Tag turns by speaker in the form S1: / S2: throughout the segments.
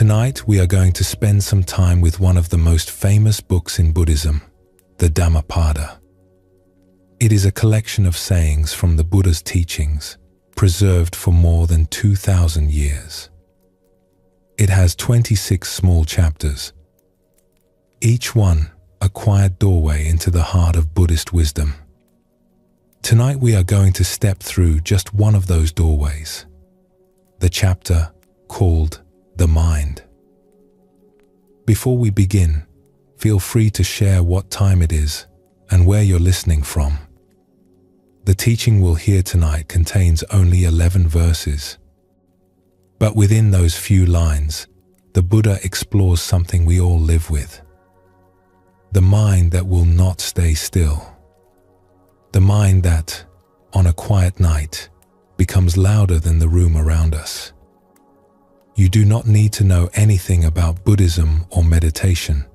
S1: Tonight we are going to spend some time with one of the most famous books in Buddhism, the Dhammapada. It is a collection of sayings from the Buddha's teachings, preserved for more than 2,000 years. It has 26 small chapters, each one a quiet doorway into the heart of Buddhist wisdom. Tonight we are going to step through just one of those doorways, the chapter called The Mind. Before we begin, feel free to share what time it is and where you're listening from. The teaching we'll hear tonight contains only 11 verses. But within those few lines, the Buddha explores something we all live with. The mind that will not stay still. The mind that, on a quiet night, becomes louder than the room around us. You do not need to know anything about Buddhism or meditation.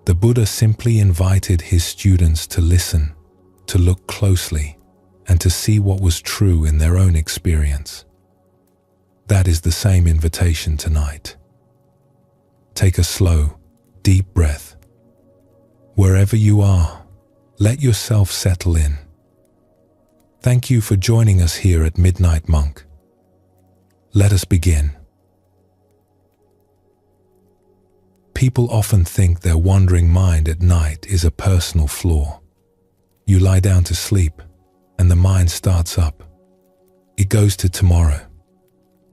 S1: The Buddha simply invited his students to listen, to look closely, and to see what was true in their own experience. That is the same invitation tonight. Take a slow, deep breath. Wherever you are, let yourself settle in. Thank you for joining us here at Midnight Monk. Let us begin. People often think their wandering mind at night is a personal flaw. You lie down to sleep, and the mind starts up. It goes to tomorrow.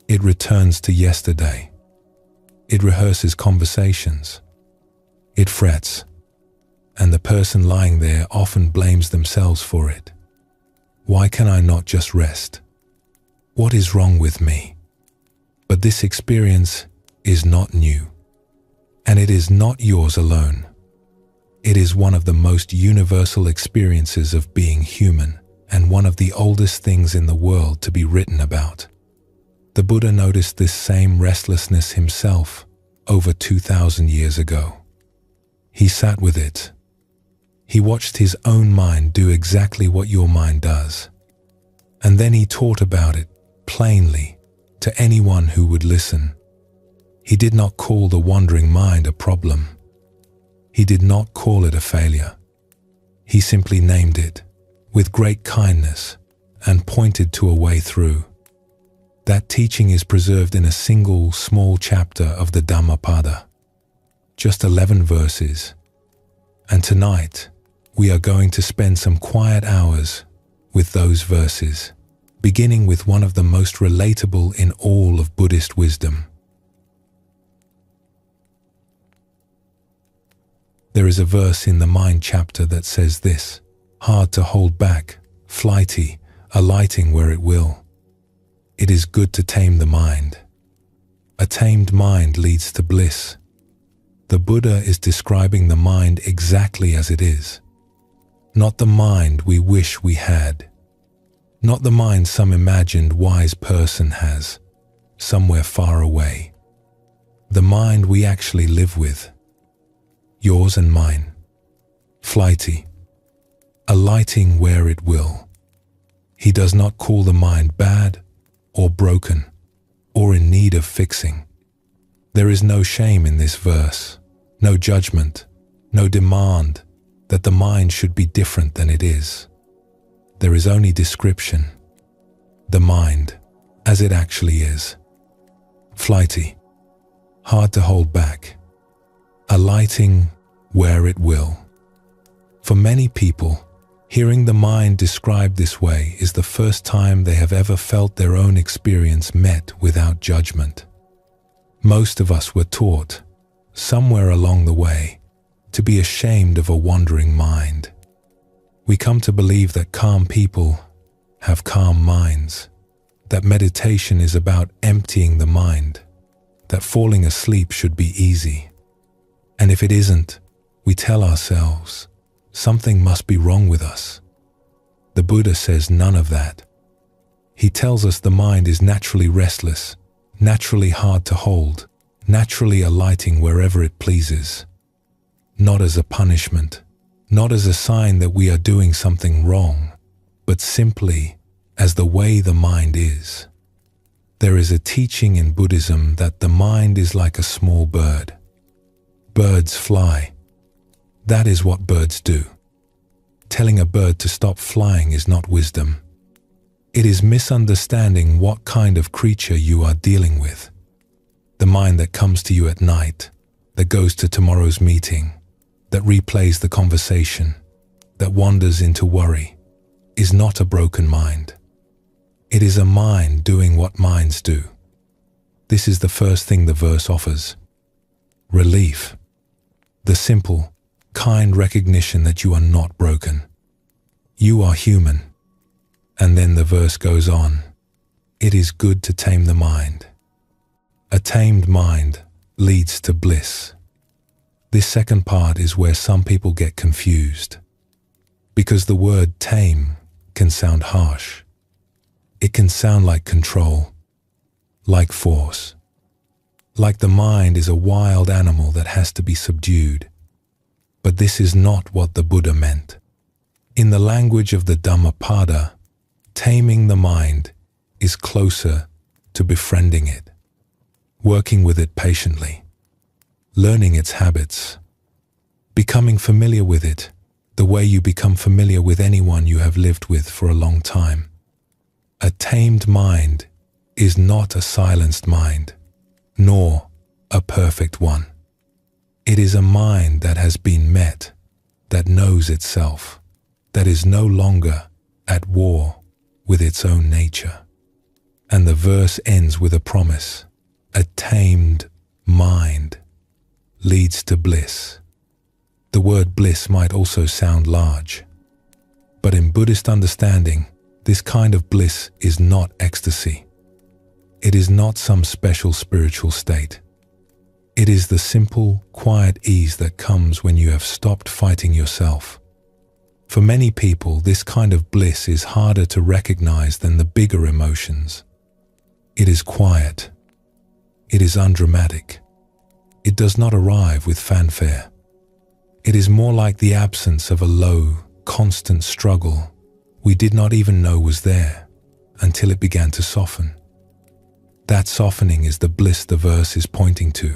S1: It returns to yesterday. It rehearses conversations. It frets, and the person lying there often blames themselves for it. Why can I not just rest? What is wrong with me? But this experience is not new, and it is not yours alone. It is one of the most universal experiences of being human, and one of the oldest things in the world to be written about. The Buddha noticed this same restlessness himself over 2,000 years ago. He sat with it. He watched his own mind do exactly what your mind does. And then he taught about it plainly to anyone who would listen. He did not call the wandering mind a problem. He did not call it a failure. He simply named it with great kindness and pointed to a way through. That teaching is preserved in a single small chapter of the Dhammapada, just 11 verses. And tonight, we are going to spend some quiet hours with those verses, beginning with one of the most relatable in all of Buddhist wisdom. There is a verse in the Mind chapter that says this: hard to hold back, flighty, alighting where it will. It is good to tame the mind. A tamed mind leads to bliss. The Buddha is describing the mind exactly as it is. Not the mind we wish we had. Not the mind some imagined wise person has, somewhere far away. The mind we actually live with. Yours and mine. Flighty. Alighting where it will. He does not call the mind bad or broken or in need of fixing. There is no shame in this verse, no judgment, no demand that the mind should be different than it is. There is only description. The mind, as it actually is. Flighty, hard to hold back, alighting where it will. For many people, hearing the mind described this way is the first time they have ever felt their own experience met without judgment. Most of us were taught, somewhere along the way, to be ashamed of a wandering mind. We come to believe that calm people have calm minds, that meditation is about emptying the mind, that falling asleep should be easy. And if it isn't, we tell ourselves, something must be wrong with us. The Buddha says none of that. He tells us the mind is naturally restless, naturally hard to hold, naturally alighting wherever it pleases. Not as a punishment, not as a sign that we are doing something wrong, but simply as the way the mind is. There is a teaching in Buddhism that the mind is like a small bird. Birds fly. That is what birds do. Telling a bird to stop flying is not wisdom. It is misunderstanding what kind of creature you are dealing with. The mind that comes to you at night, that goes to tomorrow's meeting, that replays the conversation, that wanders into worry, is not a broken mind. It is a mind doing what minds do. This is the first thing the verse offers. Relief. The simple, kind recognition that you are not broken. You are human. And then the verse goes on. It is good to tame the mind. A tamed mind leads to bliss. This second part is where some people get confused, because the word tame can sound harsh. It can sound like control, like force, like the mind is a wild animal that has to be subdued. But this is not what the Buddha meant. In the language of the Dhammapada, taming the mind is closer to befriending it, working with it patiently, learning its habits, becoming familiar with it the way you become familiar with anyone you have lived with for a long time. A tamed mind is not a silenced mind, nor a perfect one. It is a mind that has been met, that knows itself, that is no longer at war with its own nature. And the verse ends with a promise. A tamed mind leads to bliss. The word bliss might also sound large, but in Buddhist understanding, this kind of bliss is not ecstasy. It is not some special spiritual state. It is the simple, quiet ease that comes when you have stopped fighting yourself. For many people, this kind of bliss is harder to recognize than the bigger emotions. It is quiet. It is undramatic. It does not arrive with fanfare. It is more like the absence of a low, constant struggle we did not even know was there until it began to soften. That softening is the bliss the verse is pointing to.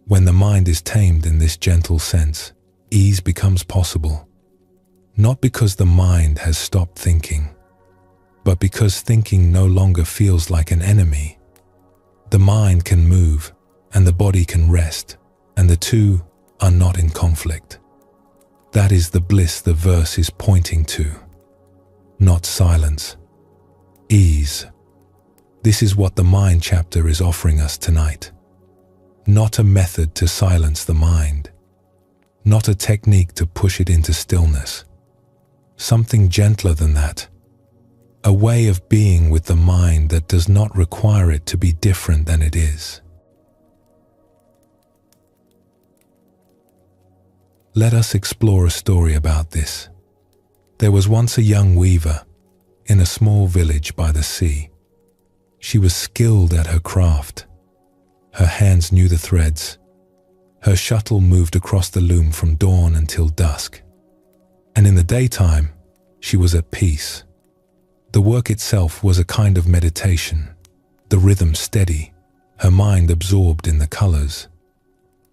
S1: When the mind is tamed in this gentle sense, ease becomes possible. Not because the mind has stopped thinking, but because thinking no longer feels like an enemy. The mind can move and the body can rest, and the two are not in conflict. That is the bliss the verse is pointing to. Not silence. Ease. This is what the mind chapter is offering us tonight. Not a method to silence the mind. Not a technique to push it into stillness. Something gentler than that. A way of being with the mind that does not require it to be different than it is. Let us explore a story about this. There was once a young weaver in a small village by the sea. She was skilled at her craft. Her hands knew the threads. Her shuttle moved across the loom from dawn until dusk. And in the daytime, she was at peace. The work itself was a kind of meditation, the rhythm steady, her mind absorbed in the colors.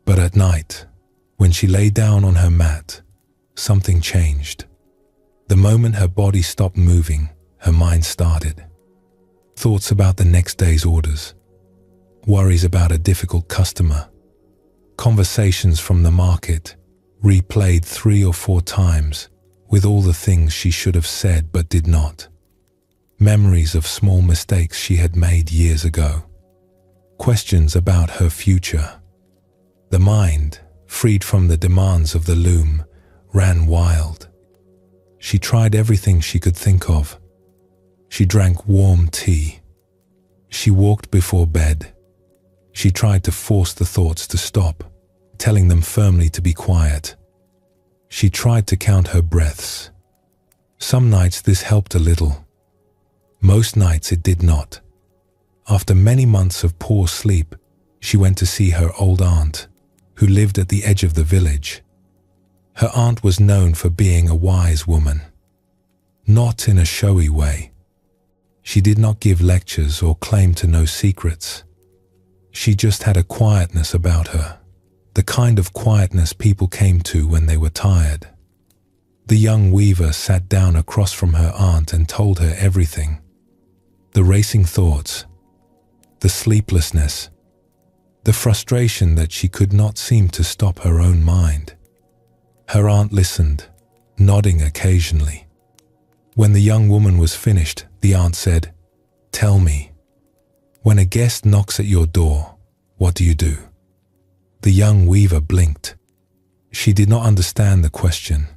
S1: But at night, when she lay down on her mat, something changed. The moment her body stopped moving, her mind started. Thoughts about the next day's orders, worries about a difficult customer, conversations from the market, replayed 3 or 4 times with all the things she should have said but did not. Memories of small mistakes she had made years ago. Questions about her future. The mind, freed from the demands of the loom, ran wild. She tried everything she could think of. She drank warm tea. She walked before bed. She tried to force the thoughts to stop, telling them firmly to be quiet. She tried to count her breaths. Some nights this helped a little. Most nights it did not. After many months of poor sleep, she went to see her old aunt, who lived at the edge of the village. Her aunt was known for being a wise woman. Not in a showy way, She did not give lectures or claim to know secrets. She just had a quietness about her, the kind of quietness people came to when they were tired. The young weaver sat down across from her aunt and told her everything. The racing thoughts, the sleeplessness, the frustration that she could not seem to stop her own mind. Her aunt listened, nodding occasionally. When the young woman was finished, the aunt said, "Tell me, when a guest knocks at your door, what do you do?" The young weaver blinked. She did not understand the question.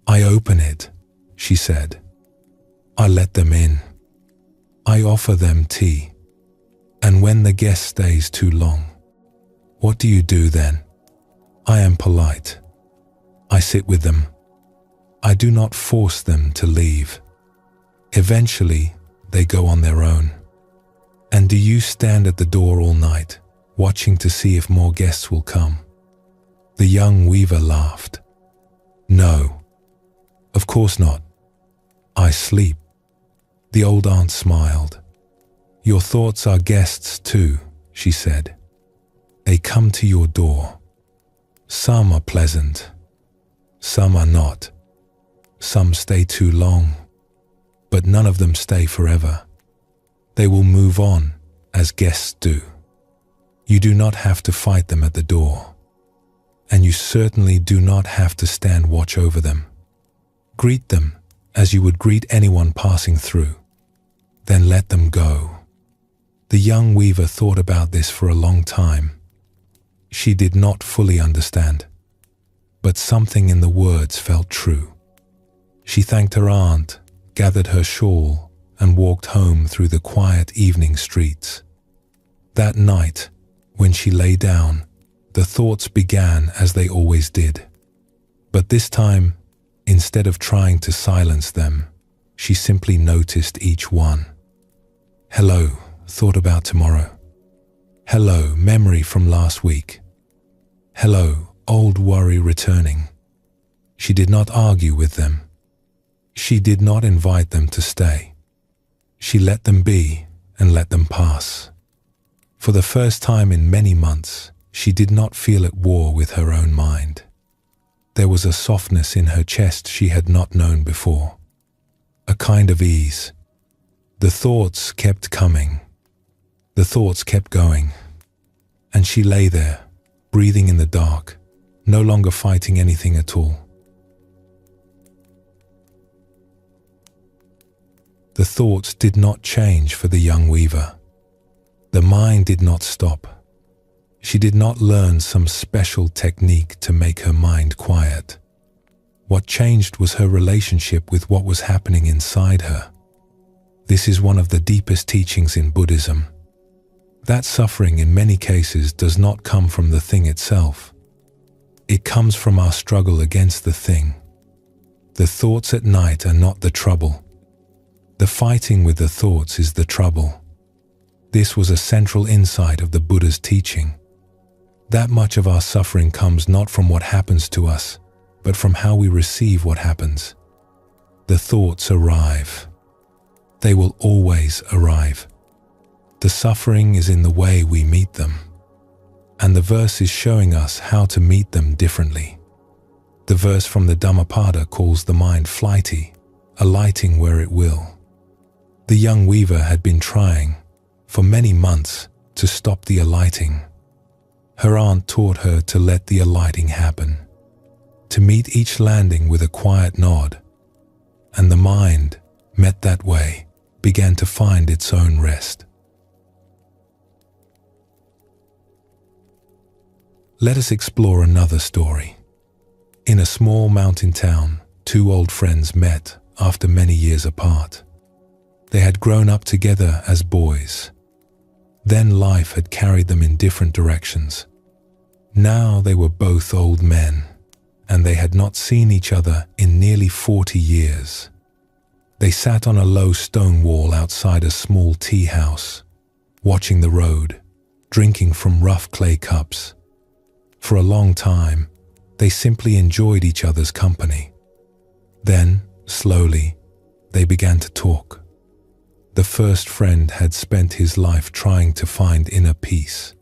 S1: "I open it," she said. "I let them in. I offer them tea. And when the guest stays too long, what do you do then?" "I am polite. I sit with them. I do not force them to leave. Eventually, they go on their own." "And do you stand at the door all night, watching to see if more guests will come?" The young weaver laughed. "No, of course not. I sleep." The old aunt smiled. "Your thoughts are guests too," she said. "They come to your door. Some are pleasant. Some are not. Some stay too long, but none of them stay forever. They will move on as guests do. You do not have to fight them at the door, and you certainly do not have to stand watch over them. Greet them as you would greet anyone passing through. Then let them go." The young weaver thought about this for a long time. She did not fully understand, but something in the words felt true. She thanked her aunt, gathered her shawl, and walked home through the quiet evening streets. That night, when she lay down, the thoughts began as they always did. But this time, instead of trying to silence them, she simply noticed each one. Hello, thought about tomorrow. Hello, memory from last week. Hello, old worry returning. She did not argue with them. She did not invite them to stay. She let them be and let them pass. For the first time in many months, she did not feel at war with her own mind. There was a softness in her chest she had not known before, a kind of ease. The thoughts kept coming. The thoughts kept going. And she lay there, breathing in the dark, no longer fighting anything at all. The thoughts did not change for the young weaver. The mind did not stop. She did not learn some special technique to make her mind quiet. What changed was her relationship with what was happening inside her. This is one of the deepest teachings in Buddhism. That suffering in many cases does not come from the thing itself. It comes from our struggle against the thing. The thoughts at night are not the trouble. The fighting with the thoughts is the trouble. This was a central insight of the Buddha's teaching. That much of our suffering comes not from what happens to us, but from how we receive what happens. The thoughts arrive. They will always arrive. The suffering is in the way we meet them. And the verse is showing us how to meet them differently. The verse from the Dhammapada calls the mind flighty, alighting where it will. The young weaver had been trying, for many months, to stop the alighting. Her aunt taught her to let the alighting happen, to meet each landing with a quiet nod, and the mind, met that way, began to find its own rest. Let us explore another story. In a small mountain town, two old friends met after many years apart. They had grown up together as boys. Then life had carried them in different directions. Now they were both old men, and they had not seen each other in nearly 40 years. They sat on a low stone wall outside a small tea house, watching the road, drinking from rough clay cups. For a long time, they simply enjoyed each other's company. Then, slowly, they began to talk. The first friend had spent his life trying to find inner peace.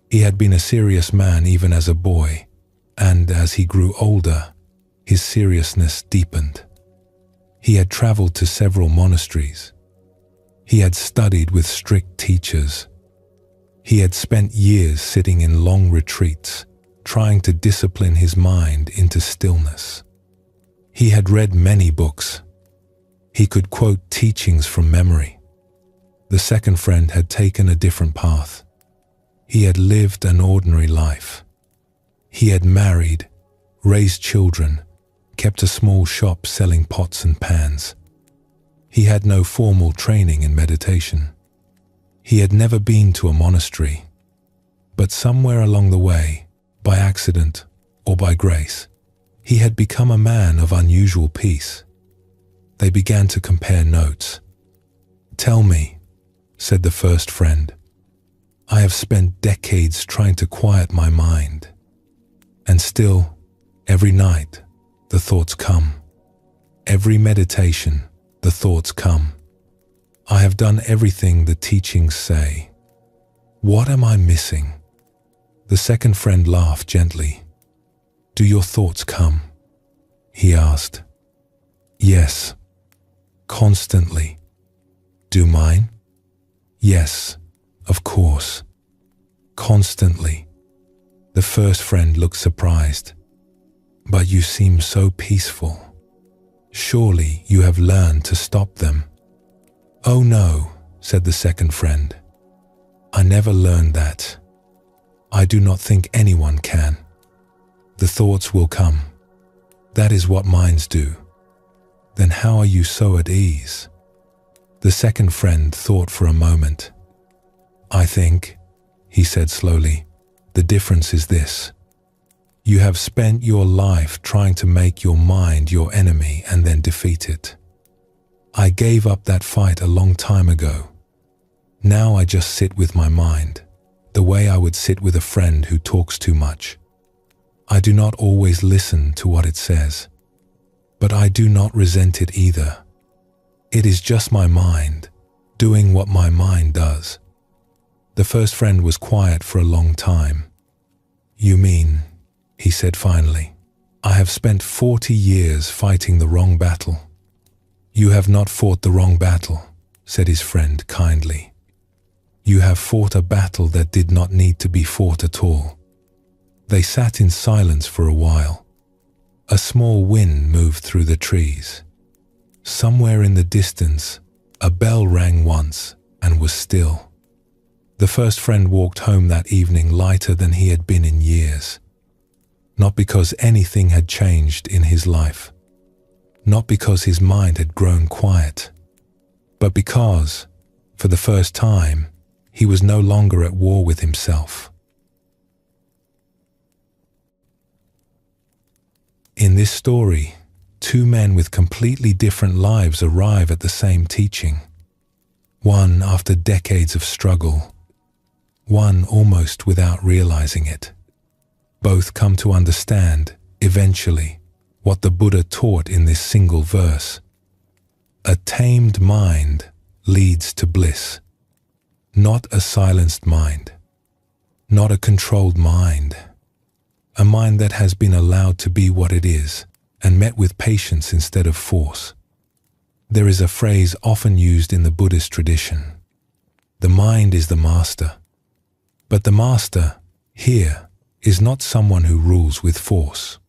S1: He had been a serious man even as a boy, and as he grew older, his seriousness deepened. He had traveled to several monasteries. He had studied with strict teachers. He had spent years sitting in long retreats, trying to discipline his mind into stillness. He had read many books. He could quote teachings from memory. The second friend had taken a different path. He had lived an ordinary life. He had married, raised children, kept a small shop selling pots and pans. He had no formal training in meditation. He had never been to a monastery, but somewhere along the way, by accident or by grace, he had become a man of unusual peace. They began to compare notes. "Tell me," said the first friend, "I have spent decades trying to quiet my mind, and still, every night, the thoughts come. Every meditation, the thoughts come. I have done everything the teachings say. What am I missing?" The second friend laughed gently. "Do your thoughts come?" he asked. "Yes, constantly." "Do mine?" "Yes, of course, constantly." The first friend looked surprised. "But you seem so peaceful. Surely you have learned to stop them." "Oh no," said the second friend. "I never learned that. I do not think anyone can. The thoughts will come. That is what minds do." "Then how are you so at ease?" The second friend thought for a moment. "I think," he said slowly, "the difference is this. You have spent your life trying to make your mind your enemy and then defeat it. I gave up that fight a long time ago. Now I just sit with my mind, the way I would sit with a friend who talks too much. I do not always listen to what it says, but I do not resent it either. It is just my mind, doing what my mind does." The first friend was quiet for a long time. "You mean," he said finally, "I have spent 40 years fighting the wrong battle." "You have not fought the wrong battle," said his friend kindly. "You have fought a battle that did not need to be fought at all." They sat in silence for a while. A small wind moved through the trees. Somewhere in the distance, a bell rang once and was still. The first friend walked home that evening lighter than he had been in years. Not because anything had changed in his life, not because his mind had grown quiet, but because, for the first time, he was no longer at war with himself. In this story, two men with completely different lives arrive at the same teaching. One after decades of struggle, one almost without realizing it. Both come to understand, eventually, what the Buddha taught in this single verse. A tamed mind leads to bliss. Not a silenced mind. Not a controlled mind. A mind that has been allowed to be what it is and met with patience instead of force. There is a phrase often used in the Buddhist tradition. The mind is the master. But the master, here, is not someone who rules with force.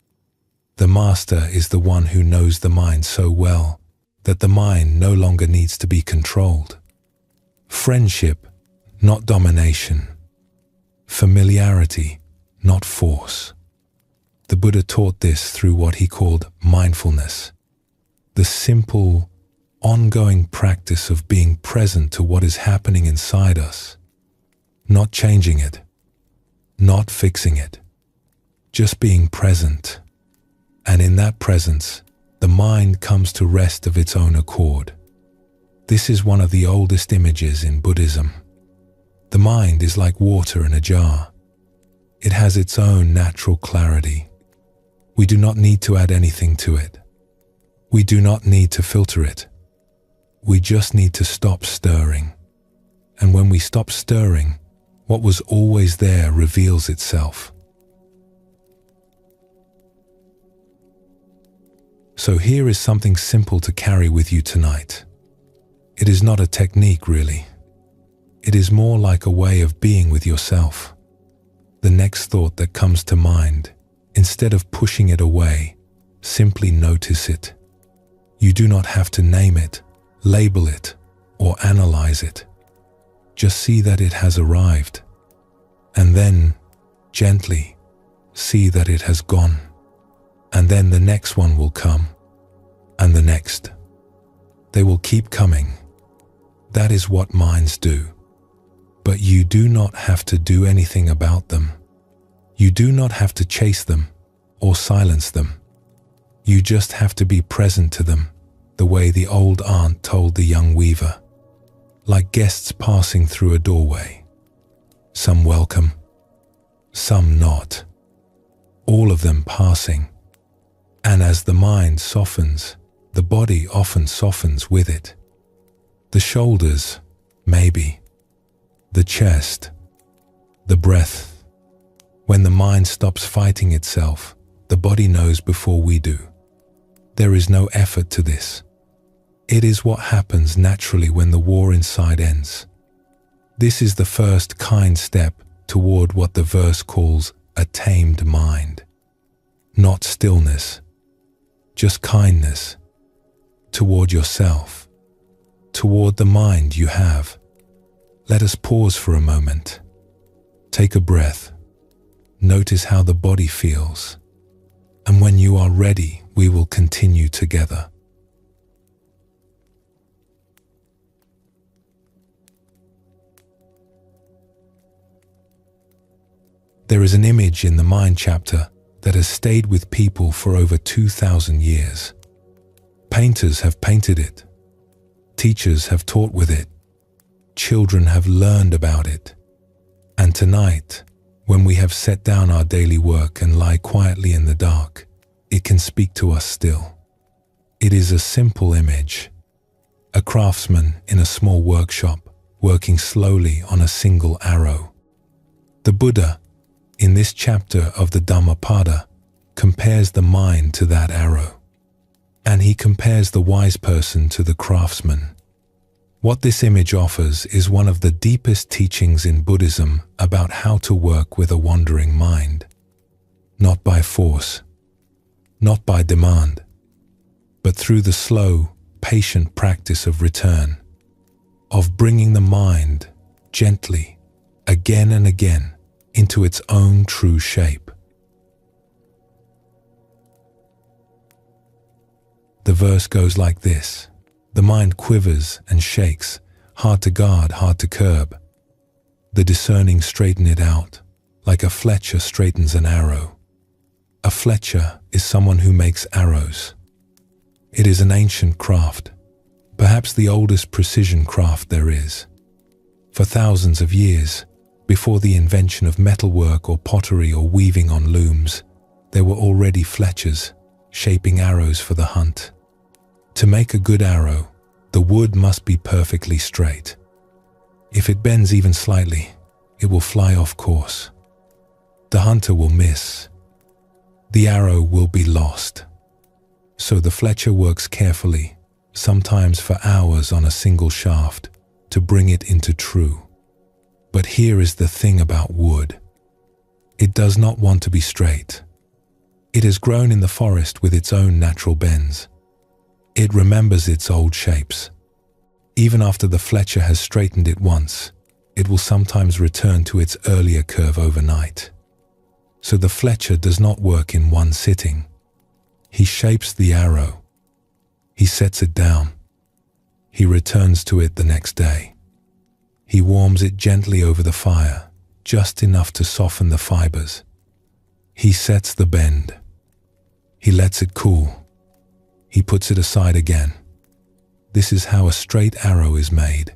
S1: The master is the one who knows the mind so well that the mind no longer needs to be controlled. Friendship, not domination. Familiarity, not force. The Buddha taught this through what he called mindfulness, the simple, ongoing practice of being present to what is happening inside us, not changing it, not fixing it, just being present. And in that presence, the mind comes to rest of its own accord. This is one of the oldest images in Buddhism. The mind is like water in a jar. It has its own natural clarity. We do not need to add anything to it. We do not need to filter it. We just need to stop stirring. And when we stop stirring, what was always there reveals itself. So here is something simple to carry with you tonight. It is not a technique, really. It is more like a way of being with yourself. The next thought that comes to mind, instead of pushing it away, simply notice it. You do not have to name it, label it, or analyze it. Just see that it has arrived, and then, gently, see that it has gone. And then the next one will come, and the next. They will keep coming. That is what minds do. But you do not have to do anything about them. You do not have to chase them or silence them. You just have to be present to them, the way the old aunt told the young weaver. Like guests passing through a doorway. Some welcome, some not. All of them passing. And as the mind softens, the body often softens with it. The shoulders, maybe. The chest. The breath. When the mind stops fighting itself, the body knows before we do. There is no effort to this. It is what happens naturally when the war inside ends. This is the first kind step toward what the verse calls a tamed mind. Not stillness, just kindness toward yourself, toward the mind you have. Let us pause for a moment. Take a breath. Notice how the body feels. And when you are ready, we will continue together. There is an image in the Mind chapter that has stayed with people for over 2,000 years. Painters have painted it. Teachers have taught with it. Children have learned about it. And tonight, when we have set down our daily work and lie quietly in the dark, it can speak to us still. It is a simple image. A craftsman in a small workshop, working slowly on a single arrow. The Buddha, in this chapter of the Dhammapada, compares the mind to that arrow. And he compares the wise person to the craftsman. What this image offers is one of the deepest teachings in Buddhism about how to work with a wandering mind. Not by force, not by demand, but through the slow, patient practice of return, of bringing the mind gently, again and again, into its own true shape. The verse goes like this. The mind quivers and shakes, hard to guard, hard to curb. The discerning straighten it out, like a fletcher straightens an arrow. A fletcher is someone who makes arrows. It is an ancient craft, perhaps the oldest precision craft there is. For thousands of years, before the invention of metalwork or pottery or weaving on looms, there were already fletchers, shaping arrows for the hunt. To make a good arrow, the wood must be perfectly straight. If it bends even slightly, it will fly off course. The hunter will miss. The arrow will be lost. So the fletcher works carefully, sometimes for hours on a single shaft, to bring it into true. But here is the thing about wood. It does not want to be straight. It has grown in the forest with its own natural bends. It remembers its old shapes. Even after the fletcher has straightened it once, it will sometimes return to its earlier curve overnight. So the fletcher does not work in one sitting. He shapes the arrow. He sets it down. He returns to it the next day. He warms it gently over the fire, just enough to soften the fibers. He sets the bend. He lets it cool. He puts it aside again. This is how a straight arrow is made.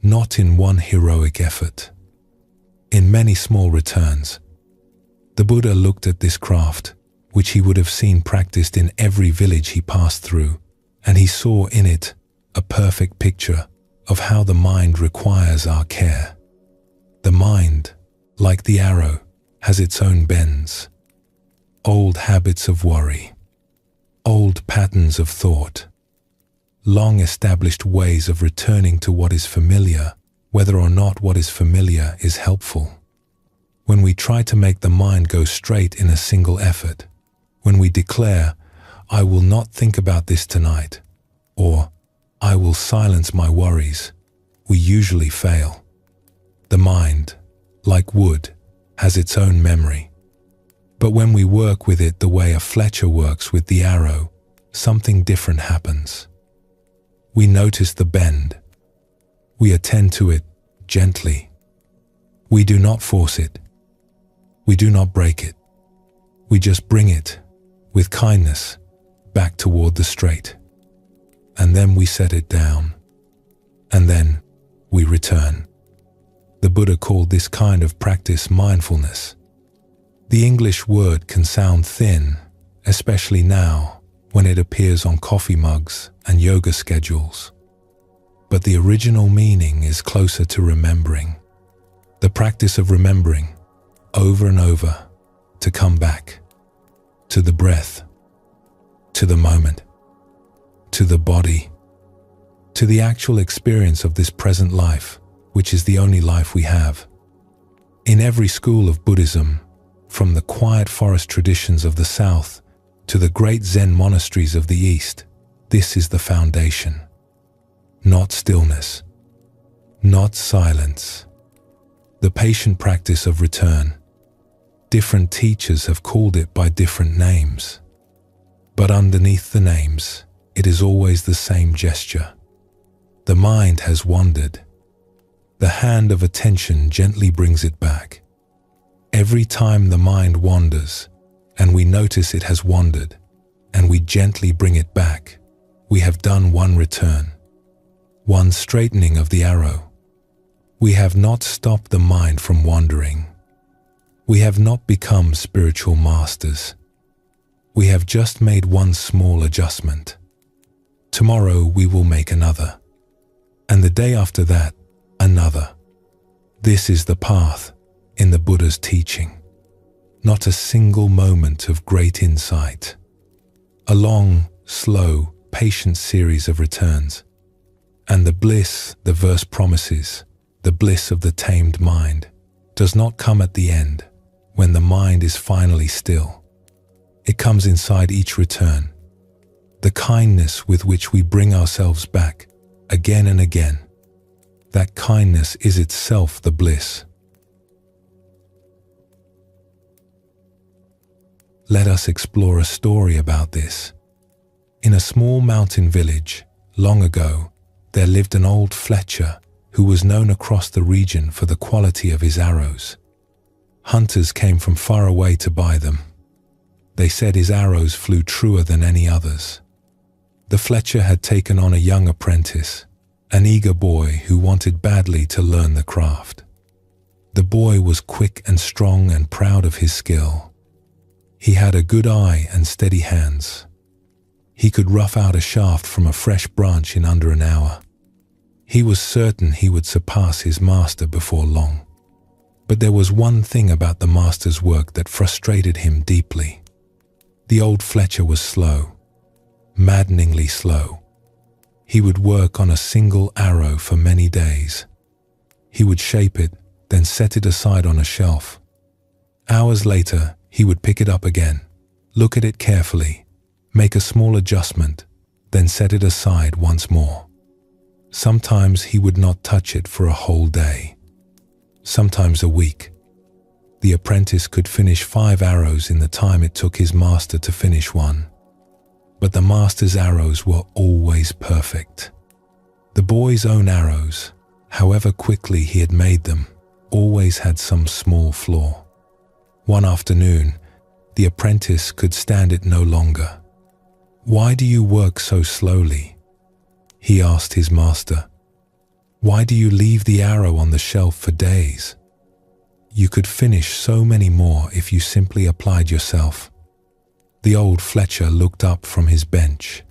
S1: Not in one heroic effort. In many small returns. The Buddha looked at this craft, which he would have seen practiced in every village he passed through, and he saw in it a perfect picture of how the mind requires our care. The mind, like the arrow, has its own bends. Old habits of worry, old patterns of thought, long-established ways of returning to what is familiar, whether or not what is familiar is helpful. When we try to make the mind go straight in a single effort, when we declare, "I will not think about this tonight," or "I will silence my worries," we usually fail. The mind, like wood, has its own memory. But when we work with it the way a fletcher works with the arrow, something different happens. We notice the bend. We attend to it gently. We do not force it. We do not break it. We just bring it, with kindness, back toward the straight. And then we set it down. And then we return. The Buddha called this kind of practice mindfulness. The English word can sound thin, especially now when it appears on coffee mugs and yoga schedules. But the original meaning is closer to remembering. The practice of remembering, over and over, to come back, to the breath, to the moment, to the body, to the actual experience of this present life, which is the only life we have. In every school of Buddhism, from the quiet forest traditions of the South to the great Zen monasteries of the East, this is the foundation. Not stillness, not silence. The patient practice of return. Different teachers have called it by different names. But underneath the names, it is always the same gesture. The mind has wandered. The hand of attention gently brings it back. Every time the mind wanders, and we notice it has wandered, and we gently bring it back, we have done one return, one straightening of the arrow. We have not stopped the mind from wandering. We have not become spiritual masters. We have just made one small adjustment. Tomorrow we will make another, and the day after that, another. This is the path in the Buddha's teaching. Not a single moment of great insight. A long, slow, patient series of returns. And the bliss the verse promises, the bliss of the tamed mind, does not come at the end, when the mind is finally still. It comes inside each return. The kindness with which we bring ourselves back, again and again. That kindness is itself the bliss. Let us explore a story about this. In a small mountain village, long ago, there lived an old fletcher who was known across the region for the quality of his arrows. Hunters came from far away to buy them. They said his arrows flew truer than any others. The fletcher had taken on a young apprentice, an eager boy who wanted badly to learn the craft. The boy was quick and strong and proud of his skill. He had a good eye and steady hands. He could rough out a shaft from a fresh branch in under an hour. He was certain he would surpass his master before long. But there was one thing about the master's work that frustrated him deeply. The old fletcher was slow, maddeningly slow. He would work on a single arrow for many days. He would shape it, then set it aside on a shelf. Hours later, he would pick it up again, look at it carefully, make a small adjustment, then set it aside once more. Sometimes he would not touch it for a whole day, sometimes a week. The apprentice could finish 5 arrows in the time it took his master to finish one. But the master's arrows were always perfect. The boy's own arrows, however quickly he had made them, always had some small flaw. One afternoon, the apprentice could stand it no longer. "Why do you work so slowly?" he asked his master. "Why do you leave the arrow on the shelf for days? You could finish so many more if you simply applied yourself." The old fletcher looked up from his bench.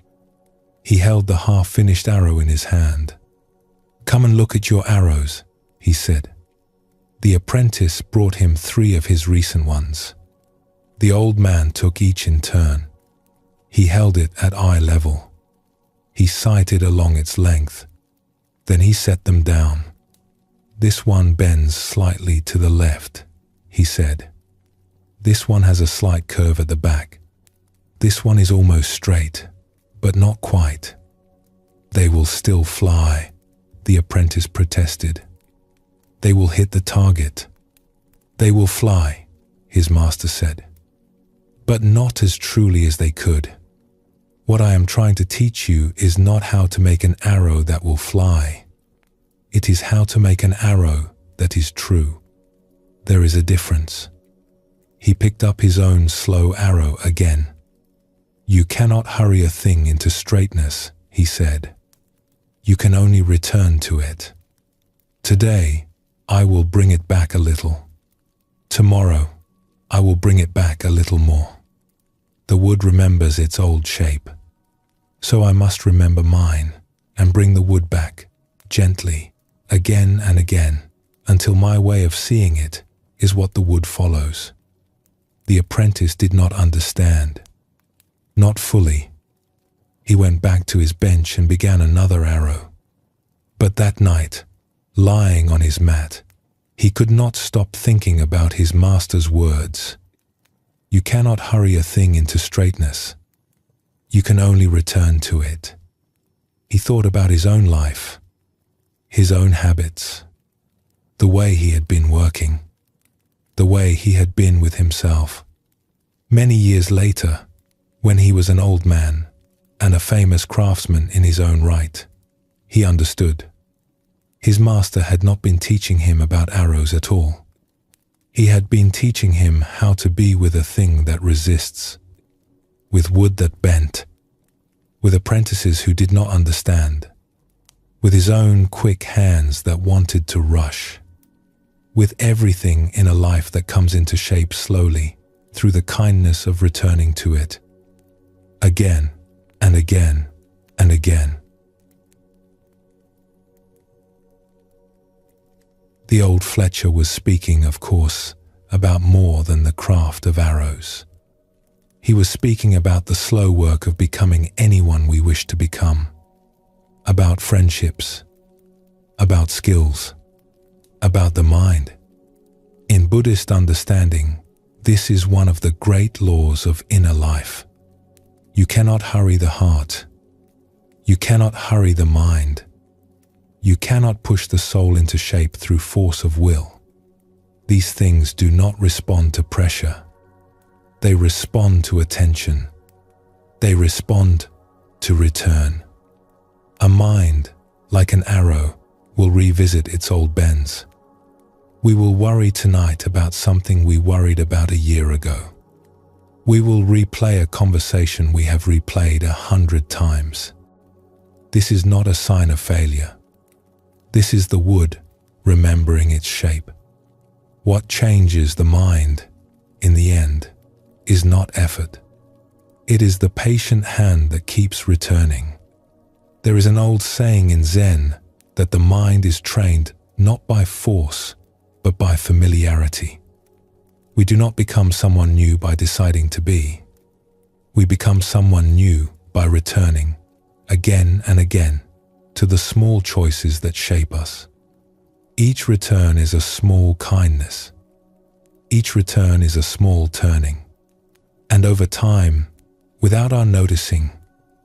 S1: He held the half-finished arrow in his hand. "Come and look at your arrows," he said. The apprentice brought him 3 of his recent ones. The old man took each in turn. He held it at eye level. He sighted along its length. Then he set them down. "This one bends slightly to the left," he said. "This one has a slight curve at the back. This one is almost straight, but not quite." "They will still fly," the apprentice protested. "They will hit the target." "They will fly," his master said, "but not as truly as they could. What I am trying to teach you is not how to make an arrow that will fly. It is how to make an arrow that is true. There is a difference." He picked up his own slow arrow again. "You cannot hurry a thing into straightness," he said. "You can only return to it. Today, I will bring it back a little. Tomorrow, I will bring it back a little more. The wood remembers its old shape. So I must remember mine and bring the wood back, gently, again and again, until my way of seeing it is what the wood follows." The apprentice did not understand. Not fully. He went back to his bench and began another arrow. But that night, lying on his mat, he could not stop thinking about his master's words. You cannot hurry a thing into straightness. You can only return to it. He thought about his own life, his own habits, the way he had been working, the way he had been with himself. Many years later, when he was an old man and a famous craftsman in his own right, he understood. His master had not been teaching him about arrows at all. He had been teaching him how to be with a thing that resists, with wood that bent, with apprentices who did not understand, with his own quick hands that wanted to rush, with everything in a life that comes into shape slowly through the kindness of returning to it, again and again and again. The old Fletcher was speaking, of course, about more than the craft of arrows. He was speaking about the slow work of becoming anyone we wish to become, about friendships, about skills, about the mind. In Buddhist understanding, this is one of the great laws of inner life. You cannot hurry the heart. You cannot hurry the mind. You cannot push the soul into shape through force of will. These things do not respond to pressure. They respond to attention. They respond to return. A mind, like an arrow, will revisit its old bends. We will worry tonight about something we worried about a year ago. We will replay a conversation we have replayed 100 times. This is not a sign of failure. This is the wood remembering its shape. What changes the mind, in the end, is not effort. It is the patient hand that keeps returning. There is an old saying in Zen that the mind is trained not by force, but by familiarity. We do not become someone new by deciding to be. We become someone new by returning, again and again, to the small choices that shape us. Each return is a small kindness. Each return is a small turning. And over time, without our noticing,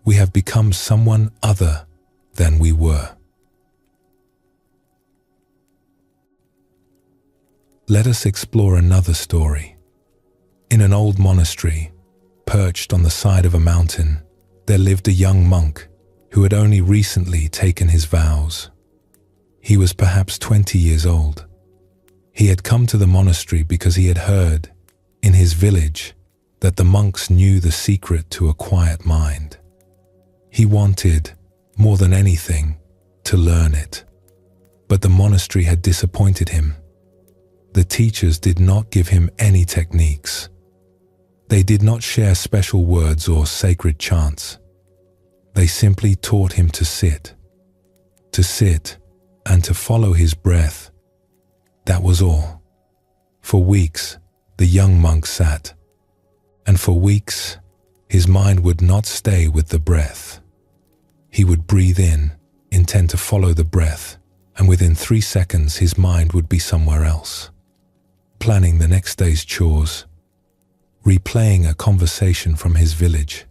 S1: we have become someone other than we were. Let us explore another story. In an old monastery, perched on the side of a mountain, there lived a young monk who had only recently taken his vows. He was perhaps 20 years old. He had come to the monastery because he had heard, in his village, that the monks knew the secret to a quiet mind. He wanted, more than anything, to learn it. But the monastery had disappointed him. The teachers did not give him any techniques. They did not share special words or sacred chants. They simply taught him to sit and to follow his breath. That was all. For weeks, the young monk sat, and for weeks, his mind would not stay with the breath. He would breathe in, intend to follow the breath, and within 3 seconds his mind would be somewhere else, planning the next day's chores, replaying a conversation from his village,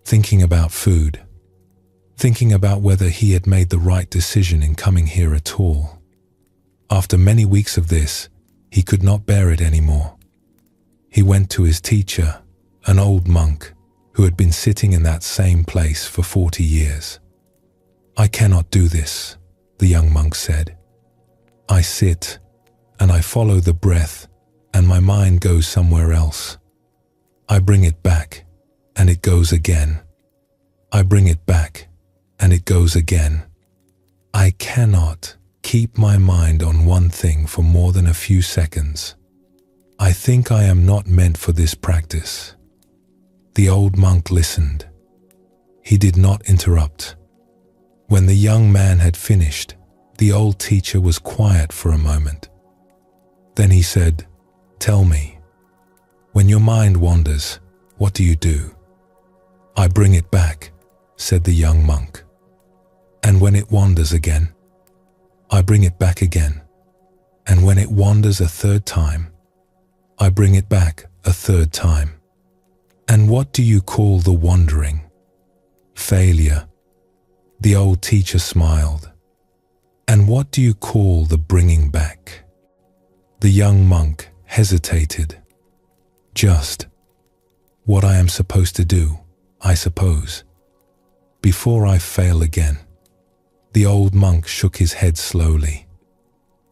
S1: thinking about food, thinking about whether he had made the right decision in coming here at all. After many weeks of this, he could not bear it anymore. He went to his teacher, an old monk who had been sitting in that same place for 40 years. "I cannot do this," the young monk said. "I sit and I follow the breath and my mind goes somewhere else. I bring it back and it goes again. I bring it back and it goes again. I cannot keep my mind on one thing for more than a few seconds. I think I am not meant for this practice." The old monk listened. He did not interrupt. When the young man had finished, the old teacher was quiet for a moment. Then he said, "Tell me, when your mind wanders, what do you do?" "I bring it back," said the young monk. "And when it wanders again?" "I bring it back again. And when it wanders a third time, I bring it back a third time." "And what do you call the wandering?" "Failure." The old teacher smiled. "And what do you call the bringing back?" The young monk hesitated. "Just what I am supposed to do, I suppose, before I fail again." The old monk shook his head slowly.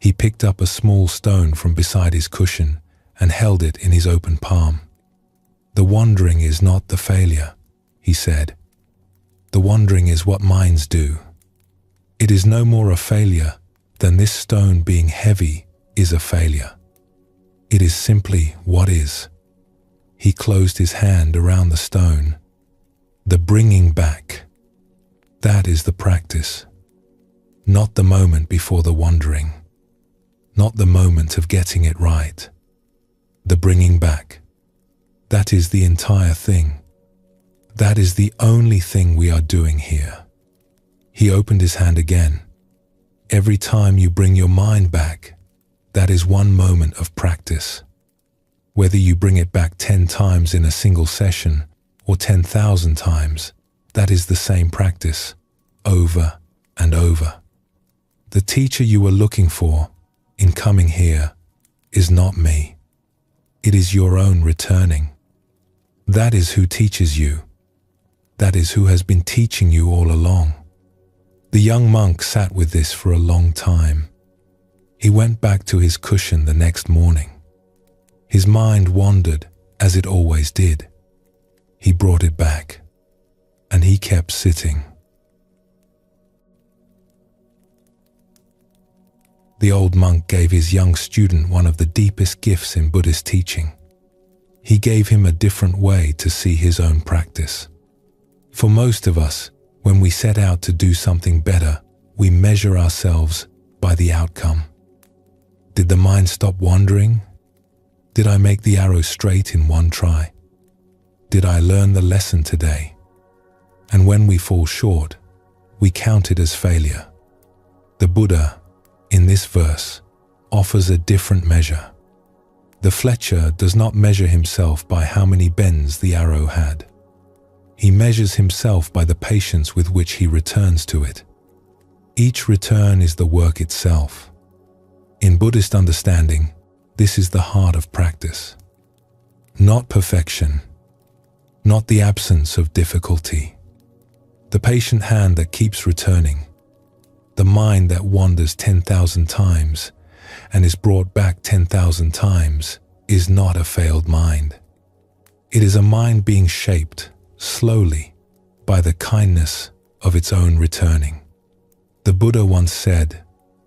S1: He picked up a small stone from beside his cushion and held it in his open palm. "The wandering is not the failure," he said. "The wandering is what minds do. It is no more a failure than this stone being heavy is a failure. It is simply what is." He closed his hand around the stone. "The bringing back, that is the practice. Not the moment before the wandering, not the moment of getting it right. The bringing back, that is the entire thing. That is the only thing we are doing here." He opened his hand again. "Every time you bring your mind back, that is one moment of practice. Whether you bring it back 10 times in a single session or 10,000 times, that is the same practice, over and over. The teacher you were looking for in coming here is not me. It is your own returning. That is who teaches you. That is who has been teaching you all along." The young monk sat with this for a long time. He went back to his cushion the next morning. His mind wandered as it always did. He brought it back, and he kept sitting. The old monk gave his young student one of the deepest gifts in Buddhist teaching. He gave him a different way to see his own practice. For most of us, when we set out to do something better, we measure ourselves by the outcome. Did the mind stop wandering? Did I make the arrow straight in one try? Did I learn the lesson today? And when we fall short, we count it as failure. The Buddha, in this verse, offers a different measure. The fletcher does not measure himself by how many bends the arrow had. He measures himself by the patience with which he returns to it. Each return is the work itself. In Buddhist understanding, this is the heart of practice. Not perfection, not the absence of difficulty. The patient hand that keeps returning. The mind that wanders 10,000 times and is brought back 10,000 times is not a failed mind. It is a mind being shaped slowly by the kindness of its own returning. The Buddha once said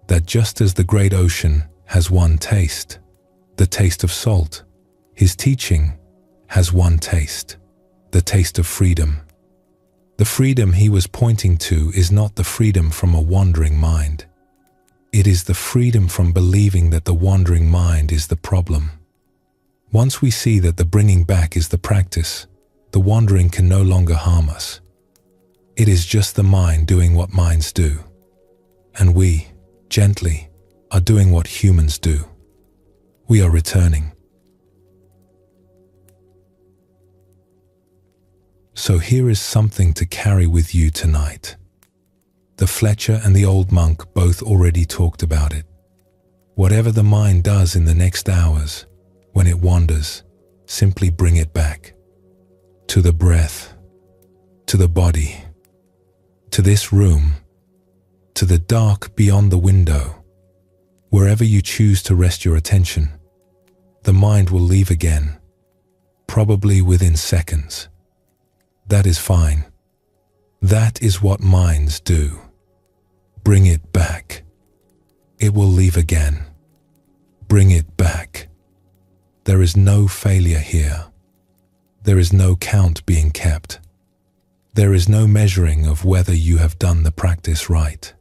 S1: that just as the great ocean has one taste, the taste of salt, his teaching has one taste, the taste of freedom. The freedom he was pointing to is not the freedom from a wandering mind. It is the freedom from believing that the wandering mind is the problem. Once we see that the bringing back is the practice, the wandering can no longer harm us. It is just the mind doing what minds do. And we, gently, are doing what humans do. We are returning. So here is something to carry with you tonight. The Fletcher and the old monk both already talked about it. Whatever the mind does in the next hours, when it wanders, simply bring it back. To the breath, to the body, to this room, to the dark beyond the window. Wherever you choose to rest your attention, the mind will leave again, probably within seconds. That is fine. That is what minds do. Bring it back. It will leave again. Bring it back. There is no failure here. There is no count being kept. There is no measuring of whether you have done the practice right.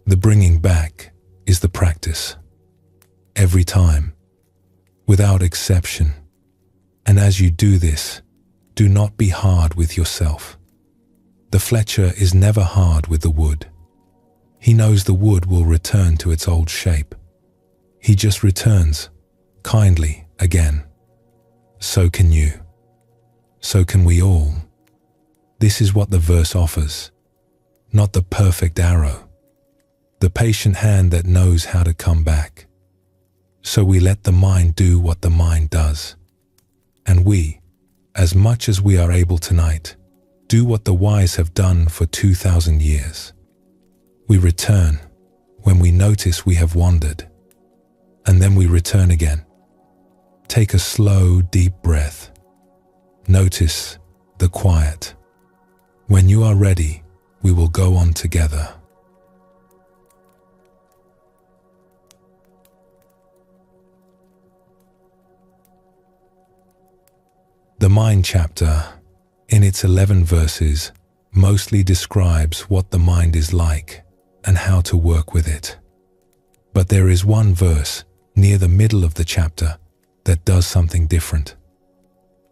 S1: The bringing back is the practice. Every time, without exception. And as you do this, do not be hard with yourself. The Fletcher is never hard with the wood. He knows the wood will return to its old shape. He just returns, kindly, again. So can you. So can we all. This is what the verse offers. Not the perfect arrow. The patient hand that knows how to come back. So we let the mind do what the mind does. And we, as much as we are able tonight, do what the wise have done for 2,000 years. We return when we notice we have wandered, and then we return again. Take a slow, deep breath. Notice the quiet. When you are ready, we will go on together. The Mind chapter, in its 11 verses, mostly describes what the mind is like and how to work with it. But there is one verse near the middle of the chapter that does something different.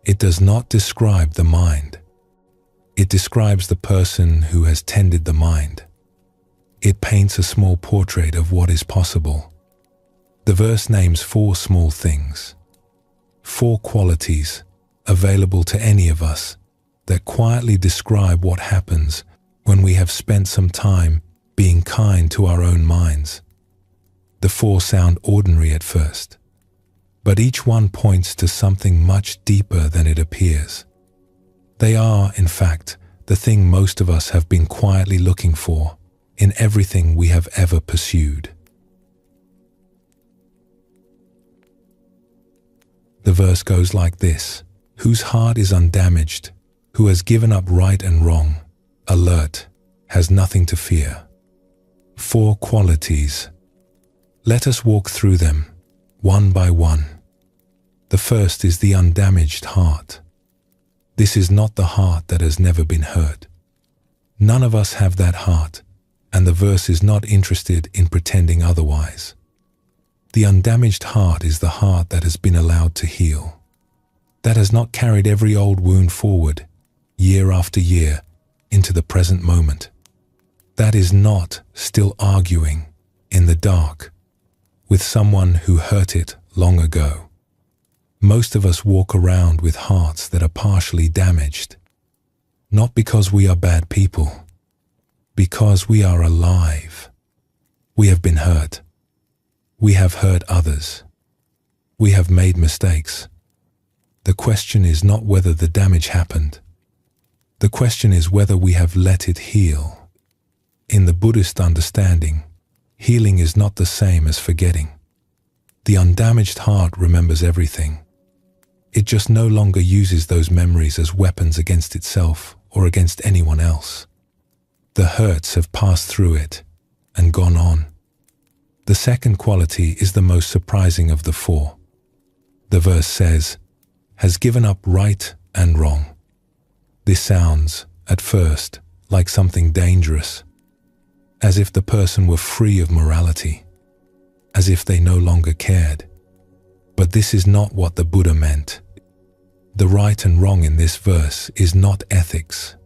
S1: It does not describe the mind. It describes the person who has tended the mind. It paints a small portrait of what is possible. The verse names 4 small things, 4 qualities available to any of us that quietly describe what happens when we have spent some time being kind to our own minds. The 4 sound ordinary at first, but each one points to something much deeper than it appears. They are, in fact, the thing most of us have been quietly looking for in everything we have ever pursued. The verse goes like this: whose heart is undamaged, who has given up right and wrong, alert, has nothing to fear. 4 qualities. Let us walk through them, one by one. The first is the undamaged heart. This is not the heart that has never been hurt. None of us have that heart, and the verse is not interested in pretending otherwise. The undamaged heart is the heart that has been allowed to heal, that has not carried every old wound forward, year after year, into the present moment. That is not still arguing in the dark with someone who hurt it long ago. Most of us walk around with hearts that are partially damaged, not because we are bad people, because we are alive. We have been hurt. We have hurt others. We have made mistakes. The question is not whether the damage happened. The question is whether we have let it heal. In the Buddhist understanding, healing is not the same as forgetting. The undamaged heart remembers everything. It just no longer uses those memories as weapons against itself or against anyone else. The hurts have passed through it and gone on. The second quality is the most surprising of the 4. The verse says, has given up right and wrong. This sounds at first, like something dangerous, as if the person were free of morality, as if they no longer cared. But this is not what the Buddha meant. The right and wrong in this verse is not ethics.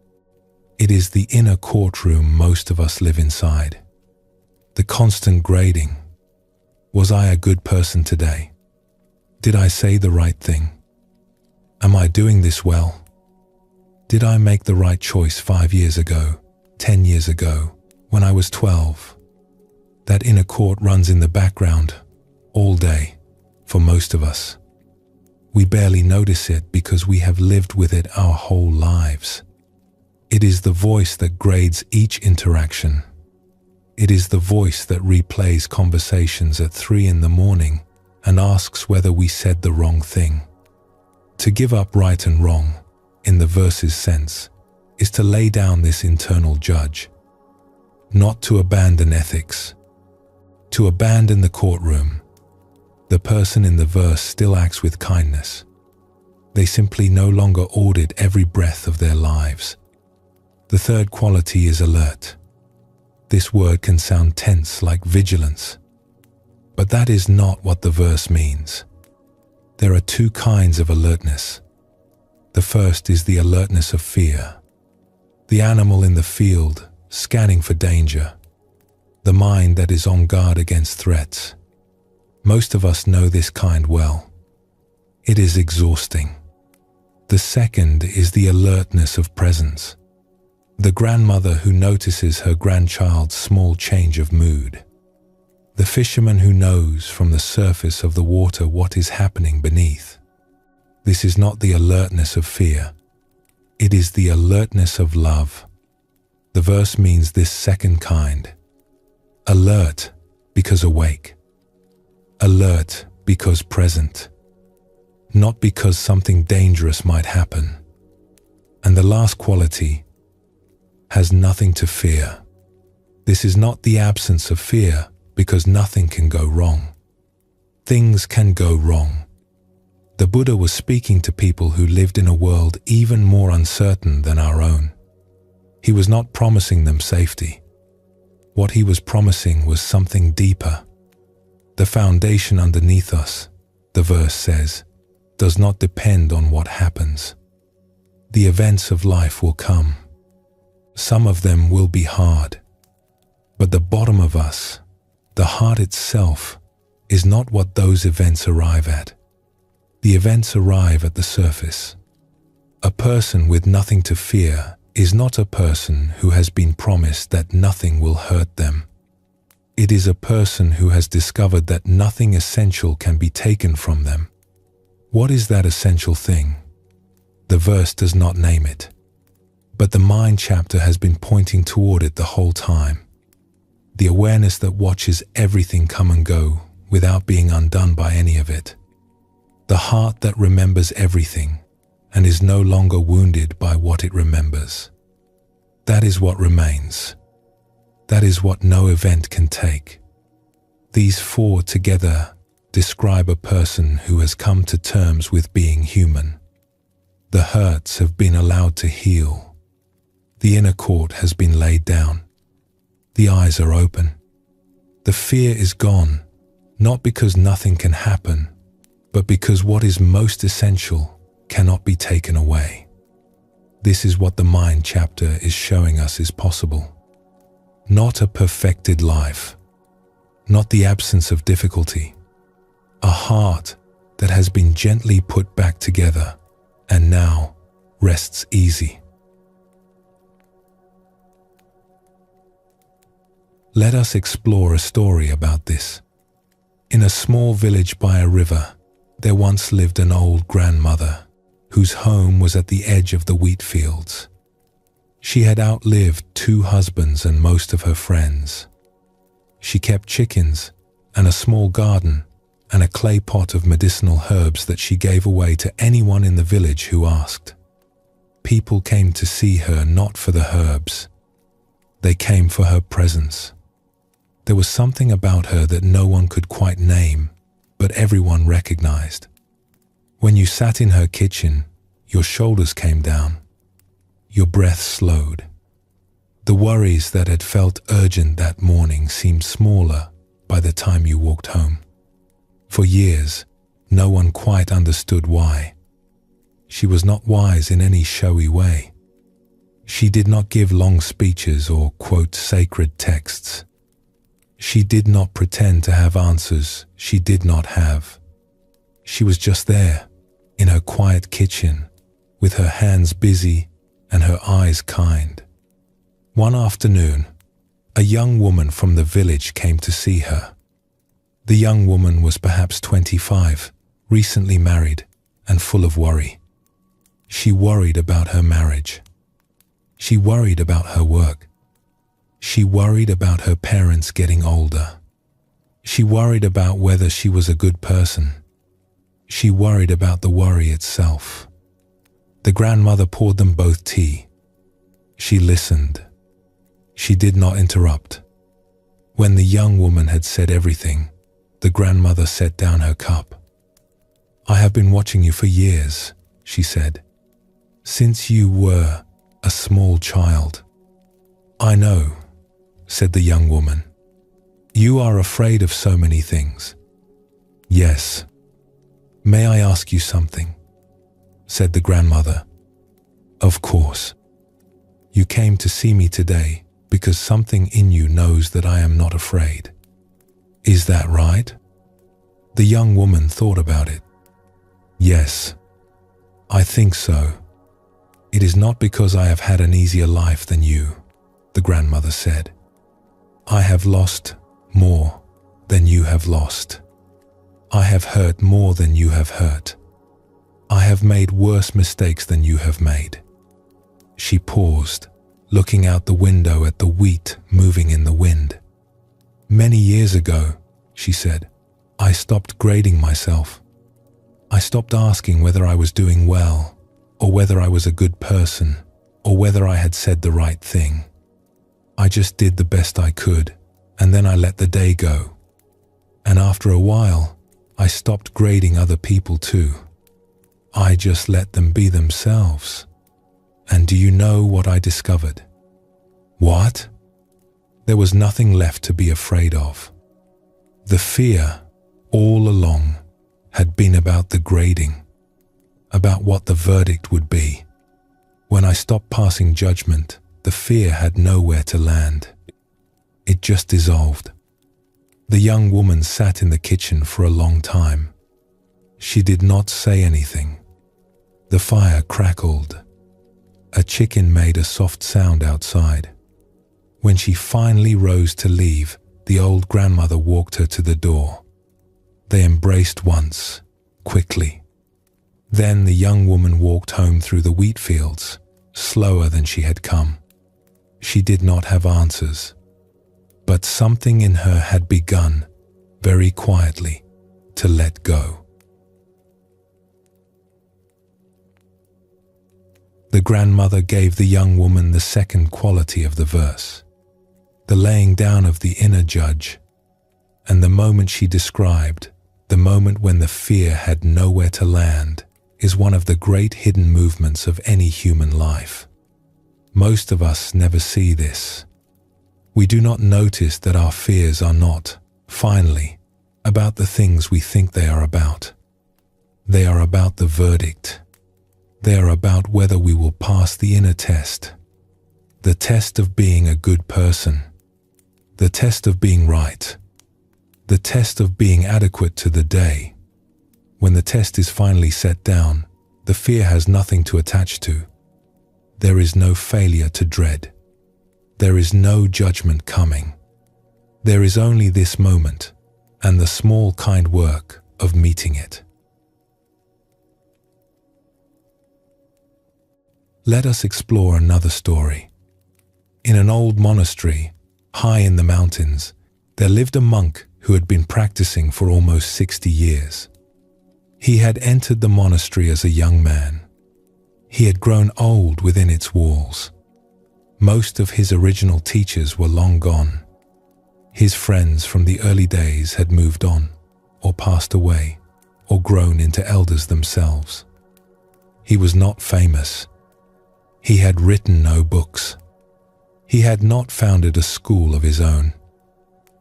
S1: It is the inner courtroom most of us live inside. The constant grading. Was I a good person today? Did I say the right thing? Am I doing this well? Did I make the right choice 5 years ago, 10 years ago, when I was 12? That inner court runs in the background all day for most of us. We barely notice it because we have lived with it our whole lives. It is the voice that grades each interaction. It is the voice that replays conversations at 3 in the morning and asks whether we said the wrong thing. To give up right and wrong, in the verse's sense, is to lay down this internal judge. Not to abandon ethics. To abandon the courtroom. The person in the verse still acts with kindness. They simply no longer audit every breath of their lives. The third quality is alert. This word can sound tense like vigilance, but that is not what the verse means. There are 2 kinds of alertness. The first is the alertness of fear. The animal in the field, scanning for danger. The mind that is on guard against threats. Most of us know this kind well. It is exhausting. The second is the alertness of presence. The grandmother who notices her grandchild's small change of mood. The fisherman who knows from the surface of the water what is happening beneath. This is not the alertness of fear. It is the alertness of love. The verse means this second kind. Alert because awake. Alert because present. Not because something dangerous might happen. And the last quality has nothing to fear. This is not the absence of fear because nothing can go wrong. Things can go wrong. The Buddha was speaking to people who lived in a world even more uncertain than our own. He was not promising them safety. What he was promising was something deeper. The foundation underneath us, the verse says, does not depend on what happens. The events of life will come. Some of them will be hard. But the bottom of us, the heart itself, is not what those events arrive at. The events arrive at the surface. A person with nothing to fear is not a person who has been promised that nothing will hurt them. It is a person who has discovered that nothing essential can be taken from them. What is that essential thing? The verse does not name it. But the mind chapter has been pointing toward it the whole time. The awareness that watches everything come and go without being undone by any of it. The heart that remembers everything and is no longer wounded by what it remembers. That is what remains. That is what no event can take. These 4 together describe a person who has come to terms with being human. The hurts have been allowed to heal. The inner court has been laid down. The eyes are open. The fear is gone, not because nothing can happen, but because what is most essential cannot be taken away. This is what the mind chapter is showing us is possible. Not a perfected life, not the absence of difficulty, a heart that has been gently put back together and now rests easy. Let us explore a story about this. In a small village by a river, there once lived an old grandmother whose home was at the edge of the wheat fields. She had outlived 2 husbands and most of her friends. She kept chickens and a small garden and a clay pot of medicinal herbs that she gave away to anyone in the village who asked. People came to see her not for the herbs. They came for her presence. There was something about her that no one could quite name, but everyone recognized. When you sat in her kitchen, your shoulders came down. Your breath slowed. The worries that had felt urgent that morning seemed smaller by the time you walked home. For years, no one quite understood why. She was not wise in any showy way. She did not give long speeches or quote sacred texts. She did not pretend to have answers she did not have. She was just there, in her quiet kitchen, with her hands busy and her eyes kind. One afternoon, a young woman from the village came to see her. The young woman was perhaps 25, recently married, and full of worry. She worried about her marriage. She worried about her work. She worried about her parents getting older. She worried about whether she was a good person. She worried about the worry itself. The grandmother poured them both tea. She listened. She did not interrupt. When the young woman had said everything, the grandmother set down her cup. "I have been watching you for years," she said, "since you were a small child." "I know," said the young woman. "You are afraid of so many things." "Yes." "May I ask you something?" said the grandmother. "Of course. You came to see me today because something in you knows that I am not afraid. Is that right?" The young woman thought about it. "Yes, I think so. It is not because I have had an easier life than you," the grandmother said. "I have lost more than you have lost. I have hurt more than you have hurt. I have made worse mistakes than you have made." She paused, looking out the window at the wheat moving in the wind. "Many years ago," she said, "I stopped grading myself. I stopped asking whether I was doing well, or whether I was a good person, or whether I had said the right thing. I just did the best I could, and then I let the day go. And after a while, I stopped grading other people too. I just let them be themselves. And do you know what I discovered?" "What?" "There was nothing left to be afraid of. The fear, all along, had been about the grading, about what the verdict would be. When I stopped passing judgment, the fear had nowhere to land. It just dissolved." The young woman sat in the kitchen for a long time. She did not say anything. The fire crackled. A chicken made a soft sound outside. When she finally rose to leave, the old grandmother walked her to the door. They embraced once, quickly. Then the young woman walked home through the wheat fields, slower than she had come. She did not have answers, but something in her had begun, very quietly, to let go. The grandmother gave the young woman the second quality of the verse, the laying down of the inner judge, and the moment she described, the moment when the fear had nowhere to land, is one of the great hidden movements of any human life. Most of us never see this. We do not notice that our fears are not, finally, about the things we think they are about. They are about the verdict. They are about whether we will pass the inner test, the test of being a good person, the test of being right, the test of being adequate to the day. When the test is finally set down, the fear has nothing to attach to. There is no failure to dread. There is no judgment coming. There is only this moment and the small kind work of meeting it. Let us explore another story. In an old monastery, high in the mountains, there lived a monk who had been practicing for almost 60 years. He had entered the monastery as a young man. He had grown old within its walls. Most of his original teachers were long gone. His friends from the early days had moved on, or passed away, or grown into elders themselves. He was not famous. He had written no books. He had not founded a school of his own.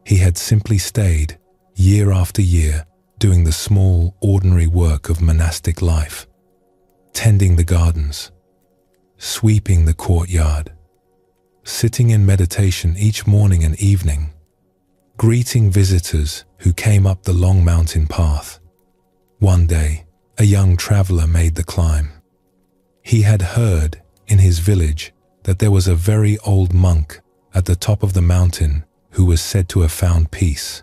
S1: He had simply stayed, year after year, doing the small, ordinary work of monastic life, tending the gardens, sweeping the courtyard, sitting in meditation each morning and evening, greeting visitors who came up the long mountain path. One day, a young traveler made the climb. He had heard in his village that there was a very old monk at the top of the mountain who was said to have found peace.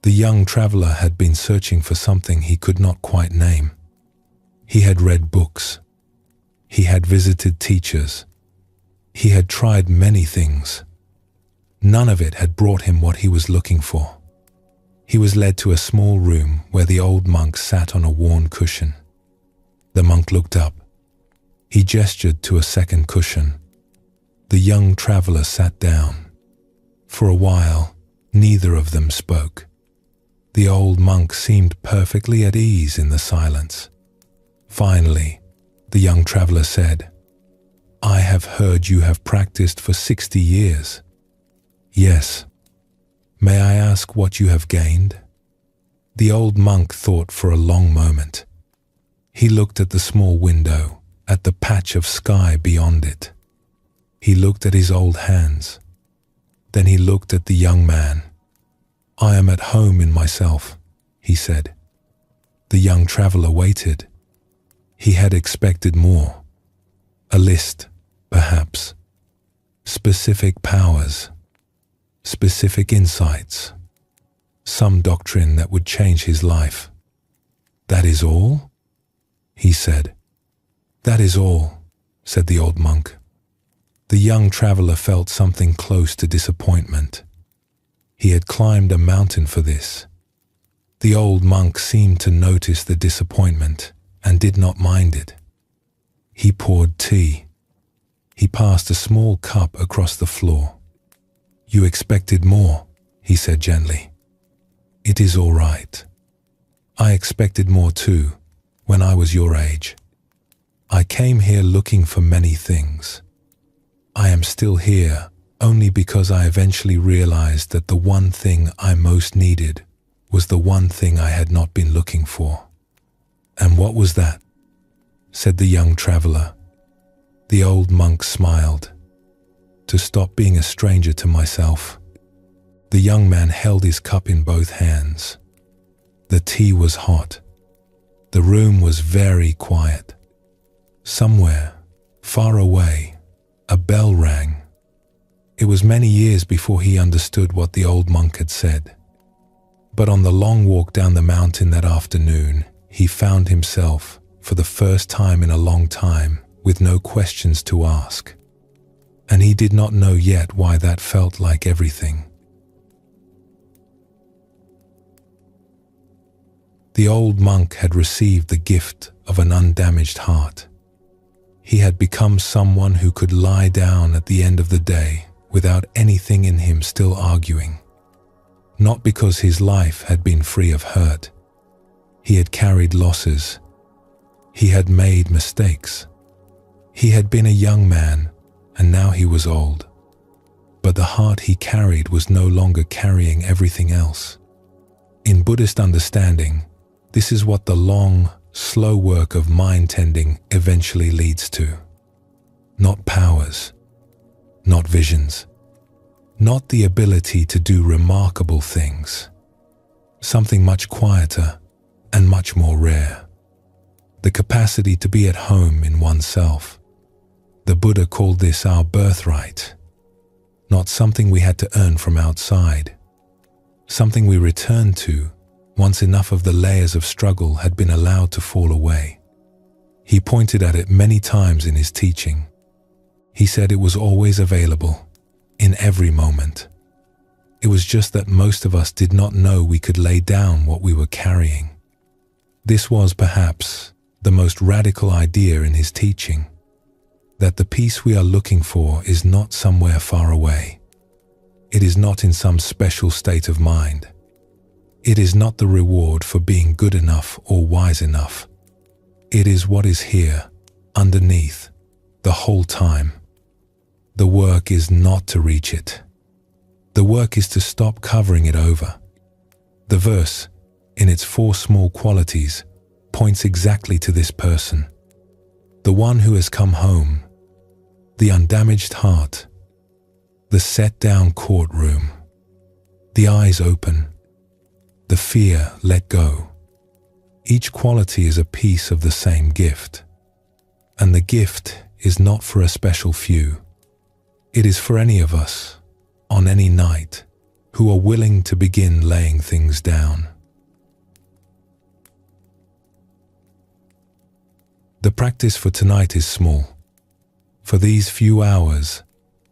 S1: The young traveler had been searching for something he could not quite name. He had read books. He had visited teachers. He had tried many things. None of it had brought him what he was looking for. He was led to a small room where the old monk sat on a worn cushion. The monk looked up. He gestured to a second cushion. The young traveler sat down. For a while, neither of them spoke. The old monk seemed perfectly at ease in the silence. Finally, the young traveler said, "I have heard you have practiced for 60 years. Yes. May I ask what you have gained?" The old monk thought for a long moment. He looked at the small window, at the patch of sky beyond it. He looked at his old hands. Then he looked at the young man. "I am at home in myself," he said. The young traveler waited. He had expected more. A list, perhaps. Specific powers. Specific insights. Some doctrine that would change his life. "That is all?" he said. "That is all," said the old monk. The young traveler felt something close to disappointment. He had climbed a mountain for this. The old monk seemed to notice the disappointment and did not mind it. He poured tea. He passed a small cup across the floor. "You expected more," he said gently. "It is all right. I expected more too, when I was your age. I came here looking for many things. I am still here only because I eventually realized that the one thing I most needed was the one thing I had not been looking for." "And what was that?" said the young traveler. The old monk smiled. "To stop being a stranger to myself." The young man held his cup in both hands. The tea was hot. The room was very quiet. Somewhere, far away, a bell rang. It was many years before he understood what the old monk had said. But on the long walk down the mountain that afternoon, he found himself, for the first time in a long time, with no questions to ask. And he did not know yet why that felt like everything. The old monk had received the gift of an undamaged heart. He had become someone who could lie down at the end of the day without anything in him still arguing. Not because his life had been free of hurt. He had carried losses. He had made mistakes. He had been a young man, and now he was old. But the heart he carried was no longer carrying everything else. In Buddhist understanding, this is what the long, slow work of mind tending eventually leads to. Not powers, not visions, not the ability to do remarkable things. Something much quieter and much more rare. The capacity to be at home in oneself. The Buddha called this our birthright. Not something we had to earn from outside. Something we returned to once enough of the layers of struggle had been allowed to fall away. He pointed at it many times in his teaching. He said it was always available, in every moment. It was just that most of us did not know we could lay down what we were carrying. This was perhaps the most radical idea in his teaching, that the peace we are looking for is not somewhere far away. It is not in some special state of mind. It is not the reward for being good enough or wise enough. It is what is here, underneath, the whole time. The work is not to reach it. The work is to stop covering it over. The verse, in its 4 small qualities, points exactly to this person. The one who has come home, the undamaged heart, the set-down courtroom, the eyes open, the fear let go. Each quality is a piece of the same gift. And the gift is not for a special few. It is for any of us, on any night, who are willing to begin laying things down. The practice for tonight is small. For these few hours,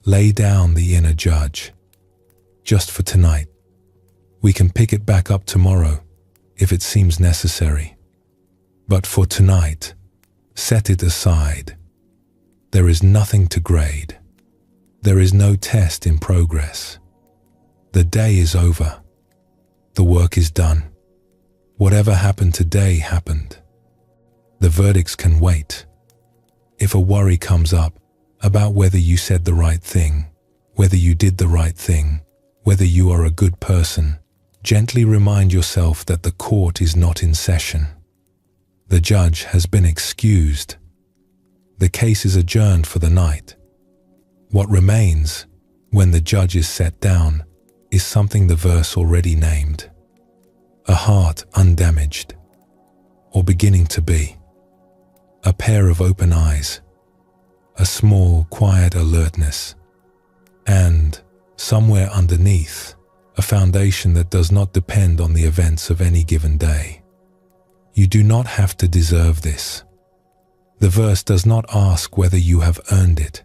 S1: lay down the inner judge. Just for tonight. We can pick it back up tomorrow, if it seems necessary. But for tonight, set it aside. There is nothing to grade. There is no test in progress. The day is over. The work is done. Whatever happened today happened. The verdicts can wait. If a worry comes up about whether you said the right thing, whether you did the right thing, whether you are a good person, gently remind yourself that the court is not in session. The judge has been excused. The case is adjourned for the night. What remains, when the judge is set down, is something the verse already named. A heart undamaged, or beginning to be. A pair of open eyes. A small, quiet alertness. And, somewhere underneath, a foundation that does not depend on the events of any given day. You do not have to deserve this. The verse does not ask whether you have earned it.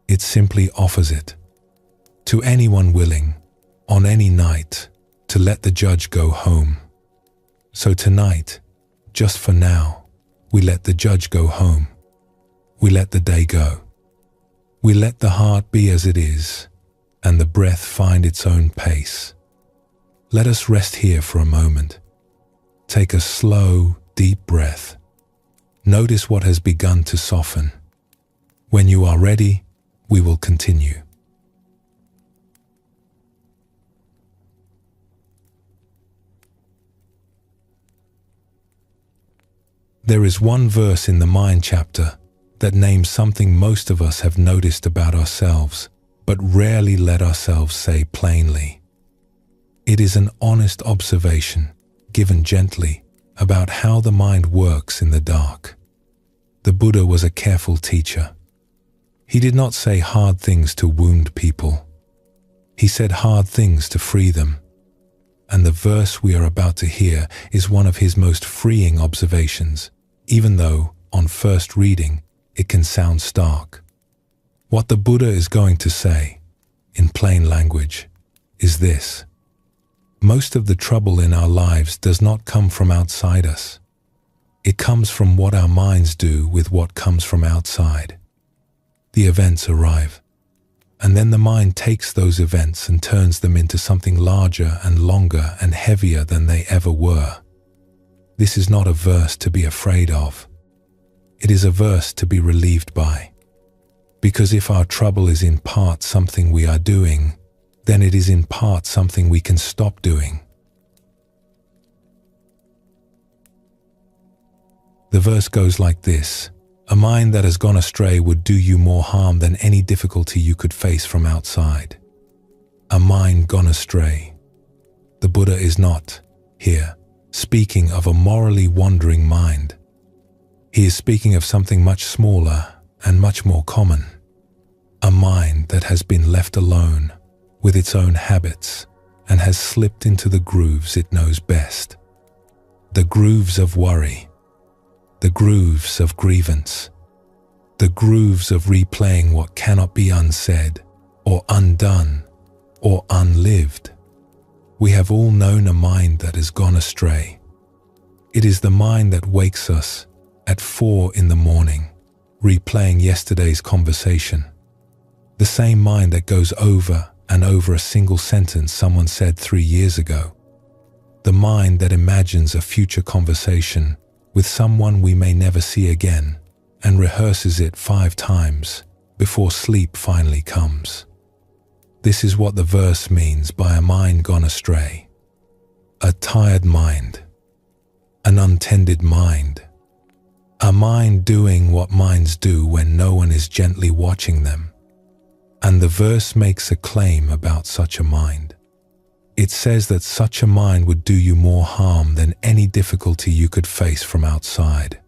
S1: It simply offers it. To anyone willing, on any night, to let the judge go home. So tonight, just for now, we let the judge go home. We let the day go. We let the heart be as it is, and the breath find its own pace. Let us rest here for a moment. Take a slow, deep breath. Notice what has begun to soften. When you are ready, we will continue. There is one verse in the Mind chapter that names something most of us have noticed about ourselves, but rarely let ourselves say plainly. It is an honest observation, given gently, about how the mind works in the dark. The Buddha was a careful teacher. He did not say hard things to wound people. He said hard things to free them. And the verse we are about to hear is one of his most freeing observations, even though, on first reading, it can sound stark. What the Buddha is going to say, in plain language, is this. Most of the trouble in our lives does not come from outside us. It comes from what our minds do with what comes from outside. The events arrive, and then the mind takes those events and turns them into something larger and longer and heavier than they ever were. This is not a verse to be afraid of. It is a verse to be relieved by. Because if our trouble is in part something we are doing, then it is in part something we can stop doing. The verse goes like this. A mind that has gone astray would do you more harm than any difficulty you could face from outside. A mind gone astray. The Buddha is not, here, speaking of a morally wandering mind. He is speaking of something much smaller and much more common. A mind that has been left alone with its own habits and has slipped into the grooves it knows best. The grooves of worry. The grooves of grievance. The grooves of replaying what cannot be unsaid or undone or unlived. We have all known a mind that has gone astray. It is the mind that wakes us at 4 a.m, replaying yesterday's conversation. The same mind that goes over and over a single sentence someone said 3 years ago. The mind that imagines a future conversation with someone we may never see again and rehearses it 5 times before sleep finally comes. This is what the verse means by a mind gone astray. A tired mind, an untended mind, a mind doing what minds do when no one is gently watching them. And the verse makes a claim about such a mind. It says that such a mind would do you more harm than any difficulty you could face from outside.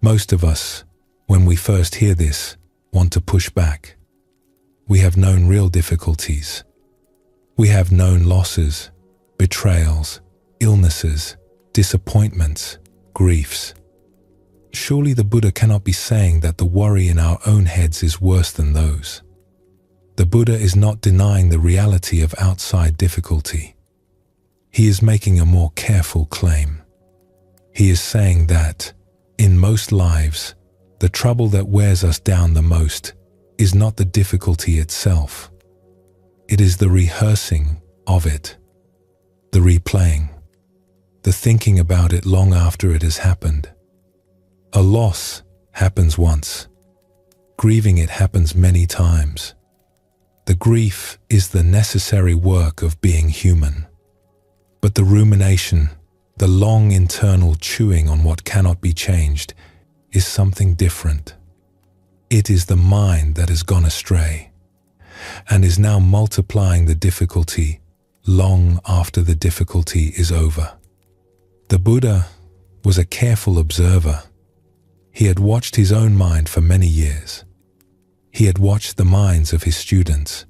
S1: Most of us, when we first hear this, want to push back. We have known real difficulties. We have known losses, betrayals, illnesses, disappointments, griefs. Surely the Buddha cannot be saying that the worry in our own heads is worse than those. The Buddha is not denying the reality of outside difficulty. He is making a more careful claim. He is saying that, in most lives, the trouble that wears us down the most is not the difficulty itself. It is the rehearsing of it, the replaying, the thinking about it long after it has happened. A loss happens once. Grieving it happens many times. The grief is the necessary work of being human. But the rumination, the long internal chewing on what cannot be changed, is something different. It is the mind that has gone astray and is now multiplying the difficulty long after the difficulty is over. The Buddha was a careful observer. He had watched his own mind for many years. He had watched the minds of his students.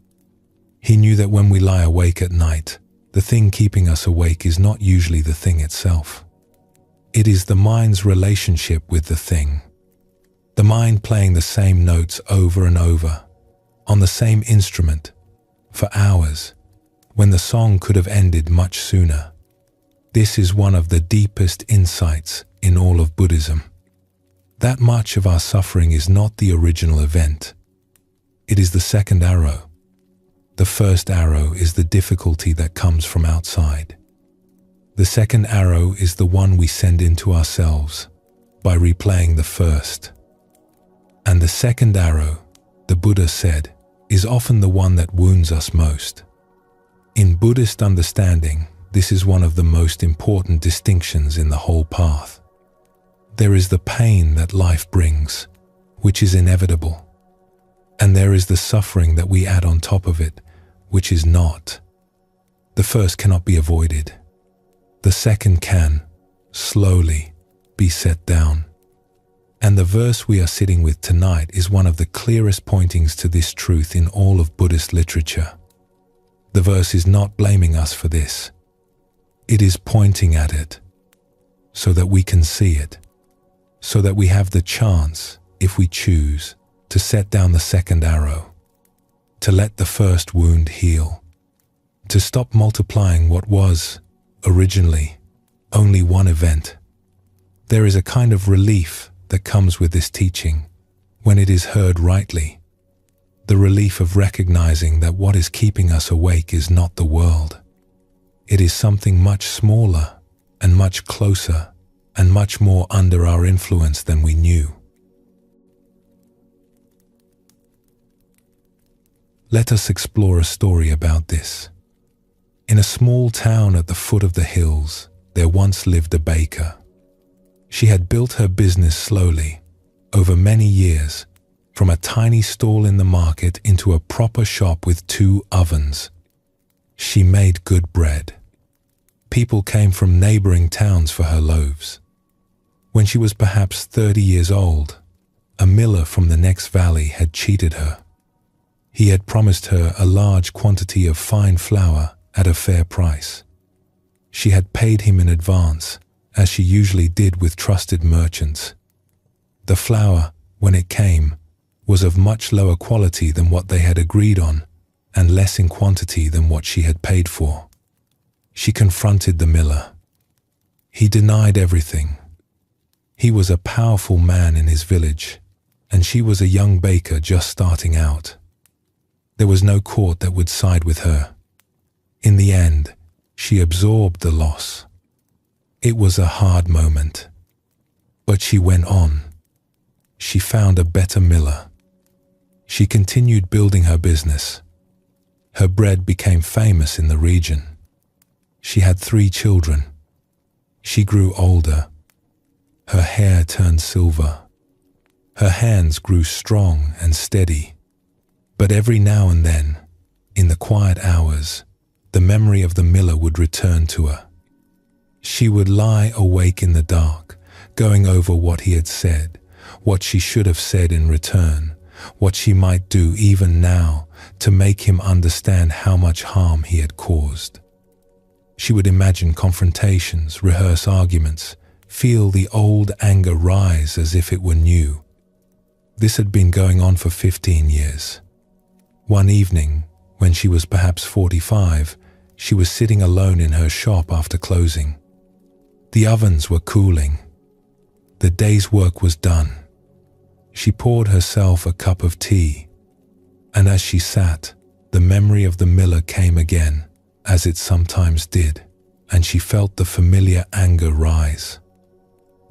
S1: He knew that when we lie awake at night, the thing keeping us awake is not usually the thing itself. It is the mind's relationship with the thing. The mind playing the same notes over and over, on the same instrument, for hours, when the song could have ended much sooner. This is one of the deepest insights in all of Buddhism. That much of our suffering is not the original event. It is the second arrow. The first arrow is the difficulty that comes from outside. The second arrow is the one we send into ourselves by replaying the first. And the second arrow, the Buddha said, is often the one that wounds us most. In Buddhist understanding, this is one of the most important distinctions in the whole path. There is the pain that life brings, which is inevitable. And there is the suffering that we add on top of it, which is not. The first cannot be avoided. The second can, slowly, be set down. And the verse we are sitting with tonight is one of the clearest pointings to this truth in all of Buddhist literature. The verse is not blaming us for this. It is pointing at it, so that we can see it, so that we have the chance, if we choose, to set down the second arrow, to let the first wound heal, to stop multiplying what was, originally, only one event. There is a kind of relief that comes with this teaching when it is heard rightly, the relief of recognizing that what is keeping us awake is not the world. It is something much smaller and much closer and much more under our influence than we knew. Let us explore a story about this. In a small town at the foot of the hills, there once lived a baker. She had built her business slowly, over many years, from a tiny stall in the market into a proper shop with 2 ovens. She made good bread. People came from neighboring towns for her loaves. When she was perhaps 30 years old, a miller from the next valley had cheated her. He had promised her a large quantity of fine flour at a fair price. She had paid him in advance, as she usually did with trusted merchants. The flour, when it came, was of much lower quality than what they had agreed on, and less in quantity than what she had paid for. She confronted the miller. He denied everything. He was a powerful man in his village, and she was a young baker just starting out. There was no court that would side with her. In the end, she absorbed the loss. It was a hard moment. But she went on. she found a better miller. She continued building her business. Her bread became famous in the region. She had 3 children. She grew older. Her hair turned silver. Her hands grew strong and steady. But every now and then, in the quiet hours, the memory of the miller would return to her. She would lie awake in the dark, going over what he had said, what she should have said in return, what she might do even now to make him understand how much harm he had caused. She would imagine confrontations, rehearse arguments, feel the old anger rise as if it were new. This had been going on for 15 years. One evening, when she was perhaps 45, she was sitting alone in her shop after closing. The ovens were cooling. The day's work was done. She poured herself a cup of tea, and as she sat, the memory of the miller came again, as it sometimes did, and she felt the familiar anger rise.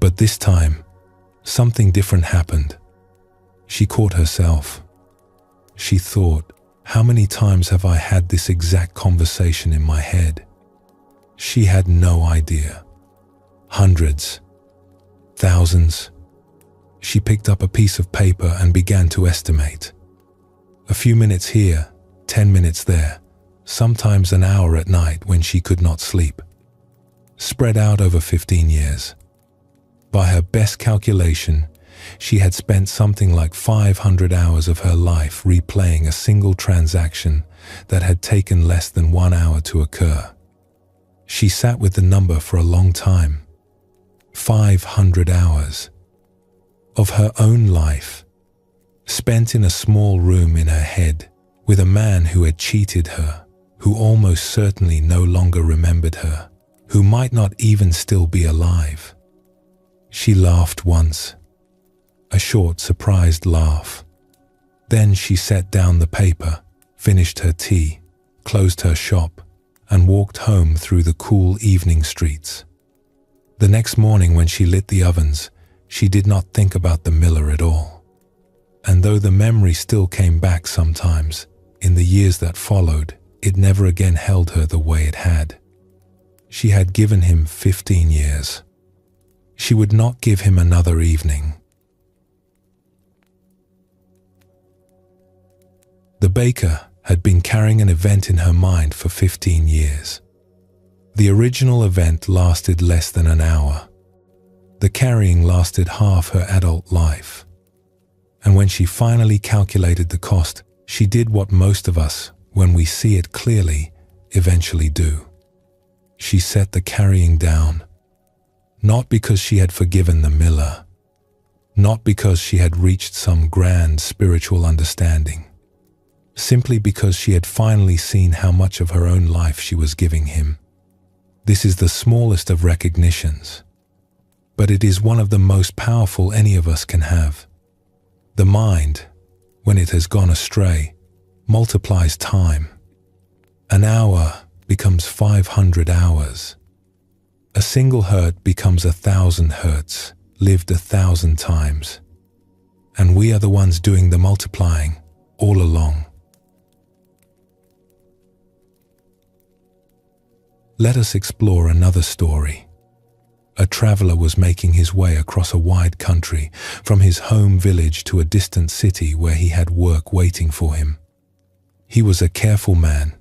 S1: But this time, something different happened. She caught herself. She thought, how many times have I had this exact conversation in my head? She had no idea. Hundreds. Thousands. She picked up a piece of paper and began to estimate. A few minutes here, 10 minutes there, sometimes an hour at night when she could not sleep. Spread out over 15 years. By her best calculation, she had spent something like 500 hours of her life replaying a single transaction that had taken less than 1 hour to occur. She sat with the number for a long time. 500 hours of her own life, spent in a small room in her head with a man who had cheated her, who almost certainly no longer remembered her, who might not even still be alive. She laughed once, a short, surprised laugh. Then she set down the paper, finished her tea, closed her shop, and walked home through the cool evening streets. The next morning when she lit the ovens, she did not think about the miller at all. And though the memory still came back sometimes, in the years that followed, it never again held her the way it had. She had given him 15 years. She would not give him another evening. The baker had been carrying an event in her mind for 15 years. The original event lasted less than an hour. The carrying lasted half her adult life. And when she finally calculated the cost, she did what most of us, when we see it clearly, eventually do. She set the carrying down, not because she had forgiven the miller, not because she had reached some grand spiritual understanding, simply because she had finally seen how much of her own life she was giving him. This is the smallest of recognitions, but it is one of the most powerful any of us can have. The mind, when it has gone astray, multiplies time. An hour becomes 500 hours. A single hurt becomes 1,000 hurts, lived 1,000 times. And we are the ones doing the multiplying all along. Let us explore another story. A traveler was making his way across a wide country, from his home village to a distant city where he had work waiting for him. He was a careful man.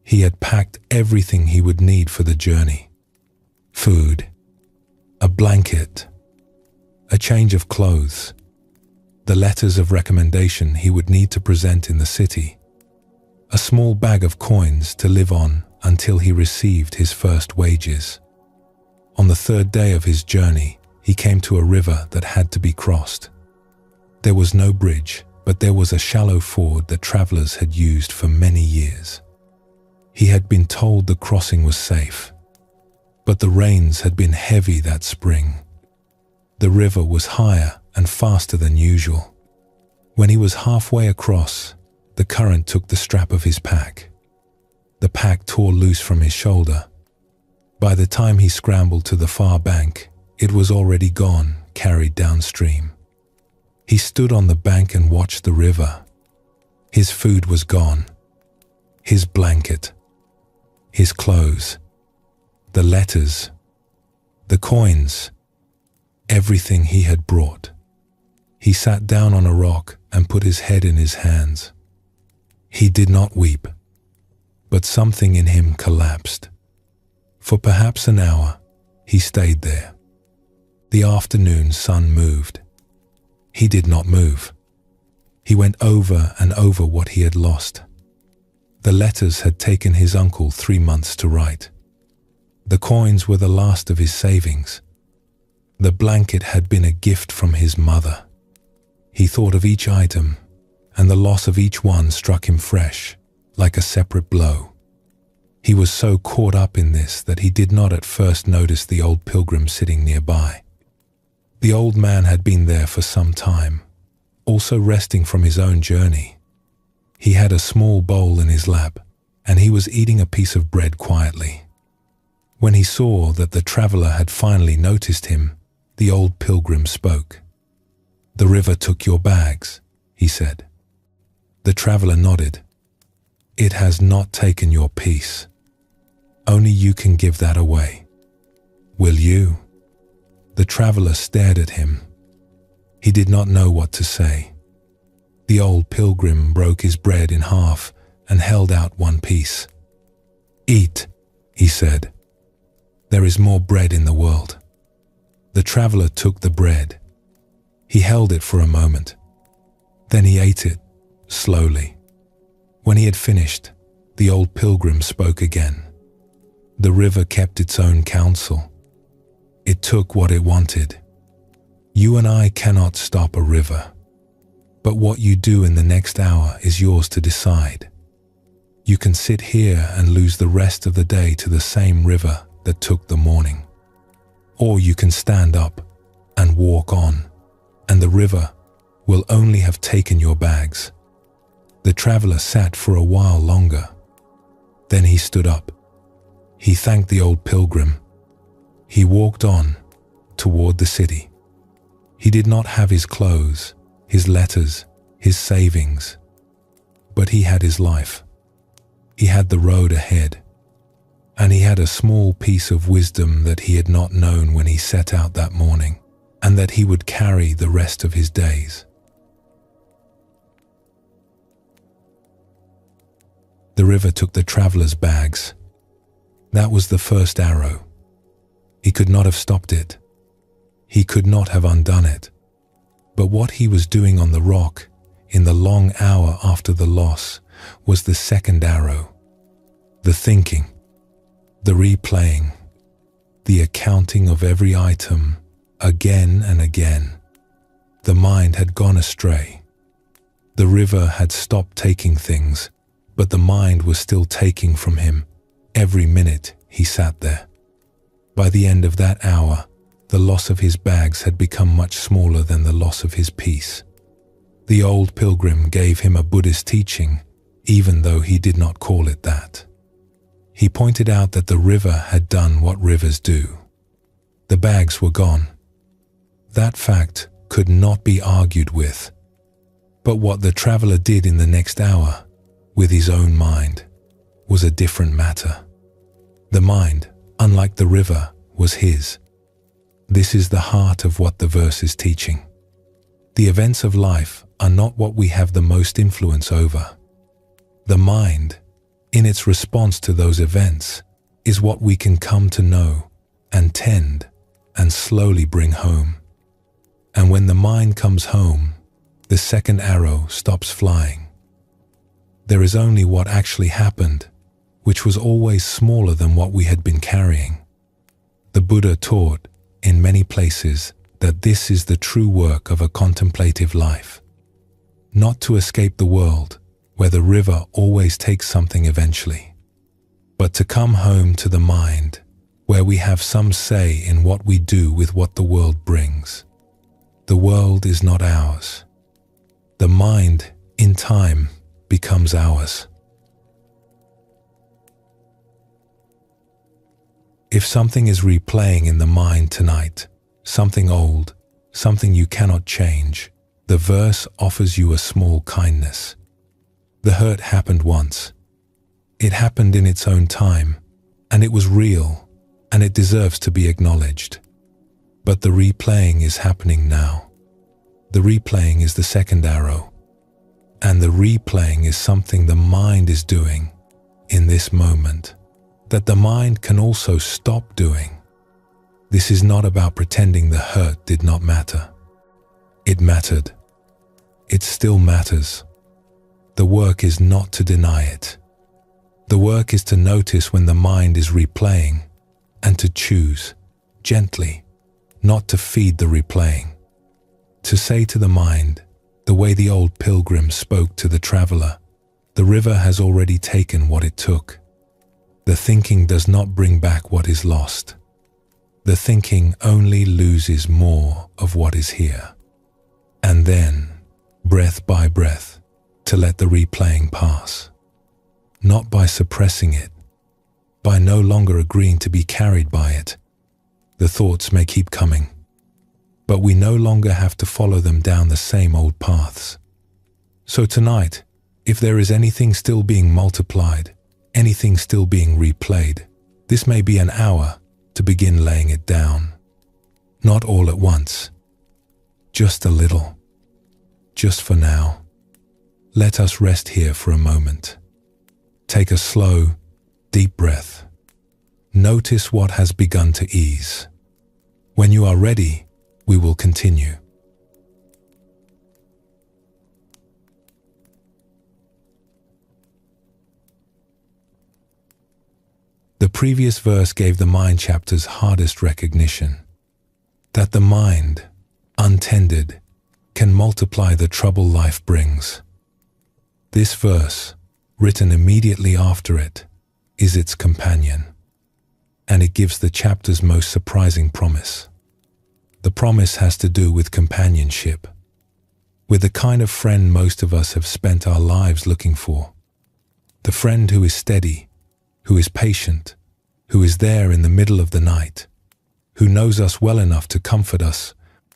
S1: He had packed everything he would need for the journey: food, a blanket, a change of clothes, the letters of recommendation he would need to present in the city, a small bag of coins to live on until he received his first wages. On the 3rd day of his journey, he came to a river that had to be crossed. There was no bridge, but there was a shallow ford that travelers had used for many years. He had been told the crossing was safe, but the rains had been heavy that spring. The river was higher and faster than usual. When he was halfway across, the current took the strap of his pack. The pack tore loose from his shoulder. By the time he scrambled to the far bank, it was already gone, carried downstream. He stood on the bank and watched the river. His food was gone. His blanket. His clothes. The letters. The coins. Everything he had brought. He sat down on a rock and put his head in his hands. He did not weep, but something in him collapsed. For perhaps an hour, he stayed there. The afternoon sun moved. He did not move. He went over and over what he had lost. The letters had taken his uncle 3 months to write. The coins were the last of his savings. The blanket had been a gift from his mother. He thought of each item, and the loss of each one struck him fresh, like a separate blow. He was so caught up in this that he did not at first notice the old pilgrim sitting nearby. The old man had been there for some time, also resting from his own journey. He had a small bowl in his lap, and he was eating a piece of bread quietly. When he saw that the traveler had finally noticed him, the old pilgrim spoke. "The river took your bags," he said. The traveler nodded. "It has not taken your peace. Only you can give that away. Will you?" The traveler stared at him. He did not know what to say. The old pilgrim broke his bread in half and held out one piece. "Eat," he said. "There is more bread in the world." The traveler took the bread. He held it for a moment. Then he ate it, slowly. When he had finished, the old pilgrim spoke again. The river kept its own counsel. It took what it wanted. You and I cannot stop a river. But what you do in the next hour is yours to decide. You can sit here and lose the rest of the day to the same river that took the morning. Or you can stand up and walk on, and the river will only have taken your bags. The traveler sat for a while longer. Then he stood up. He thanked the old pilgrim. He walked on toward the city. He did not have his clothes, his letters, his savings, but he had his life. He had the road ahead, and he had a small piece of wisdom that he had not known when he set out that morning, and that he would carry the rest of his days. The river took the traveler's bags. That was the first arrow. He could not have stopped it. He could not have undone it. But what he was doing on the rock, in the long hour after the loss, was the second arrow. The thinking, the replaying, the accounting of every item, again and again. The mind had gone astray. The river had stopped taking things, but the mind was still taking from him every minute he sat there. By the end of that hour, the loss of his bags had become much smaller than the loss of his peace. The old pilgrim gave him a Buddhist teaching, even though he did not call it that. He pointed out that the river had done what rivers do. The bags were gone. That fact could not be argued with. But what the traveler did in the next hour, with his own mind, was a different matter. The mind, unlike the river, was his. This is the heart of what the verse is teaching. The events of life are not what we have the most influence over. The mind, in its response to those events, is what we can come to know and tend and slowly bring home. And when the mind comes home, the second arrow stops flying. There is only what actually happened, which was always smaller than what we had been carrying. The Buddha taught, in many places, that this is the true work of a contemplative life. Not to escape the world, where the river always takes something eventually, but to come home to the mind, where we have some say in what we do with what the world brings. The world is not ours. The mind, in time, becomes ours. If something is replaying in the mind tonight, something old, something you cannot change, The verse offers you a small kindness. The hurt happened once. It happened in its own time, and it was real, and it deserves to be acknowledged. But the replaying is happening now. The replaying is the second arrow. And the replaying is something the mind is doing in this moment, that the mind can also stop doing. This is not about pretending the hurt did not matter. It mattered. It still matters. The work is not to deny it. The work is to notice when the mind is replaying and to choose, gently, not to feed the replaying. To say to the mind, the way the old pilgrim spoke to the traveler, the river has already taken what it took. The thinking does not bring back what is lost. The thinking only loses more of what is here. And then, breath by breath, to let the replaying pass. Not by suppressing it, by no longer agreeing to be carried by it. The thoughts may keep coming, but we no longer have to follow them down the same old paths. So tonight, if there is anything still being multiplied, anything still being replayed, this may be an hour to begin laying it down. Not all at once, just a little, just for now. Let us rest here for a moment. Take a slow, deep breath. Notice what has begun to ease. When you are ready, we will continue. The previous verse gave the mind chapter's hardest recognition, that the mind, untended, can multiply the trouble life brings. This verse, written immediately after it, is its companion, and it gives the chapter's most surprising promise. The promise has to do with companionship, with the kind of friend most of us have spent our lives looking for. The friend who is steady, who is patient, who is there in the middle of the night, who knows us well enough to comfort us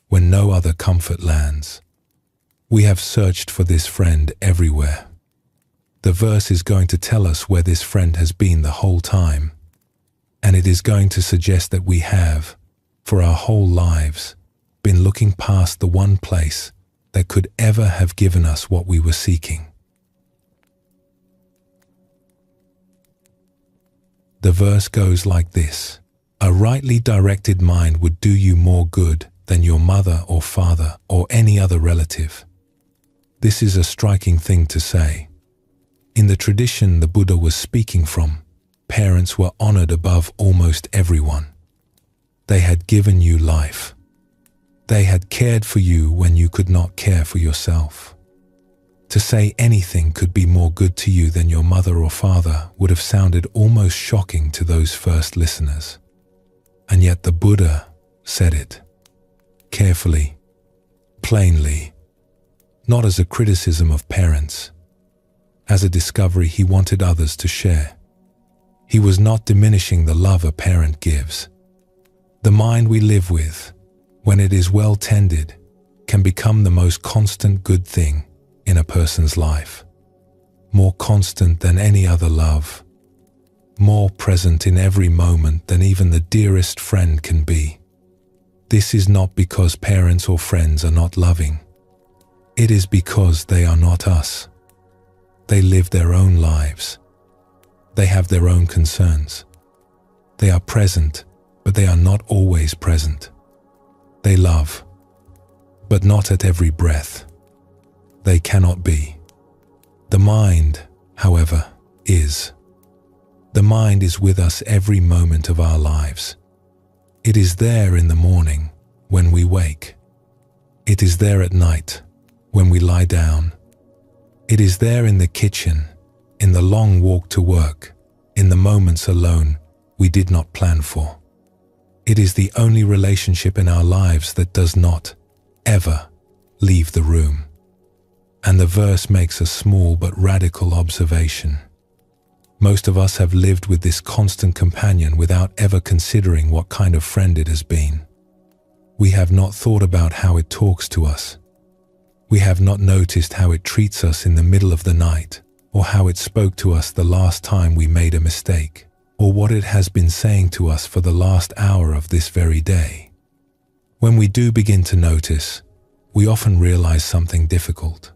S1: when no other comfort lands. We have searched for this friend everywhere. The verse is going to tell us where this friend has been the whole time, and it is going to suggest that we have, for our whole lives, been looking past the one place that could ever have given us what we were seeking. The verse goes like this: a rightly directed mind would do you more good than your mother or father or any other relative. This is a striking thing to say. In the tradition the Buddha was speaking from, parents were honored above almost everyone. They had given you life. They had cared for you when you could not care for yourself. To say anything could be more good to you than your mother or father would have sounded almost shocking to those first listeners. And yet the Buddha said it, carefully, plainly, not as a criticism of parents, as a discovery he wanted others to share. He was not diminishing the love a parent gives. The mind we live with, when it is well tended, can become the most constant good thing in a person's life, more constant than any other love, more present in every moment than even the dearest friend can be. This is not because parents or friends are not loving. It is because they are not us. They live their own lives. They have their own concerns. They are present, but they are not always present. They love, but not at every breath. They cannot be. The mind, however, is. The mind is with us every moment of our lives. It is there in the morning when we wake. It is there at night when we lie down. It is there in the kitchen, in the long walk to work, in the moments alone we did not plan for. It is the only relationship in our lives that does not, ever, leave the room. And the verse makes a small but radical observation. Most of us have lived with this constant companion without ever considering what kind of friend it has been. We have not thought about how it talks to us, We have not noticed how it treats us in the middle of the night, or how it spoke to us the last time we made a mistake, or what it has been saying to us for the last hour of this very day. When we do begin to notice, we often realize something difficult.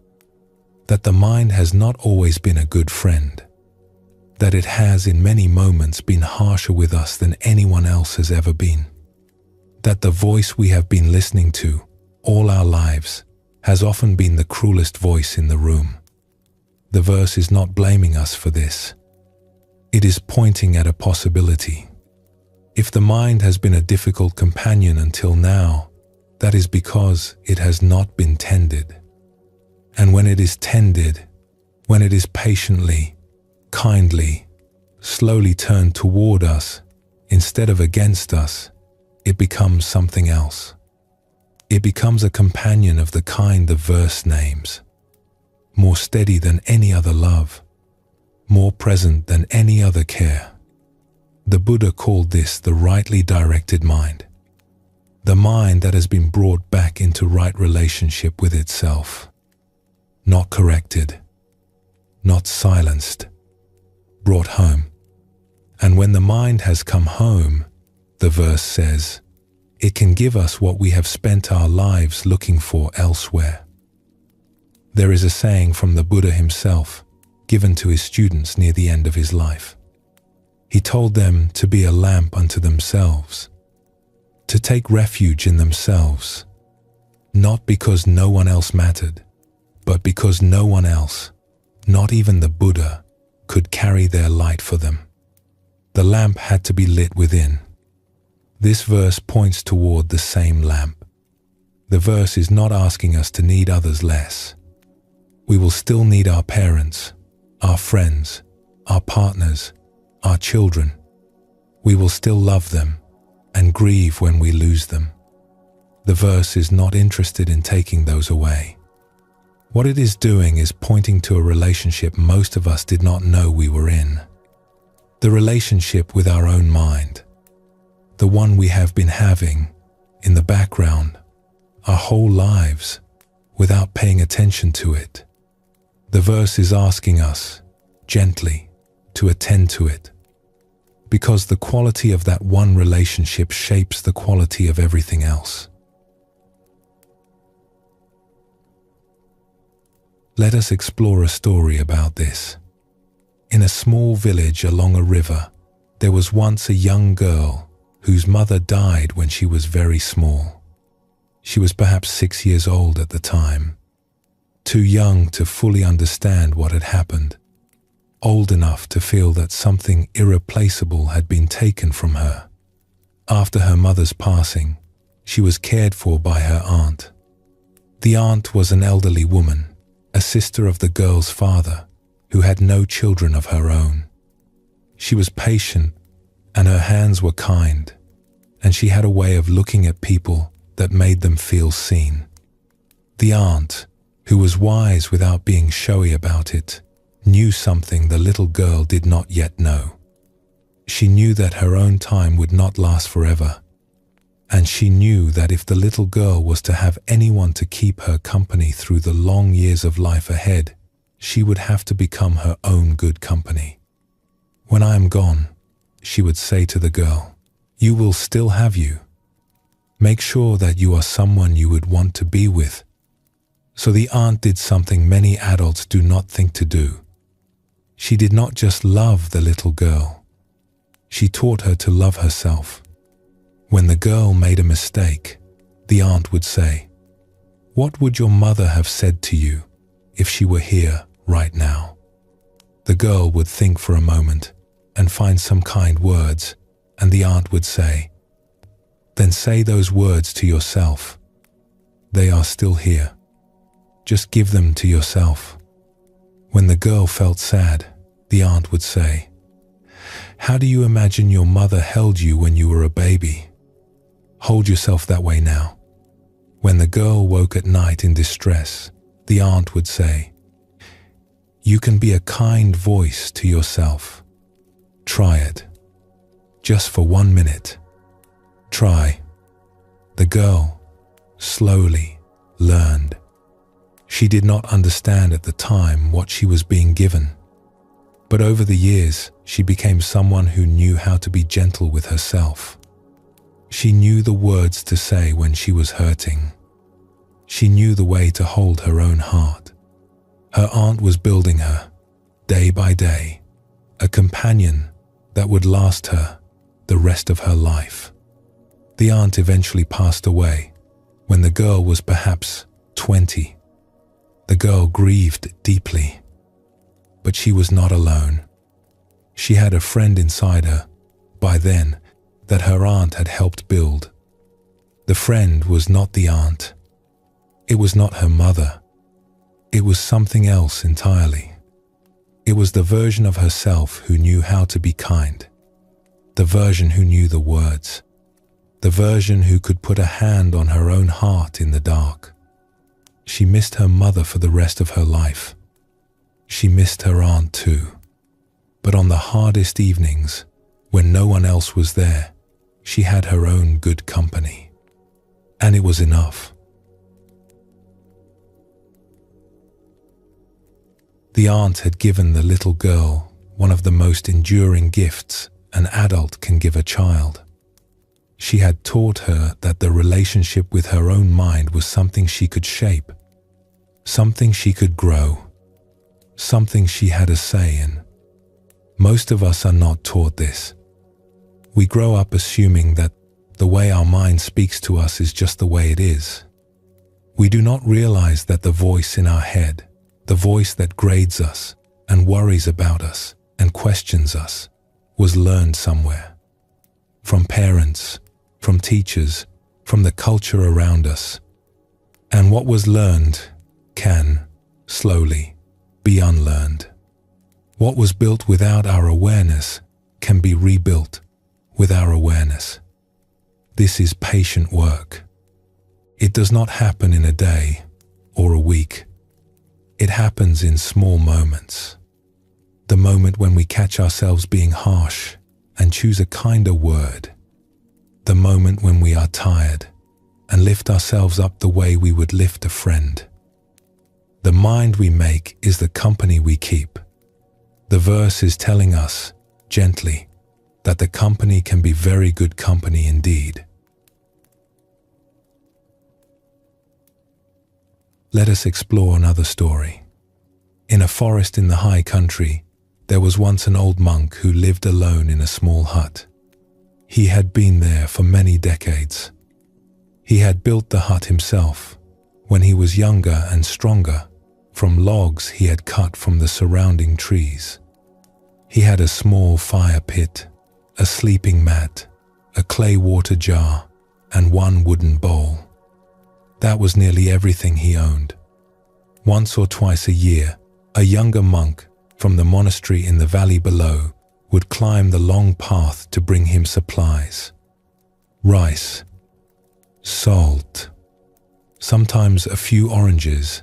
S1: That the mind has not always been a good friend. That it has in many moments been harsher with us than anyone else has ever been. That the voice we have been listening to all our lives has often been the cruelest voice in the room. The verse is not blaming us for this. It is pointing at a possibility. If the mind has been a difficult companion until now, that is because it has not been tended. And when it is tended, when it is patiently, kindly, slowly turned toward us instead of against us, it becomes something else. It becomes a companion of the kind the verse names, more steady than any other love, more present than any other care. The Buddha called this the rightly directed mind, the mind that has been brought back into right relationship with itself, not corrected, not silenced, brought home. And when the mind has come home, the verse says, it can give us what we have spent our lives looking for elsewhere. There is a saying from the Buddha himself, given to his students near the end of his life. He told them to be a lamp unto themselves, to take refuge in themselves, not because no one else mattered, but because no one else, not even the Buddha, could carry their light for them. The lamp had to be lit within. This verse points toward the same lamp. The verse is not asking us to need others less. We will still need our parents, our friends, our partners, our children. We will still love them and grieve when we lose them. The verse is not interested in taking those away. What it is doing is pointing to a relationship most of us did not know we were in. The relationship with our own mind. The one we have been having in the background our whole lives without paying attention to it. The verse is asking us, gently, to attend to it, because the quality of that one relationship shapes the quality of everything else. Let us explore a story about this. In a small village along a river, there was once a young girl whose mother died when she was very small. She was perhaps 6 years old at the time, too young to fully understand what had happened, old enough to feel that something irreplaceable had been taken from her. After her mother's passing, she was cared for by her aunt. The aunt was an elderly woman, a sister of the girl's father, who had no children of her own. She was patient, and her hands were kind, and she had a way of looking at people that made them feel seen. The aunt, who was wise without being showy about it, knew something the little girl did not yet know. She knew that her own time would not last forever, and she knew that if the little girl was to have anyone to keep her company through the long years of life ahead, she would have to become her own good company. When I am gone, she would say to the girl, you will still have you. Make sure that you are someone you would want to be with. So the aunt did something many adults do not think to do. She did not just love the little girl. She taught her to love herself. When the girl made a mistake, the aunt would say, what would your mother have said to you if she were here right now? The girl would think for a moment and find some kind words, and the aunt would say, then say those words to yourself. They are still here. Just give them to yourself. When the girl felt sad, the aunt would say, how do you imagine your mother held you when you were a baby? Hold yourself that way now. When the girl woke at night in distress, the aunt would say, you can be a kind voice to yourself. Try it. Just for 1 minute. Try. The girl slowly learned. She did not understand at the time what she was being given. But over the years, she became someone who knew how to be gentle with herself. She knew the words to say when she was hurting. She knew the way to hold her own heart. Her aunt was building her, day by day, a companion that would last her the rest of her life. The aunt eventually passed away when the girl was perhaps 20. The girl grieved deeply, but she was not alone. She had a friend inside her, by then, that her aunt had helped build. The friend was not the aunt. It was not her mother. It was something else entirely. It was the version of herself who knew how to be kind. The version who knew the words. The version who could put a hand on her own heart in the dark. She missed her mother for the rest of her life. She missed her aunt too. But on the hardest evenings, when no one else was there, she had her own good company. And it was enough. The aunt had given the little girl one of the most enduring gifts an adult can give a child. She had taught her that the relationship with her own mind was something she could shape, something she could grow, something she had a say in. Most of us are not taught this. We grow up assuming that the way our mind speaks to us is just the way it is. We do not realize that the voice in our head, the voice that grades us and worries about us and questions us, was learned somewhere. From parents, from teachers, from the culture around us. And what was learned can, slowly, be unlearned. What was built without our awareness can be rebuilt with our awareness. This is patient work. It does not happen in a day or a week. It happens in small moments. The moment when we catch ourselves being harsh and choose a kinder word. The moment when we are tired and lift ourselves up the way we would lift a friend. The mind we make is the company we keep. The verse is telling us, gently, that the company can be very good company indeed. Let us explore another story. In a forest in the high country, there was once an old monk who lived alone in a small hut. He had been there for many decades. He had built the hut himself when he was younger and stronger from logs he had cut from the surrounding trees. He had a small fire pit, a sleeping mat, a clay water jar, and one wooden bowl. That was nearly everything he owned. Once or twice a year, a younger monk from the monastery in the valley below would climb the long path to bring him supplies. Rice, salt, sometimes a few oranges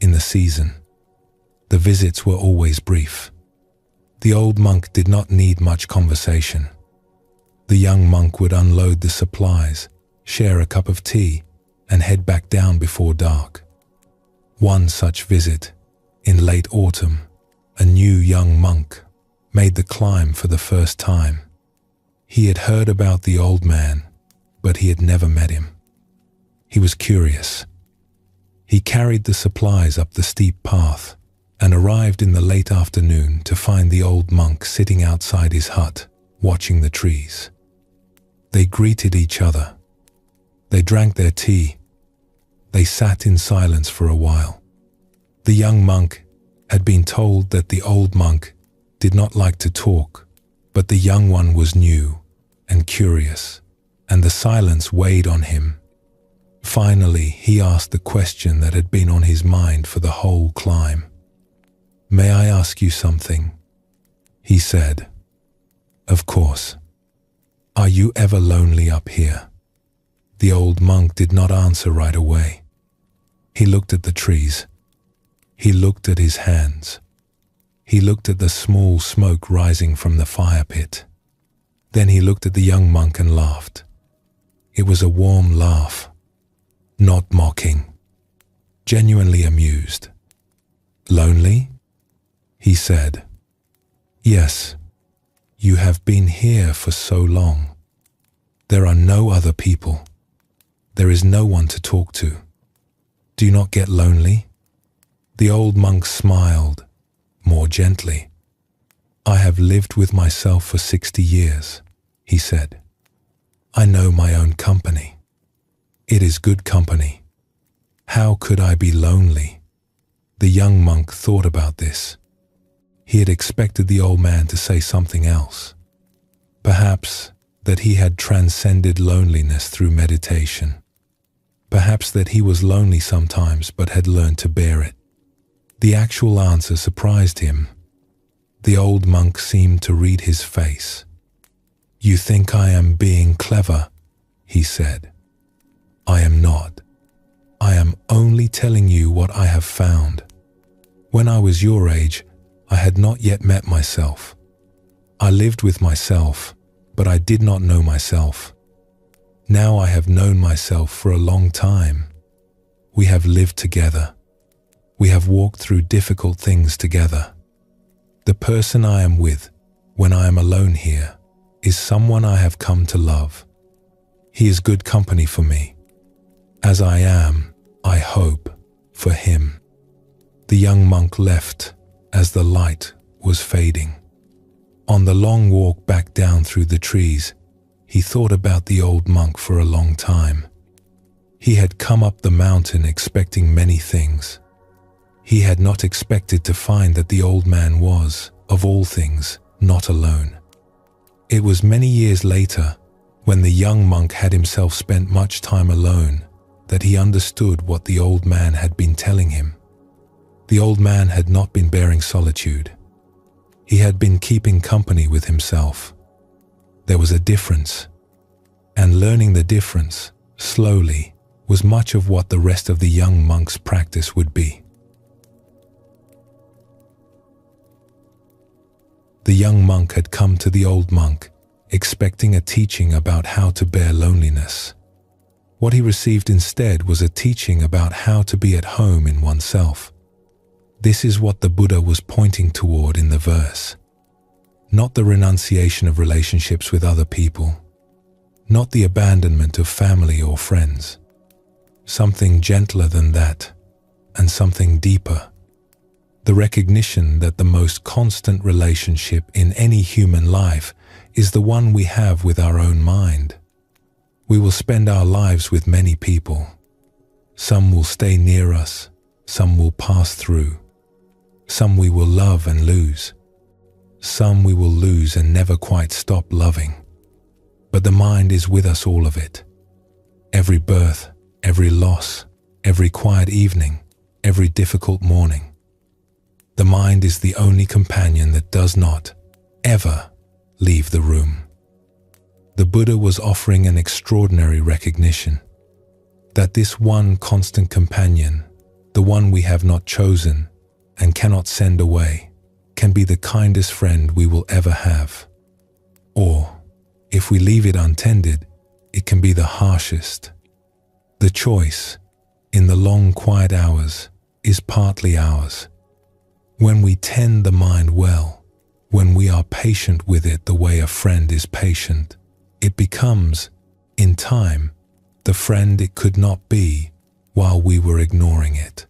S1: in the season. The visits were always brief. The old monk did not need much conversation. The young monk would unload the supplies, share a cup of tea, and head back down before dark. One such visit, in late autumn, a new young monk made the climb for the first time. He had heard about the old man, but he had never met him. He was curious. He carried the supplies up the steep path and arrived in the late afternoon to find the old monk sitting outside his hut, watching the trees. They greeted each other. They drank their tea. They sat in silence for a while. The young monk had been told that the old monk did not like to talk, but the young one was new and curious, and the silence weighed on him. Finally, he asked the question that had been on his mind for the whole climb. "May I ask you something?" he said. "Of course. Are you ever lonely up here?" The old monk did not answer right away. He looked at the trees. He looked at his hands. He looked at the small smoke rising from the fire pit. Then he looked at the young monk and laughed. It was a warm laugh, not mocking. genuinely amused. "Lonely?" he said. "Yes, you have been here for so long. There are no other people. There is no one to talk to. Do you not get lonely?" The old monk smiled, more gently. "I have lived with myself for 60 years, he said. "I know my own company. It is good company. How could I be lonely?" The young monk thought about this. He had expected the old man to say something else. Perhaps that he had transcended loneliness through meditation. Perhaps that he was lonely sometimes but had learned to bear it. The actual answer surprised him. The old monk seemed to read his face. "You think I am being clever," he said. "I am not. I am only telling you what I have found. When I was your age, I had not yet met myself. I lived with myself, but I did not know myself. Now I have known myself for a long time. We have lived together. We have walked through difficult things together. The person I am with, when I am alone here, is someone I have come to love. He is good company for me. As I am, I hope, for him." The young monk left as the light was fading. On the long walk back down through the trees, he thought about the old monk for a long time. He had come up the mountain expecting many things. He had not expected to find that the old man was, of all things, not alone. It was many years later, when the young monk had himself spent much time alone, that he understood what the old man had been telling him. The old man had not been bearing solitude. He had been keeping company with himself. There was a difference, and learning the difference, slowly, was much of what the rest of the young monk's practice would be. The young monk had come to the old monk, expecting a teaching about how to bear loneliness. What he received instead was a teaching about how to be at home in oneself. This is what the Buddha was pointing toward in the verse. Not the renunciation of relationships with other people, not the abandonment of family or friends. Something gentler than that, and something deeper. The recognition that the most constant relationship in any human life is the one we have with our own mind. We will spend our lives with many people. Some will stay near us, some will pass through. Some we will love and lose. Some we will lose and never quite stop loving. But the mind is with us all of it. Every birth, every loss, every quiet evening, every difficult morning. The mind is the only companion that does not, ever, leave the room. The Buddha was offering an extraordinary recognition that this one constant companion, the one we have not chosen and cannot send away, can be the kindest friend we will ever have. Or, if we leave it untended, it can be the harshest. The choice, in the long quiet hours, is partly ours. When we tend the mind well, when we are patient with it the way a friend is patient, it becomes, in time, the friend it could not be while we were ignoring it.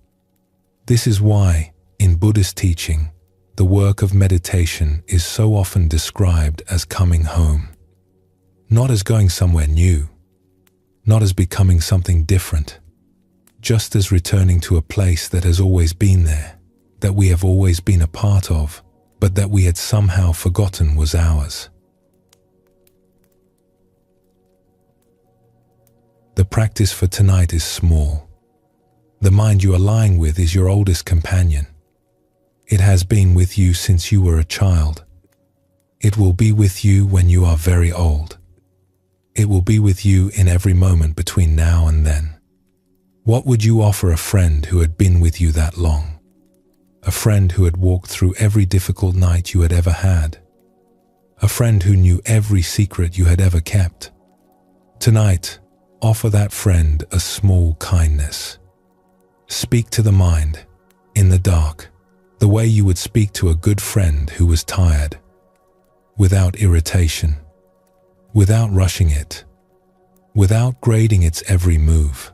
S1: This is why, in Buddhist teaching, the work of meditation is so often described as coming home. Not as going somewhere new, not as becoming something different, just as returning to a place that has always been there, that we have always been a part of, but that we had somehow forgotten was ours. The practice for tonight is small. The mind you are lying with is your oldest companion. It has been with you since you were a child. It will be with you when you are very old. It will be with you in every moment between now and then. What would you offer a friend who had been with you that long? A friend who had walked through every difficult night you had ever had? A friend who knew every secret you had ever kept? Tonight, offer that friend a small kindness. Speak to the mind, in the dark, the way you would speak to a good friend who was tired, without irritation, without rushing it, without grading its every move,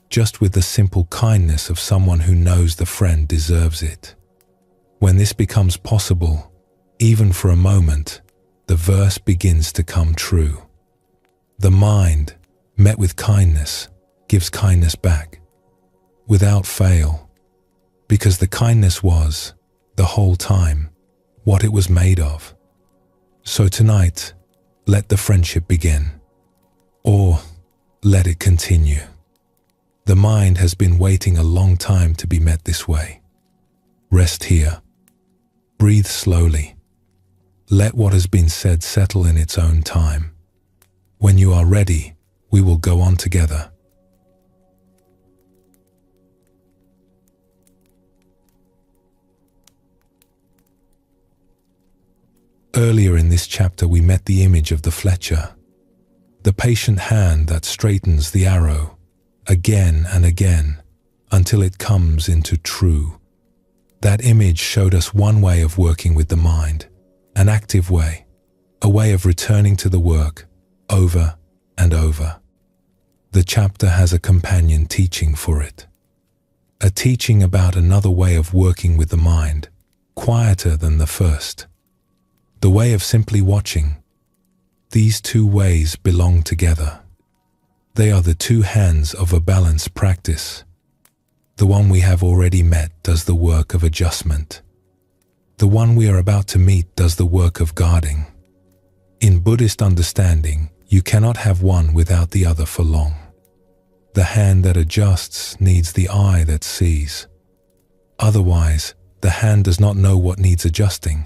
S1: just with the simple kindness of someone who knows the friend deserves it. When this becomes possible, even for a moment, the verse begins to come true. The mind, met with kindness, gives kindness back, without fail, because the kindness was, the whole time, what it was made of. So tonight, let the friendship begin, or let it continue. The mind has been waiting a long time to be met this way. Rest here. Breathe slowly. Let what has been said settle in its own time. When you are ready, we will go on together. Earlier in this chapter, we met the image of the Fletcher, the patient hand that straightens the arrow again and again until it comes into true. That image showed us one way of working with the mind, an active way, a way of returning to the work over and over. The chapter has a companion teaching for it, a teaching about another way of working with the mind, quieter than the first. The way of simply watching. These two ways belong together. They are the two hands of a balanced practice. The one we have already met does the work of adjustment. The one we are about to meet does the work of guarding. In Buddhist understanding, you cannot have one without the other for long. The hand that adjusts needs the eye that sees. Otherwise, the hand does not know what needs adjusting.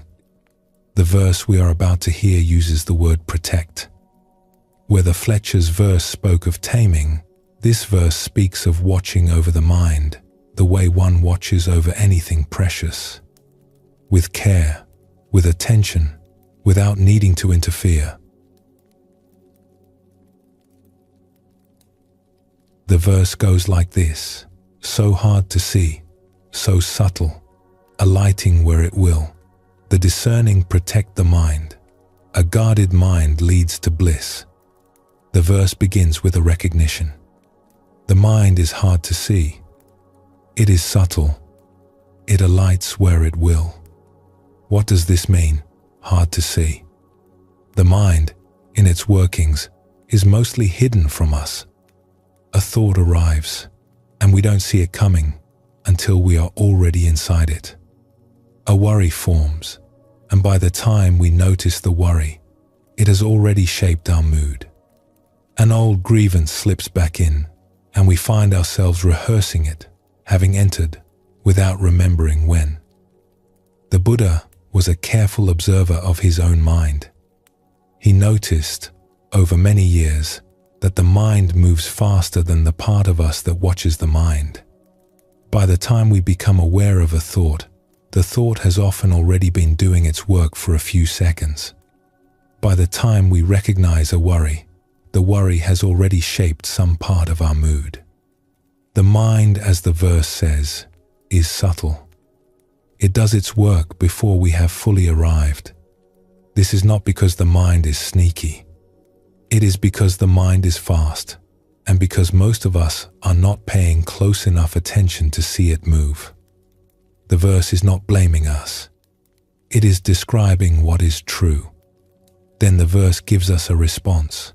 S1: The verse we are about to hear uses the word protect. Where the Fletcher's verse spoke of taming, this verse speaks of watching over the mind, the way one watches over anything precious. With care, with attention, without needing to interfere. The verse goes like this: so hard to see, so subtle, alighting where it will. The discerning protect the mind. A guarded mind leads to bliss. The verse begins with a recognition. The mind is hard to see. It is subtle. It alights where it will. What does this mean, hard to see? The mind, in its workings, is mostly hidden from us. A thought arrives, and we don't see it coming until we are already inside it. A worry forms, and by the time we notice the worry, it has already shaped our mood. An old grievance slips back in, and we find ourselves rehearsing it, having entered, without remembering when. The Buddha was a careful observer of his own mind. He noticed, over many years, that the mind moves faster than the part of us that watches the mind. By the time we become aware of a thought, the thought has often already been doing its work for a few seconds. By the time we recognize a worry, the worry has already shaped some part of our mood. The mind, as the verse says, is subtle. It does its work before we have fully arrived. This is not because the mind is sneaky. It is because the mind is fast, and because most of us are not paying close enough attention to see it move. The verse is not blaming us. It is describing what is true. Then the verse gives us a response.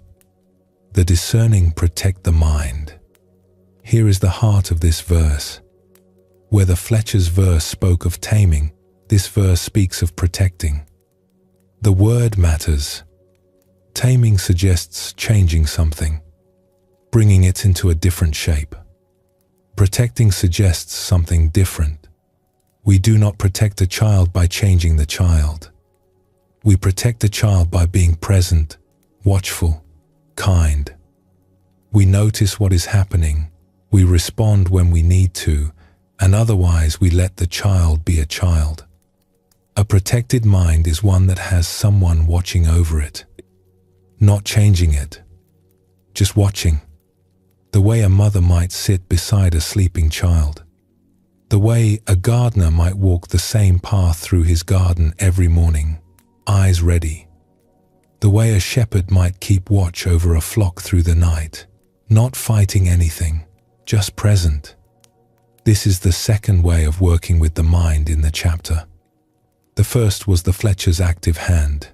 S1: The discerning protect the mind. Here is the heart of this verse. Where the Fletcher's verse spoke of taming, this verse speaks of protecting. The word matters. Taming suggests changing something, bringing it into a different shape. Protecting suggests something different. We do not protect a child by changing the child. We protect a child by being present, watchful, kind. We notice what is happening, we respond when we need to, and otherwise we let the child be a child. A protected mind is one that has someone watching over it, not changing it, just watching. the way a mother might sit beside a sleeping child, the way a gardener might walk the same path through his garden every morning, eyes ready, the way a shepherd might keep watch over a flock through the night, not fighting anything, just present. This is the second way of working with the mind in the chapter. The first was the Fletcher's active hand.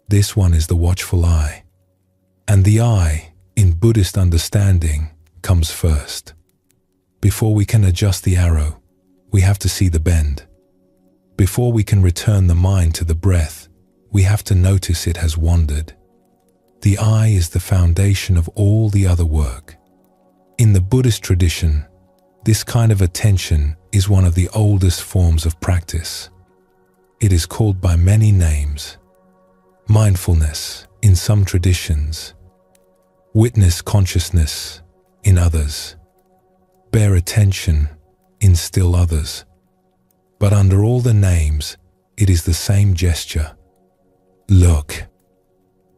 S1: This one is the watchful eye. And the eye, in Buddhist understanding, comes first. Before we can adjust the arrow, we have to see the bend. Before we can return the mind to the breath, we have to notice it has wandered. The eye is the foundation of all the other work. In the Buddhist tradition, this kind of attention is one of the oldest forms of practice. It is called by many names. Mindfulness in some traditions, witness consciousness in others, bare attention in still others. But under all the names, it is the same gesture. Look,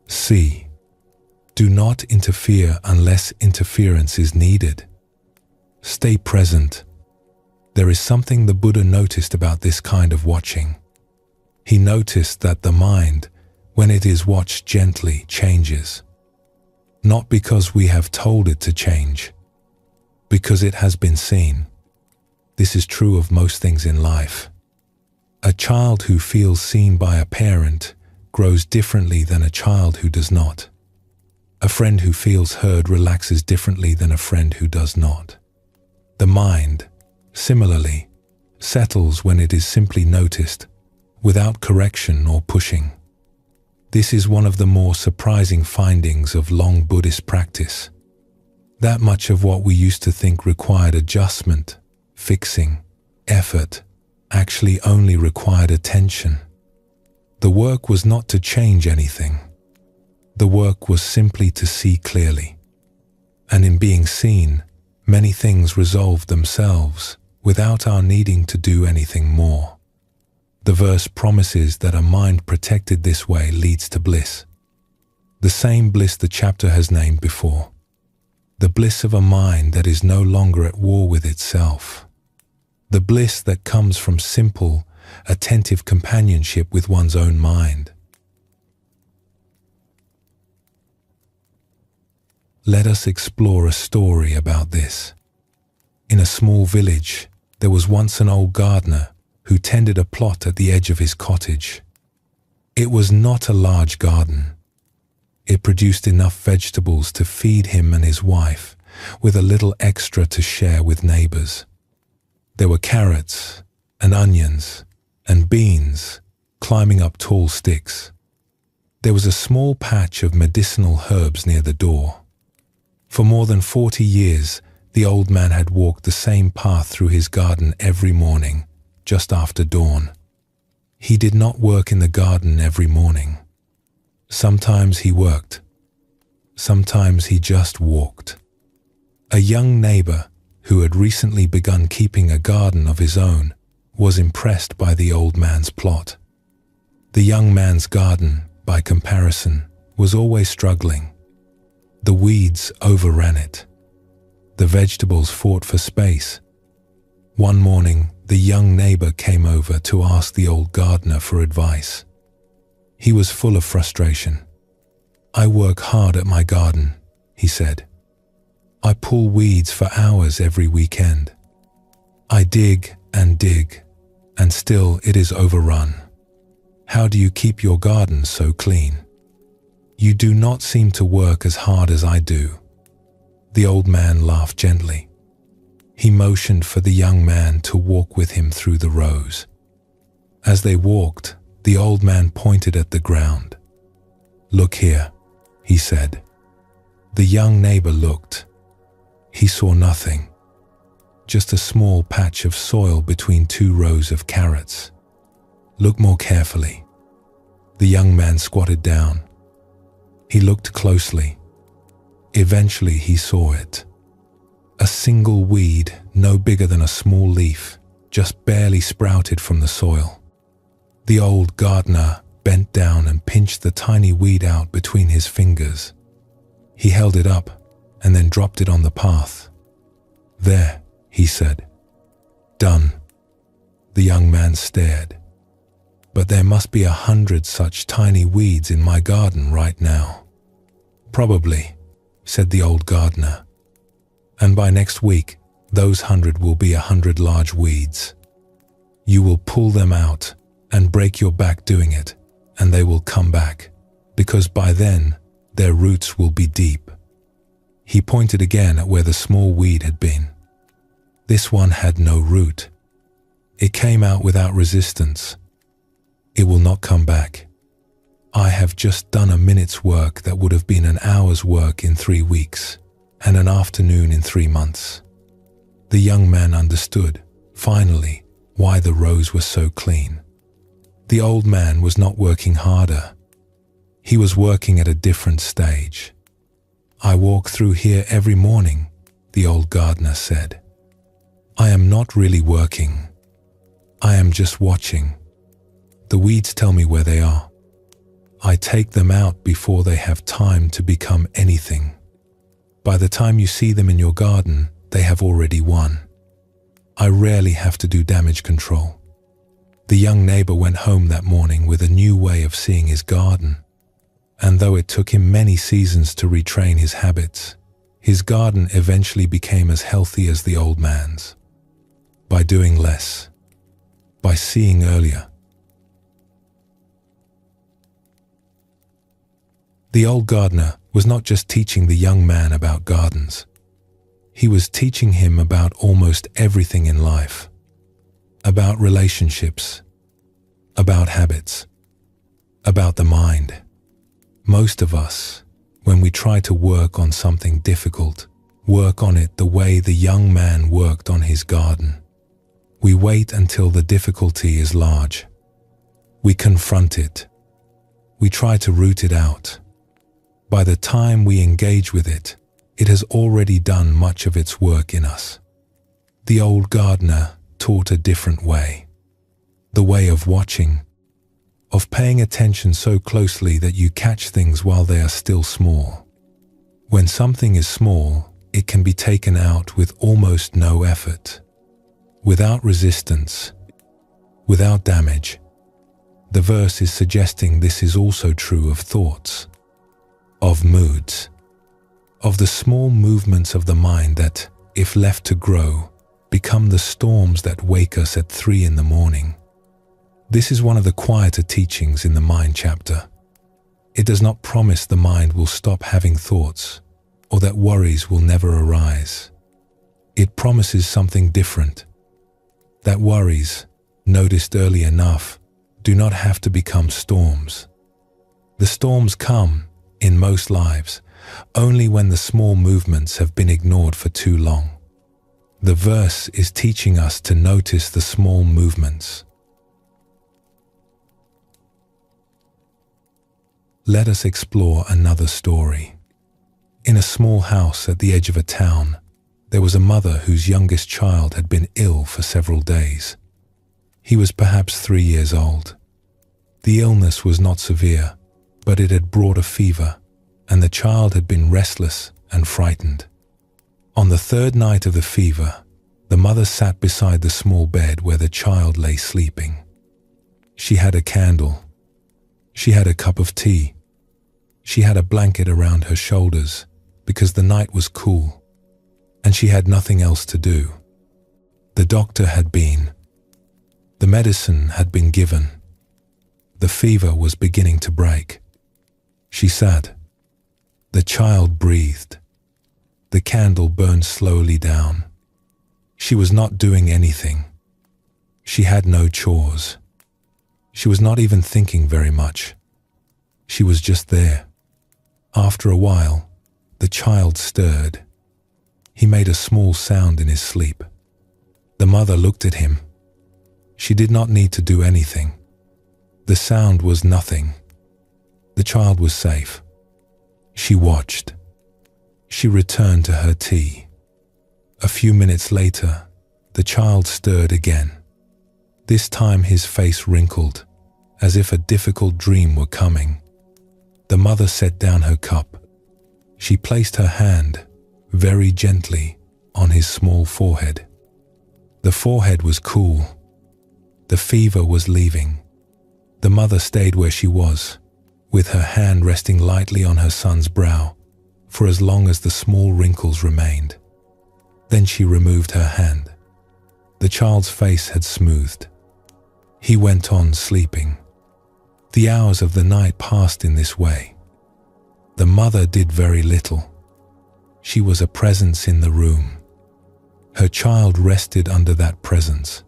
S1: see. Do not interfere unless interference is needed. Stay present. There is something the Buddha noticed about this kind of watching. He noticed that the mind, when it is watched gently, changes. Not because we have told it to change, because it has been seen. This is true of most things in life. A child who feels seen by a parent grows differently than a child who does not. A friend who feels heard relaxes differently than a friend who does not. The mind, similarly, settles when it is simply noticed, without correction or pushing. This is one of the more surprising findings of long Buddhist practice. That much of what we used to think required adjustment, fixing, effort, actually only required attention. The work was not to change anything. The work was simply to see clearly. And in being seen, many things resolved themselves without our needing to do anything more. The verse promises that a mind protected this way leads to bliss. The same bliss the chapter has named before. The bliss of a mind that is no longer at war with itself. The bliss that comes from simple, attentive companionship with one's own mind. Let us explore a story about this. In a small village, there was once an old gardener who tended a plot at the edge of his cottage. It was not a large garden. It produced enough vegetables to feed him and his wife, with a little extra to share with neighbors. There were carrots and onions and beans climbing up tall sticks. There was a small patch of medicinal herbs near the door. For more than 40 years, the old man had walked the same path through his garden every morning, just after dawn. He did not work in the garden every morning. Sometimes he worked. Sometimes he just walked. A young neighbor who had recently begun keeping a garden of his own was impressed by the old man's plot. The young man's garden, by comparison, was always struggling. The weeds overran it. The vegetables fought for space. One morning, the young neighbor came over to ask the old gardener for advice. He was full of frustration. "I work hard at my garden," he said. "I pull weeds for hours every weekend. I dig, and still it is overrun. How do you keep your garden so clean? You do not seem to work as hard as I do." The old man laughed gently. He motioned for the young man to walk with him through the rows. As they walked, the old man pointed at the ground. "Look here," he said. The young neighbor looked. He saw nothing, just a small patch of soil between 2 rows of carrots. "Look more carefully." The young man squatted down. He looked closely. Eventually he saw it. A single weed, no bigger than a small leaf, just barely sprouted from the soil. The old gardener bent down and pinched the tiny weed out between his fingers. He held it up, and then dropped it on the path. "There," he said. "Done." The young man stared. "But there must be 100 such tiny weeds in my garden right now." "Probably," said the old gardener. "And by next week, those 100 will be 100 large weeds. You will pull them out and break your back doing it, and they will come back, because by then, their roots will be deep." He pointed again at where the small weed had been. This one had no root. It came out without resistance. It will not come back. I have just done a minute's work that would have been an hour's work in 3 weeks, and an afternoon in 3 months. The young man understood, finally, why the rows were so clean. The old man was not working harder. He was working at a different stage. "I walk through here every morning," the old gardener said. "I am not really working. I am just watching. The weeds tell me where they are. I take them out before they have time to become anything. By the time you see them in your garden, they have already won. I rarely have to do damage control." The young neighbor went home that morning with a new way of seeing his garden. And though it took him many seasons to retrain his habits, his garden eventually became as healthy as the old man's. By doing less. By seeing earlier. The old gardener was not just teaching the young man about gardens. He was teaching him about almost everything in life. About relationships. About habits. About the mind. Most of us, when we try to work on something difficult, work on it the way the young man worked on his garden. We wait until the difficulty is large. We confront it. We try to root it out. By the time we engage with it, it has already done much of its work in us. The old gardener taught a different way. The way of watching, of paying attention so closely that you catch things while they are still small. When something is small, it can be taken out with almost no effort, without resistance, without damage. The verse is suggesting this is also true of thoughts, of moods, of the small movements of the mind that, if left to grow, become the storms that wake us at 3 in the morning. This is one of the quieter teachings in the mind chapter. It does not promise the mind will stop having thoughts or that worries will never arise. It promises something different. That worries, noticed early enough, do not have to become storms. The storms come, in most lives, only when the small movements have been ignored for too long. The verse is teaching us to notice the small movements. Let us explore another story. In a small house at the edge of a town, there was a mother whose youngest child had been ill for several days. He was perhaps 3 years old. The illness was not severe, but it had brought a fever, and the child had been restless and frightened. On the 3rd night of the fever, the mother sat beside the small bed where the child lay sleeping. She had a candle. She had a cup of tea. She had a blanket around her shoulders because the night was cool, and she had nothing else to do. The doctor had been. The medicine had been given. The fever was beginning to break. She sat. The child breathed. The candle burned slowly down. She was not doing anything. She had no chores. She was not even thinking very much. She was just there. After a while, the child stirred. He made a small sound in his sleep. The mother looked at him. She did not need to do anything. The sound was nothing. The child was safe. She watched. She returned to her tea. A few minutes later, the child stirred again. This time his face wrinkled, as if a difficult dream were coming. The mother set down her cup. She placed her hand very gently on his small forehead. The forehead was cool. The fever was leaving. The mother stayed where she was, with her hand resting lightly on her son's brow, for as long as the small wrinkles remained. Then she removed her hand. The child's face had smoothed. He went on sleeping. The hours of the night passed in this way. The mother did very little. She was a presence in the room. Her child rested under that presence.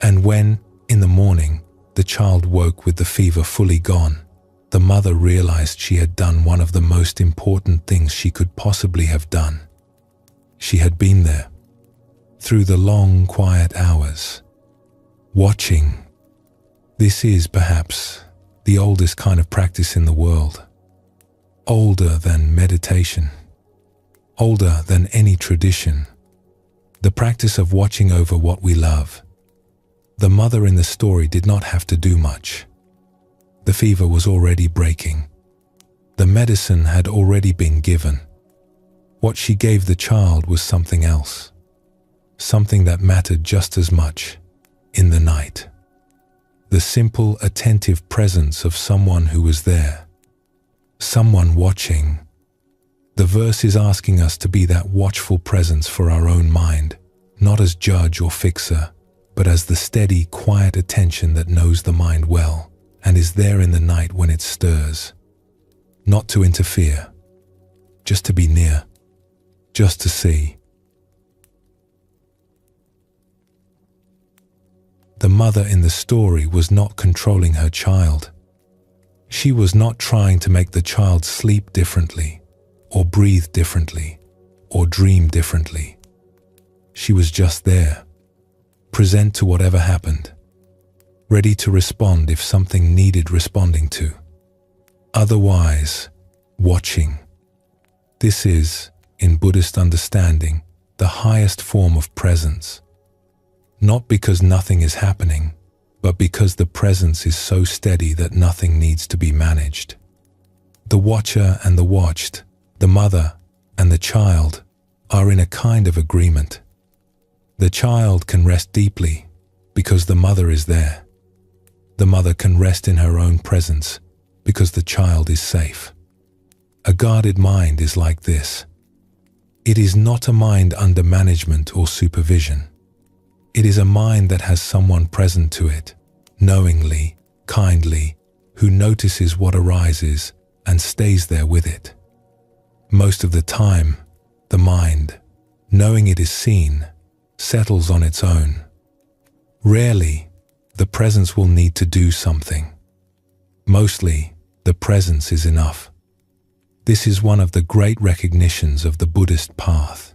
S1: And when, in the morning, the child woke with the fever fully gone, the mother realized she had done one of the most important things she could possibly have done. She had been there, through the long, quiet hours, watching. This is, perhaps, the oldest kind of practice in the world. Older than meditation. Older than any tradition. The practice of watching over what we love. The mother in the story did not have to do much. The fever was already breaking. The medicine had already been given. What she gave the child was something else. Something that mattered just as much in the night. The simple, attentive presence of someone who was there. Someone watching. The verse is asking us to be that watchful presence for our own mind, not as judge or fixer, but as the steady, quiet attention that knows the mind well and is there in the night when it stirs. Not to interfere, just to be near, just to see. The mother in the story was not controlling her child. She was not trying to make the child sleep differently, or breathe differently, or dream differently. She was just there, present to whatever happened, ready to respond if something needed responding to. Otherwise, watching. This is, in Buddhist understanding, the highest form of presence. Not because nothing is happening, but because the presence is so steady that nothing needs to be managed. The watcher and the watched, the mother and the child, are in a kind of agreement. The child can rest deeply because the mother is there. The mother can rest in her own presence because the child is safe. A guarded mind is like this. It is not a mind under management or supervision. It is a mind that has someone present to it, knowingly, kindly, who notices what arises and stays there with it. Most of the time, the mind, knowing it is seen, settles on its own. Rarely, the presence will need to do something. Mostly, the presence is enough. This is one of the great recognitions of the Buddhist path.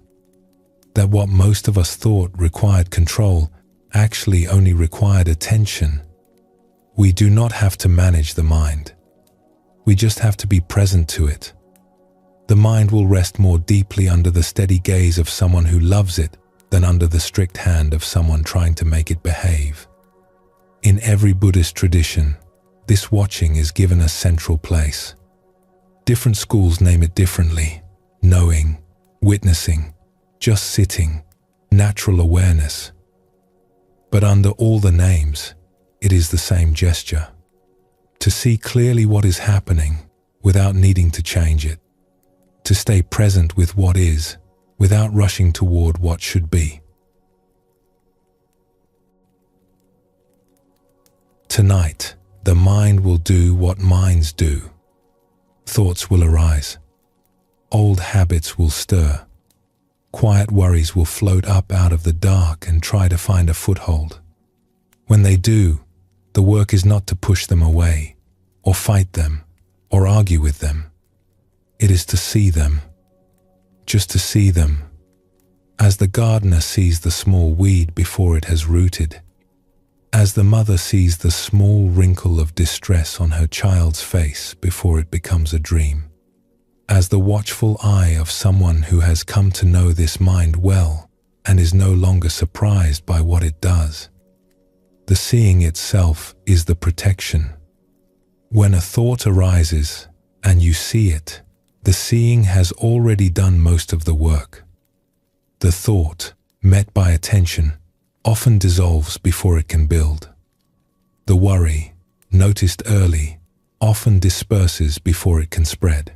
S1: That what most of us thought required control actually only required attention. We do not have to manage the mind. We just have to be present to it. The mind will rest more deeply under the steady gaze of someone who loves it than under the strict hand of someone trying to make it behave. In every Buddhist tradition, this watching is given a central place. Different schools name it differently: knowing, witnessing, just sitting, natural awareness. But under all the names, it is the same gesture. To see clearly what is happening without needing to change it. To stay present with what is without rushing toward what should be. Tonight, the mind will do what minds do. Thoughts will arise. Old habits will stir. Quiet worries will float up out of the dark and try to find a foothold. When they do, the work is not to push them away, or fight them, or argue with them. It is to see them, just to see them, as the gardener sees the small weed before it has rooted, as the mother sees the small wrinkle of distress on her child's face before it becomes a dream. As the watchful eye of someone who has come to know this mind well and is no longer surprised by what it does. The seeing itself is the protection. When a thought arises and you see it, The seeing has already done most of the work. The thought, met by attention, often dissolves before it can build. The worry, noticed early, often disperses before it can spread.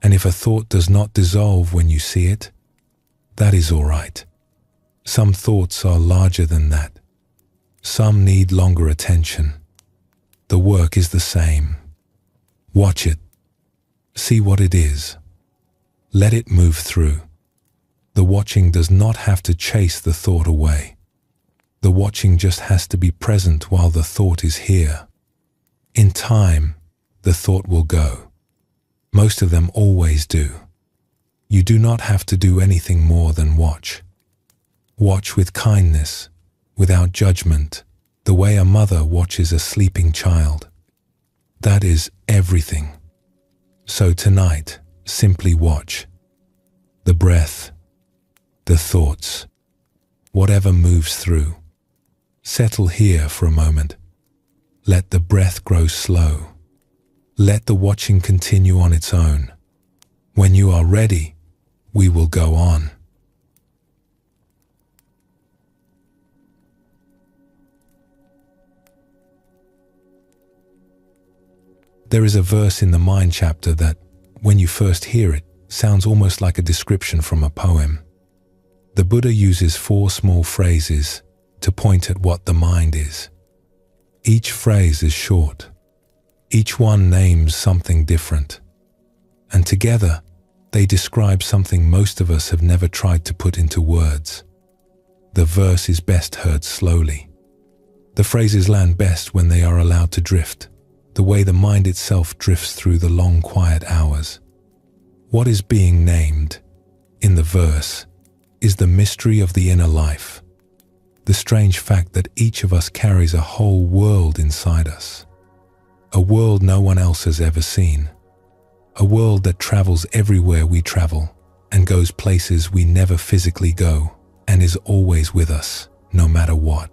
S1: And if a thought does not dissolve when you see it, that is all right. Some thoughts are larger than that. Some need longer attention. The work is the same. Watch it. See what it is. Let it move through. The watching does not have to chase the thought away. The watching just has to be present while the thought is here. In time, the thought will go. Most of them always do. You do not have to do anything more than watch. Watch with kindness, without judgment, the way a mother watches a sleeping child. That is everything. So tonight, simply watch. The breath, the thoughts, whatever moves through. Settle here for a moment. Let the breath grow slow. Let the watching continue on its own. When you are ready, we will go on. There is a verse in the Mind chapter that, when you first hear it, sounds almost like a description from a poem. The Buddha uses 4 small phrases to point at what the mind is. Each phrase is short. Each one names something different. And together, they describe something most of us have never tried to put into words. The verse is best heard slowly. The phrases land best when they are allowed to drift, the way the mind itself drifts through the long quiet hours. What is being named, in the verse, is the mystery of the inner life, the strange fact that each of us carries a whole world inside us, a world no one else has ever seen, a world that travels everywhere we travel and goes places we never physically go and is always with us, no matter what.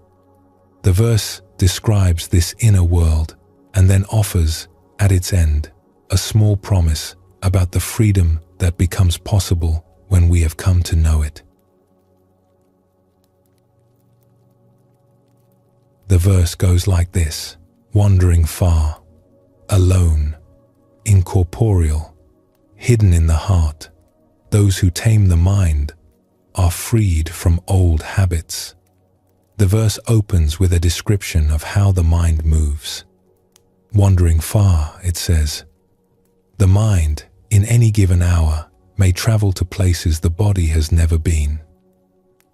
S1: The verse describes this inner world and then offers, at its end, a small promise about the freedom that becomes possible when we have come to know it. The verse goes like this: wandering far, alone, incorporeal, hidden in the heart, those who tame the mind are freed from old habits. The verse opens with a description of how the mind moves. Wandering far, it says, the mind, in any given hour, may travel to places the body has never been.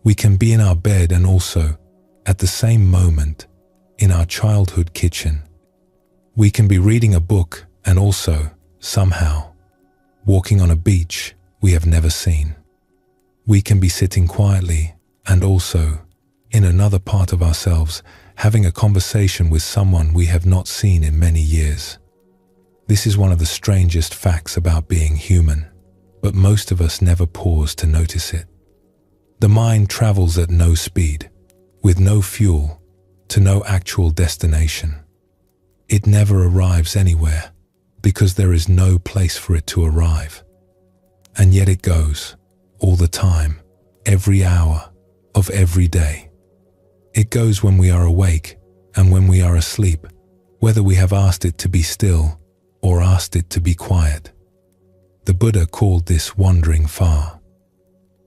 S1: We can be in our bed and also, at the same moment, in our childhood kitchen. We can be reading a book and also, somehow, walking on a beach we have never seen. We can be sitting quietly and also, in another part of ourselves, having a conversation with someone we have not seen in many years. This is one of the strangest facts about being human, but most of us never pause to notice it. The mind travels at no speed, with no fuel, to no actual destination. It never arrives anywhere, because there is no place for it to arrive. And yet it goes, all the time, every hour of every day. It goes when we are awake and when we are asleep, whether we have asked it to be still or asked it to be quiet. The Buddha called this wandering far.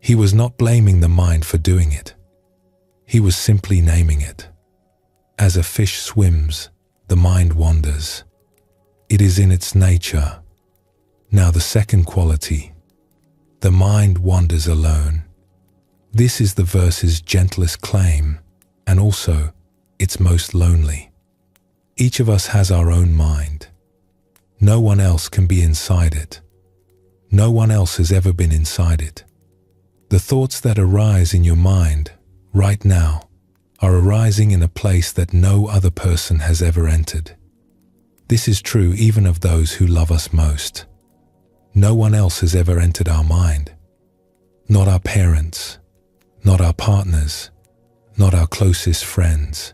S1: He was not blaming the mind for doing it. He was simply naming it. As a fish swims, the mind wanders. It is in its nature. Now the second quality, the mind wanders alone. This is the verse's gentlest claim, and also its most lonely. Each of us has our own mind. No one else can be inside it. No one else has ever been inside it. The thoughts that arise in your mind right now are arising in a place that no other person has ever entered. This is true even of those who love us most. No one else has ever entered our mind. Not our parents, not our partners, not our closest friends.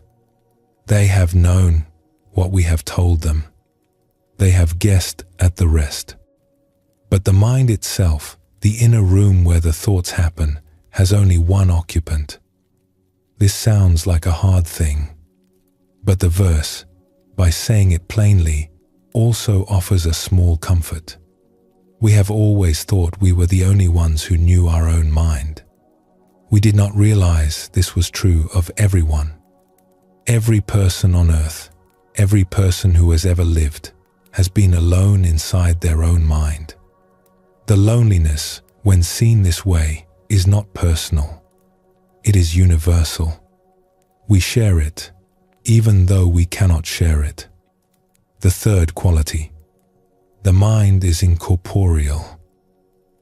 S1: They have known what we have told them. They have guessed at the rest. But the mind itself, the inner room where the thoughts happen, has only one occupant. This sounds like a hard thing, but the verse, by saying it plainly, also offers a small comfort. We have always thought we were the only ones who knew our own mind. We did not realize this was true of everyone. Every person on earth, every person who has ever lived, has been alone inside their own mind. The loneliness, when seen this way, is not personal. It is universal. We share it, even though we cannot share it. The third quality. The mind is incorporeal.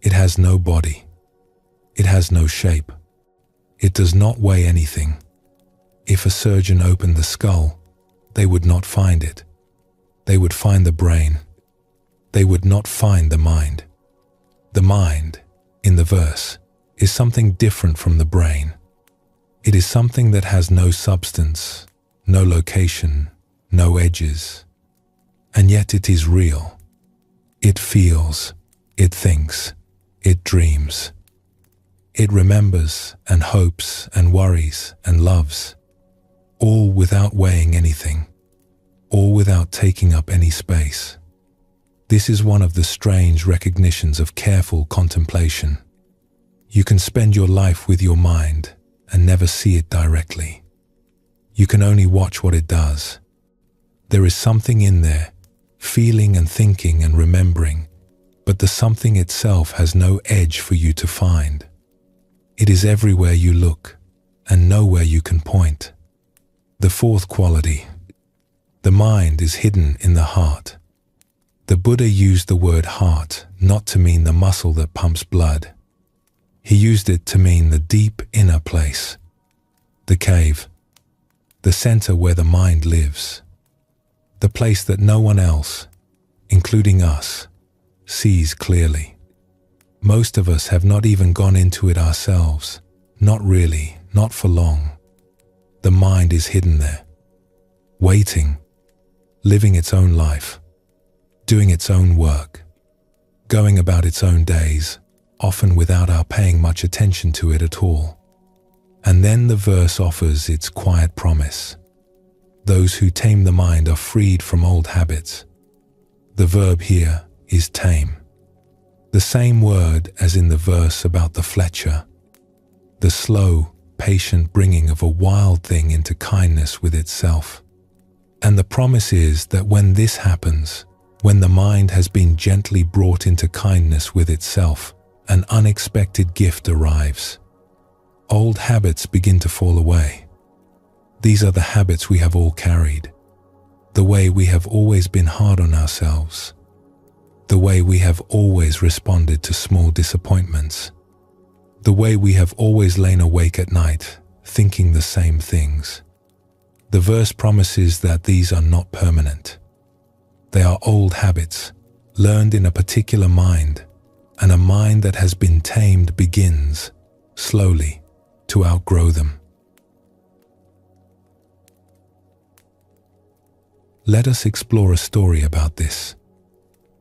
S1: It has no body. It has no shape. It does not weigh anything. If a surgeon opened the skull, they would not find it. They would find the brain. They would not find the mind. The mind, in the verse, is something different from the brain. It is something that has no substance, no location, no edges. And yet it is real. It feels, it thinks, it dreams. It remembers and hopes and worries and loves, all without weighing anything, all without taking up any space. This is one of the strange recognitions of careful contemplation. You can spend your life with your mind and never see it directly. You can only watch what it does. There is something in there, feeling and thinking and remembering, but the something itself has no edge for you to find. It is everywhere you look and nowhere you can point. The fourth quality. The mind is hidden in the heart. The Buddha used the word heart not to mean the muscle that pumps blood. He used it to mean the deep inner place, the cave, the center where the mind lives, the place that no one else, including us, sees clearly. Most of us have not even gone into it ourselves, not really, not for long. The mind is hidden there, waiting, living its own life, doing its own work, going about its own days, often without our paying much attention to it at all. And then the verse offers its quiet promise. Those who tame the mind are freed from old habits. The verb here is tame. The same word as in the verse about the Fletcher. The slow, patient bringing of a wild thing into kindness with itself. And the promise is that when this happens, when the mind has been gently brought into kindness with itself, an unexpected gift arrives. Old habits begin to fall away. These are the habits we have all carried. The way we have always been hard on ourselves. The way we have always responded to small disappointments. The way we have always lain awake at night, thinking the same things. The verse promises that these are not permanent. They are old habits, learned in a particular mind, and a mind that has been tamed begins, slowly, to outgrow them. Let us explore a story about this.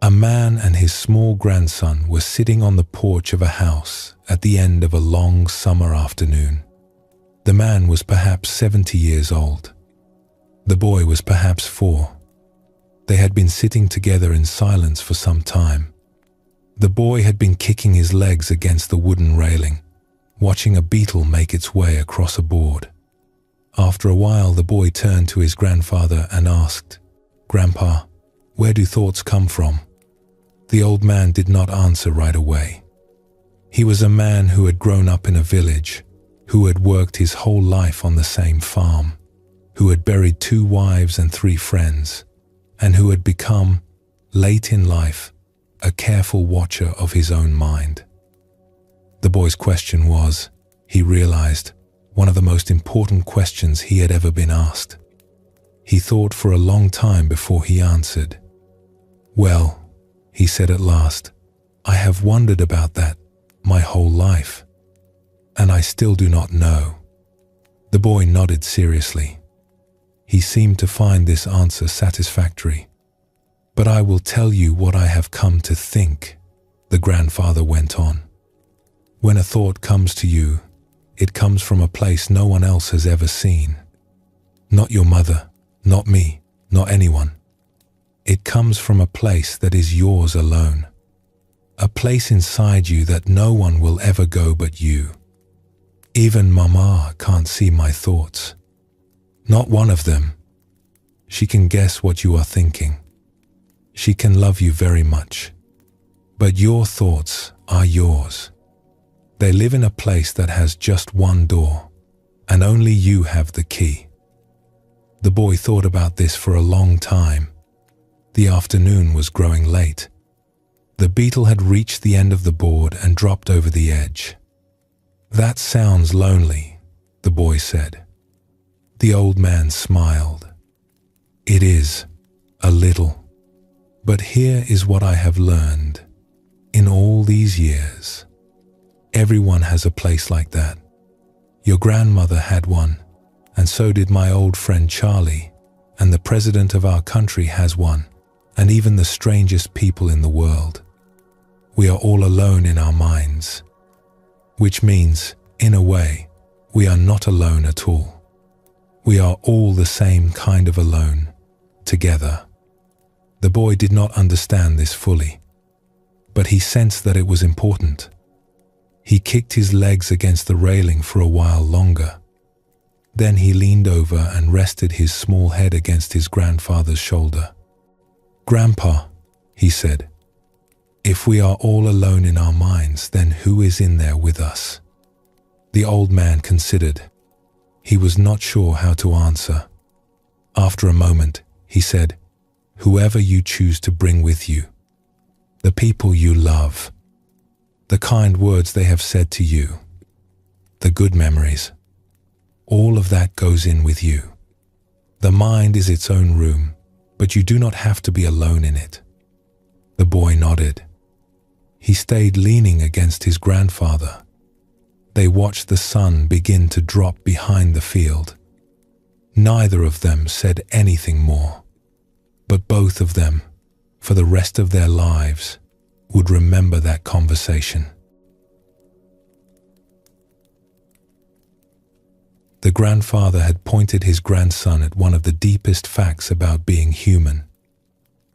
S1: A man and his small grandson were sitting on the porch of a house at the end of a long summer afternoon. The man was perhaps 70 years old. The boy was perhaps 4. They had been sitting together in silence for some time. The boy had been kicking his legs against the wooden railing, watching a beetle make its way across a board. After a while, the boy turned to his grandfather and asked, "Grandpa, where do thoughts come from?" The old man did not answer right away. He was a man who had grown up in a village, who had worked his whole life on the same farm, who had buried 2 wives and 3 friends, and who had become, late in life, a careful watcher of his own mind. The boy's question was, he realized, one of the most important questions he had ever been asked. He thought for a long time before he answered. "Well," he said at last, "I have wondered about that my whole life, and I still do not know." The boy nodded seriously. He seemed to find this answer satisfactory. "But I will tell you what I have come to think," the grandfather went on. When a thought comes to you, it comes from a place no one else has ever seen. Not your mother, not me, not anyone. It comes from a place that is yours alone. A place inside you that no one will ever go but you. Even Mama can't see my thoughts. Not one of them. She can guess what you are thinking. She can love you very much. But your thoughts are yours. They live in a place that has just one door, and only you have the key. The boy thought about this for a long time. The afternoon was growing late. The beetle had reached the end of the board and dropped over the edge. "That sounds lonely," the boy said. The old man smiled. "It is, a little. But here is what I have learned. In all these years, everyone has a place like that. Your grandmother had one, and so did my old friend Charlie, and the president of our country has one, and even the strangest people in the world. We are all alone in our minds. Which means, in a way, we are not alone at all. We are all the same kind of alone, together." The boy did not understand this fully, but he sensed that it was important. He kicked his legs against the railing for a while longer. Then he leaned over and rested his small head against his grandfather's shoulder. "Grandpa," he said, "if we are all alone in our minds, then who is in there with us?" The old man considered. He was not sure how to answer. After a moment, he said, "Whoever you choose to bring with you. The people you love. The kind words they have said to you. The good memories. All of that goes in with you. The mind is its own room, but you do not have to be alone in it." The boy nodded. He stayed leaning against his grandfather. They watched the sun begin to drop behind the field. Neither of them said anything more, but both of them, for the rest of their lives, would remember that conversation. The grandfather had pointed his grandson at one of the deepest facts about being human,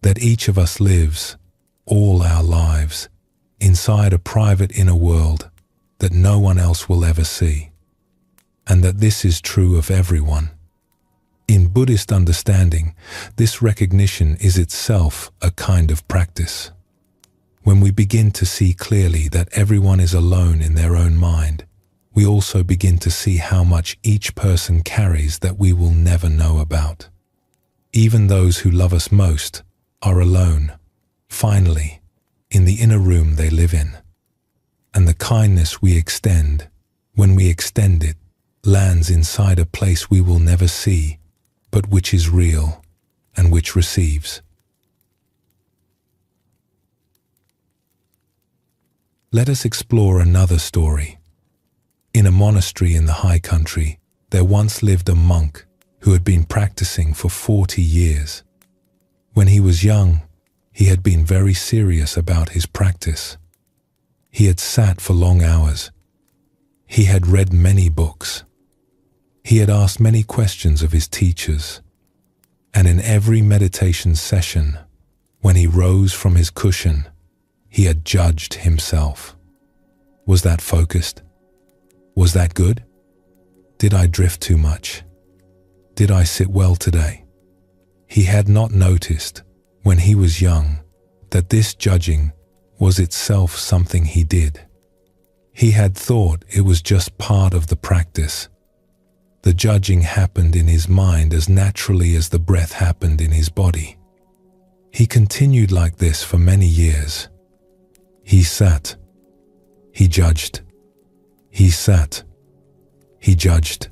S1: that each of us lives, all our lives, inside a private inner world that no one else will ever see, and that this is true of everyone. In Buddhist understanding, this recognition is itself a kind of practice. When we begin to see clearly that everyone is alone in their own mind, we also begin to see how much each person carries that we will never know about. Even those who love us most are alone, finally, in the inner room they live in. And the kindness we extend, when we extend it, lands inside a place we will never see, but which is real and which receives. Let us explore another story. In a monastery in the high country, there once lived a monk who had been practicing for 40 years. When he was young, he had been very serious about his practice. He had sat for long hours. He had read many books. He had asked many questions of his teachers. And in every meditation session, when he rose from his cushion, he had judged himself. Was that focused? Was that good? Did I drift too much? Did I sit well today? He had not noticed, when he was young, that this judging was itself something he did. He had thought it was just part of the practice. The judging happened in his mind as naturally as the breath happened in his body. He continued like this for many years. He sat. He judged. He sat. He judged.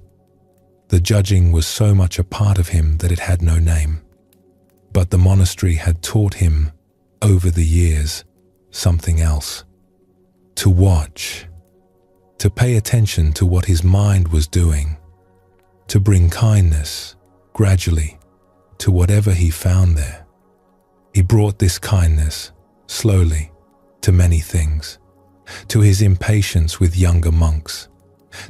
S1: The judging was so much a part of him that it had no name. But the monastery had taught him, over the years, something else. To watch. To pay attention to what his mind was doing. To bring kindness, gradually, to whatever he found there. He brought this kindness, slowly, to many things, to his impatience with younger monks,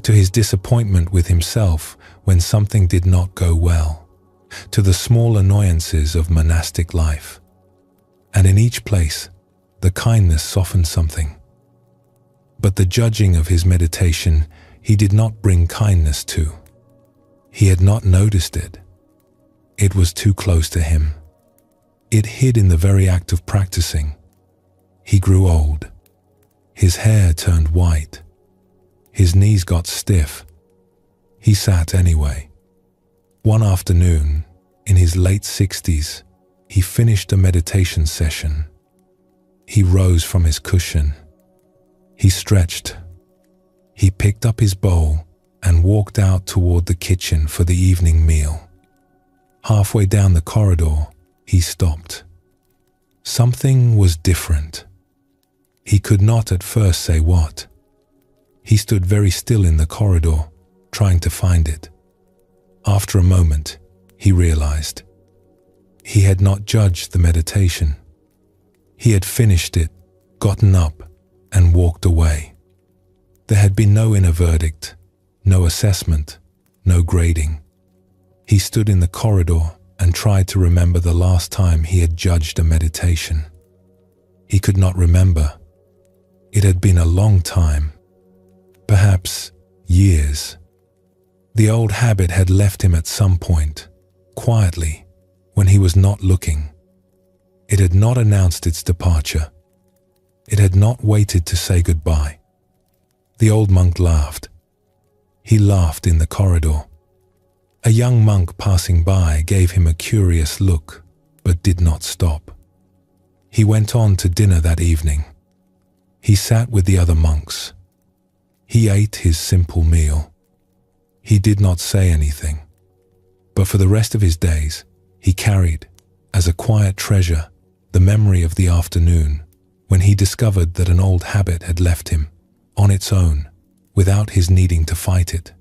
S1: to his disappointment with himself when something did not go well, to the small annoyances of monastic life. And in each place, the kindness softened something. But the judging of his meditation he did not bring kindness to. He had not noticed it. It was too close to him. It hid in the very act of practicing. He grew old. His hair turned white. His knees got stiff. He sat anyway. One afternoon, in his late 60s, he finished a meditation session. He rose from his cushion. He stretched. He picked up his bowl and walked out toward the kitchen for the evening meal. Halfway down the corridor, he stopped. Something was different. He could not at first say what. He stood very still in the corridor, trying to find it. After a moment, he realized. He had not judged the meditation. He had finished it, gotten up, and walked away. There had been no inner verdict, no assessment, no grading. He stood in the corridor and tried to remember the last time he had judged a meditation. He could not remember. It had been a long time, perhaps years. The old habit had left him at some point, quietly, when he was not looking. It had not announced its departure. It had not waited to say goodbye. The old monk laughed. He laughed in the corridor. A young monk passing by gave him a curious look, but did not stop. He went on to dinner that evening. He sat with the other monks. He ate his simple meal. He did not say anything, but for the rest of his days, he carried, as a quiet treasure, the memory of the afternoon when he discovered that an old habit had left him, on its own, without his needing to fight it.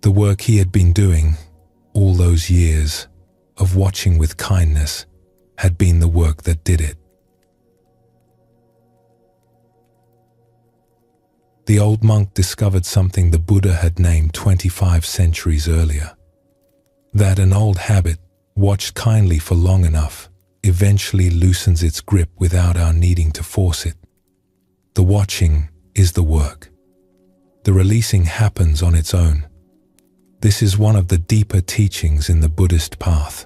S1: The work he had been doing, all those years, of watching with kindness, had been the work that did it. The old monk discovered something the Buddha had named 25 centuries earlier. That an old habit, watched kindly for long enough, eventually loosens its grip without our needing to force it. The watching is the work. The releasing happens on its own. This is one of the deeper teachings in the Buddhist path.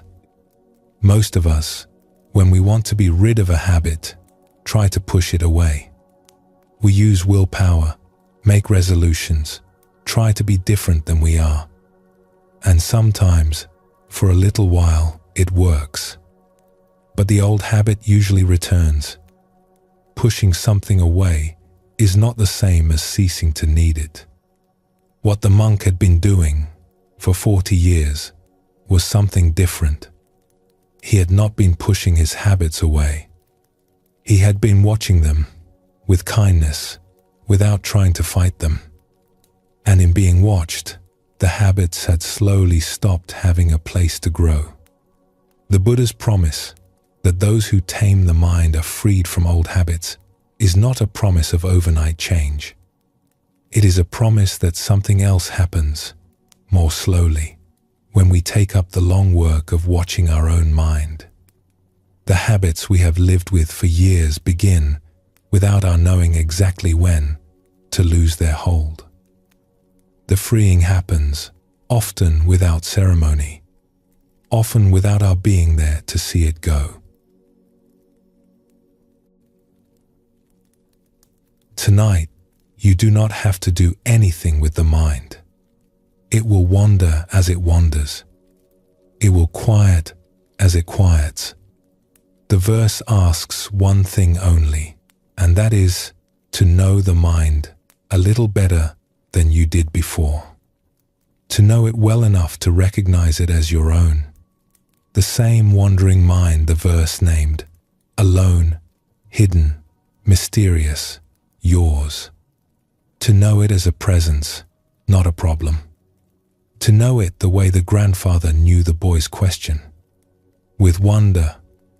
S1: Most of us, when we want to be rid of a habit, try to push it away. We use willpower, make resolutions, try to be different than we are. And sometimes, for a little while, it works. But the old habit usually returns. Pushing something away is not the same as ceasing to need it. What the monk had been doing for 40 years was something different. He had not been pushing his habits away. He had been watching them with kindness, without trying to fight them. And in being watched, the habits had slowly stopped having a place to grow. The Buddha's promise that those who tame the mind are freed from old habits is not a promise of overnight change. It is a promise that something else happens, more slowly, when we take up the long work of watching our own mind. The habits we have lived with for years begin, without our knowing exactly when, to lose their hold. The freeing happens, often without ceremony, often without our being there to see it go. Tonight, you do not have to do anything with the mind. It will wander as it wanders. It will quiet as it quiets. The verse asks one thing only, and that is to know the mind a little better than you did before. To know it well enough to recognize it as your own. The same wandering mind the verse named, alone, hidden, mysterious, yours. To know it as a presence, not a problem. To know it the way the grandfather knew the boy's question. With wonder,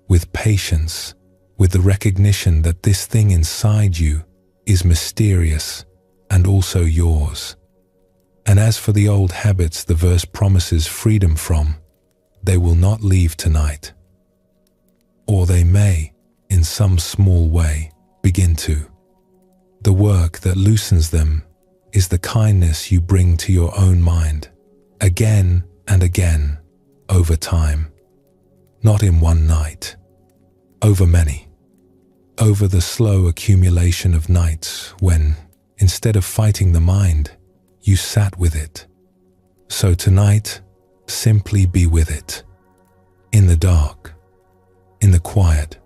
S1: with patience, with the recognition that this thing inside you is mysterious and also yours. And as for the old habits the verse promises freedom from, they will not leave tonight. Or they may, in some small way, begin to. The work that loosens them is the kindness you bring to your own mind, again and again, over time. Not in one night, over many. Over the slow accumulation of nights when, instead of fighting the mind, you sat with it. So tonight, simply be with it. In the dark, in the quiet.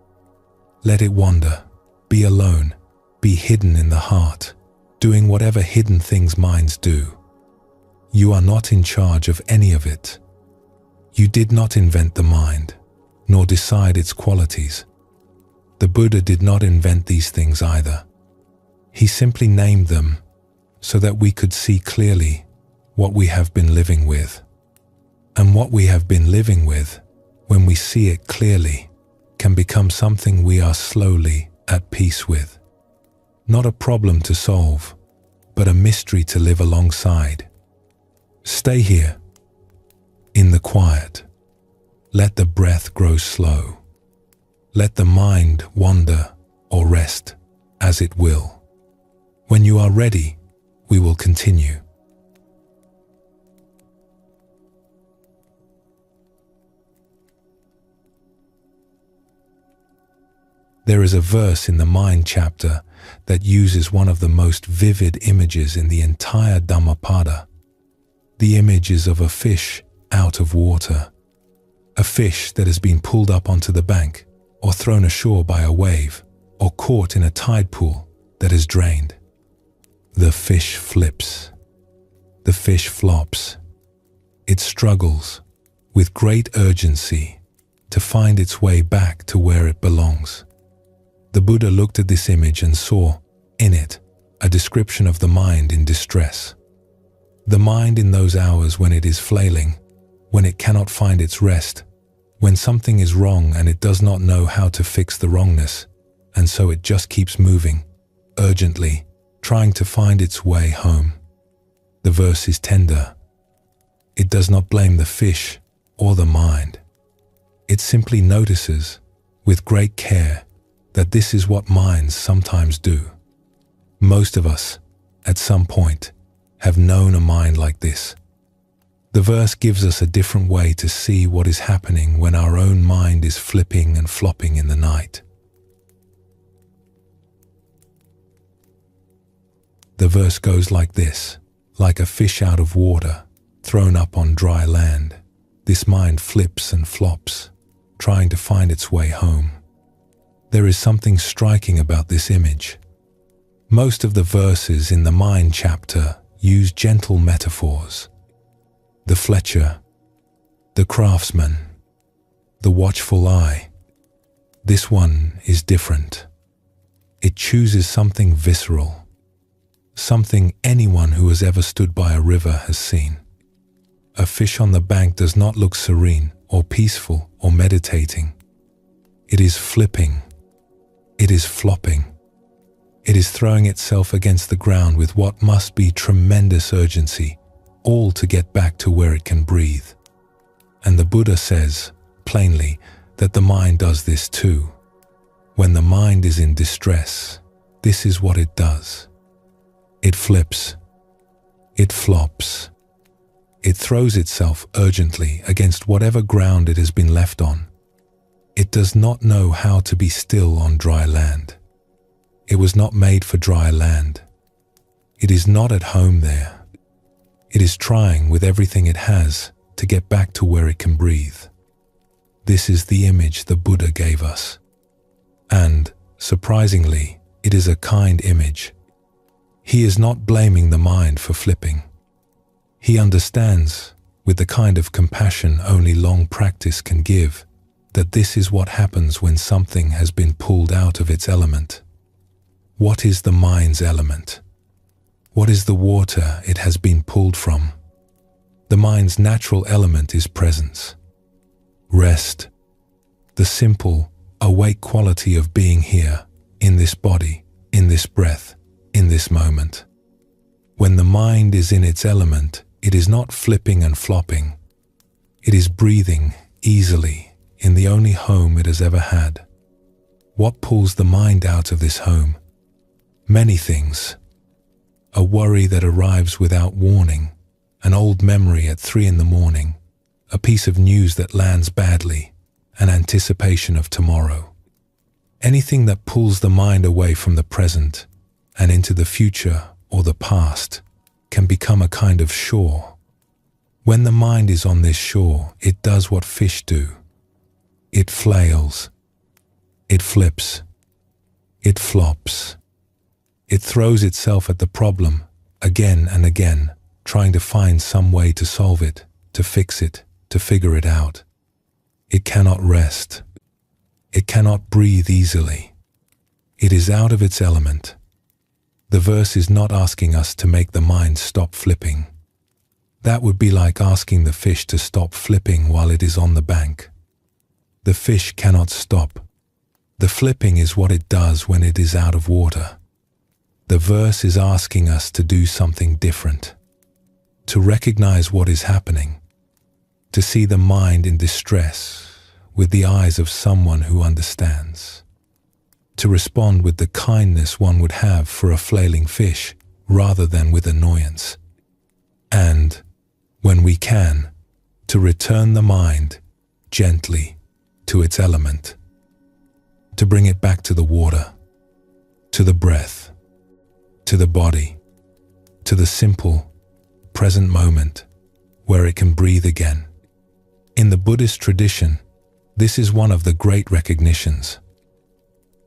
S1: Let it wander, be alone, be hidden in the heart, doing whatever hidden things minds do. You are not in charge of any of it. You did not invent the mind, nor decide its qualities. The Buddha did not invent these things either. He simply named them so that we could see clearly what we have been living with. And what we have been living with, when we see it clearly, can become something we are slowly at peace with. Not a problem to solve, but a mystery to live alongside. Stay here, in the quiet. Let the breath grow slow. Let the mind wander or rest as it will. When you are ready, we will continue. There is a verse in the Mind chapter that uses one of the most vivid images in the entire Dhammapada. The image is of a fish out of water. A fish that has been pulled up onto the bank, or thrown ashore by a wave, or caught in a tide pool that is drained. The fish flips. The fish flops. It struggles with great urgency to find its way back to where it belongs. The Buddha looked at this image and saw, in it, a description of the mind in distress. The mind in those hours when it is flailing, when it cannot find its rest, when something is wrong and it does not know how to fix the wrongness, and so it just keeps moving, urgently, trying to find its way home. The verse is tender. It does not blame the fish or the mind. It simply notices, with great care, that this is what minds sometimes do. Most of us, at some point, have known a mind like this. The verse gives us a different way to see what is happening when our own mind is flipping and flopping in the night. The verse goes like this: like a fish out of water, thrown up on dry land, this mind flips and flops, trying to find its way home. There is something striking about this image. Most of the verses in the Mind chapter use gentle metaphors. The Fletcher, the craftsman, the watchful eye. This one is different. It chooses something visceral, something anyone who has ever stood by a river has seen. A fish on the bank does not look serene or peaceful or meditating. It is flipping. It is flopping. It is throwing itself against the ground with what must be tremendous urgency, all to get back to where it can breathe. And the Buddha says, plainly, that the mind does this too. When the mind is in distress, this is what it does. It flips. It flops. It throws itself urgently against whatever ground it has been left on. It does not know how to be still on dry land. It was not made for dry land. It is not at home there. It is trying with everything it has to get back to where it can breathe. This is the image the Buddha gave us. And, surprisingly, it is a kind image. He is not blaming the mind for flipping. He understands, with the kind of compassion only long practice can give, that this is what happens when something has been pulled out of its element. What is the mind's element? What is the water it has been pulled from? The mind's natural element is presence, rest, the simple, awake quality of being here, in this body, in this breath, in this moment. When the mind is in its element, it is not flipping and flopping. It is breathing easily in the only home it has ever had. What pulls the mind out of this home? Many things. A worry that arrives without warning, an old memory at 3 a.m, a piece of news that lands badly, an anticipation of tomorrow. Anything that pulls the mind away from the present and into the future or the past can become a kind of shore. When the mind is on this shore, it does what fish do. It flails. It flips. It flops. It throws itself at the problem again and again, trying to find some way to solve it, to fix it, to figure it out. It cannot rest. It cannot breathe easily. It is out of its element. The verse is not asking us to make the mind stop flipping. That would be like asking the fish to stop flipping while it is on the bank. The fish cannot stop. The flipping is what it does when it is out of water. The verse is asking us to do something different, to recognize what is happening, to see the mind in distress with the eyes of someone who understands, to respond with the kindness one would have for a flailing fish rather than with annoyance, and, when we can, to return the mind gently to its element, to bring it back to the water, to the breath, to the body, to the simple, present moment where it can breathe again. In the Buddhist tradition, this is one of the great recognitions,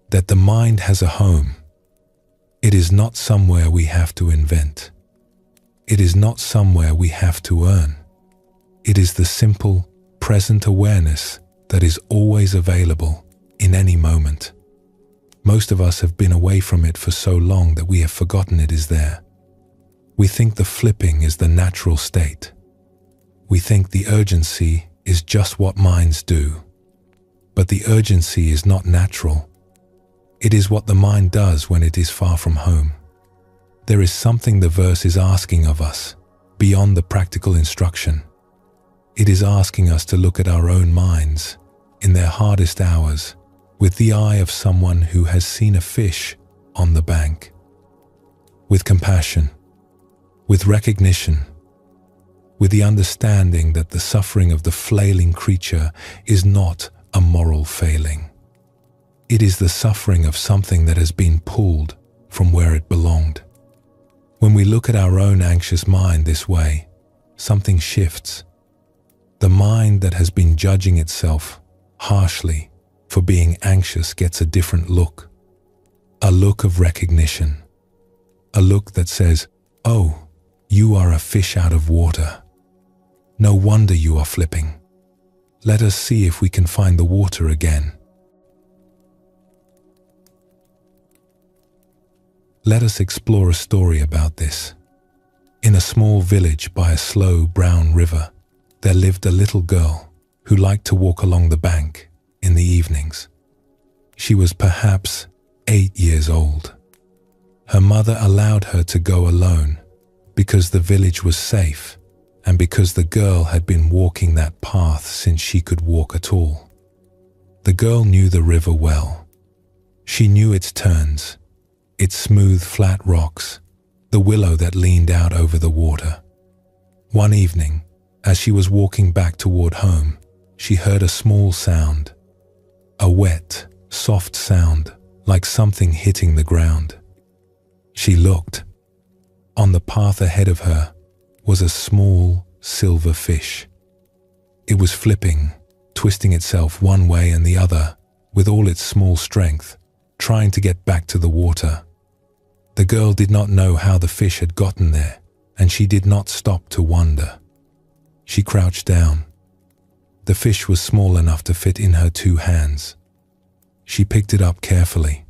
S1: that the mind has a home. It is not somewhere we have to invent. It is not somewhere we have to earn. It is the simple, present awareness that is always available in any moment. Most of us have been away from it for so long that we have forgotten it is there. We think the flipping is the natural state. We think the urgency is just what minds do. But the urgency is not natural. It is what the mind does when it is far from home. There is something the verse is asking of us, beyond the practical instruction. It is asking us to look at our own minds, in their hardest hours, with the eye of someone who has seen a fish on the bank. With compassion, with recognition, with the understanding that the suffering of the flailing creature is not a moral failing. It is the suffering of something that has been pulled from where it belonged. When we look at our own anxious mind this way, something shifts. The mind that has been judging itself harshly for being anxious gets a different look. A look of recognition. A look that says, "Oh, you are a fish out of water. No wonder you are flipping. Let us see if we can find the water again." Let us explore a story about this. In a small village by a slow brown river, there lived a little girl who liked to walk along the bank in the evenings. She was perhaps 8 years old. Her mother allowed her to go alone because the village was safe and because the girl had been walking that path since she could walk at all. The girl knew the river well. She knew its turns, its smooth flat rocks, the willow that leaned out over the water. One evening, as she was walking back toward home, she heard a small sound, a wet, soft sound like something hitting the ground. She looked. On the path ahead of her was a small silver fish. It was flipping, twisting itself one way and the other with all its small strength, trying to get back to the water. The girl did not know how the fish had gotten there, and she did not stop to wonder. She crouched down. The fish was small enough to fit in her 2 hands. She picked it up carefully.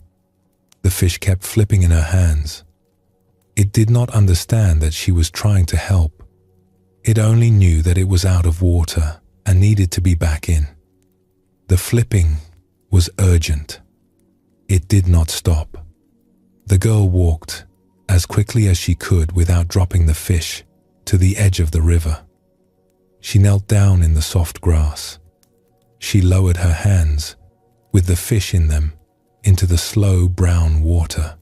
S1: The fish kept flipping in her hands. It did not understand that she was trying to help. It only knew that it was out of water and needed to be back in. The flipping was urgent. It did not stop. The girl walked as quickly as she could without dropping the fish to the edge of the river. She knelt down in the soft grass. She lowered her hands, with the fish in them, into the slow brown water.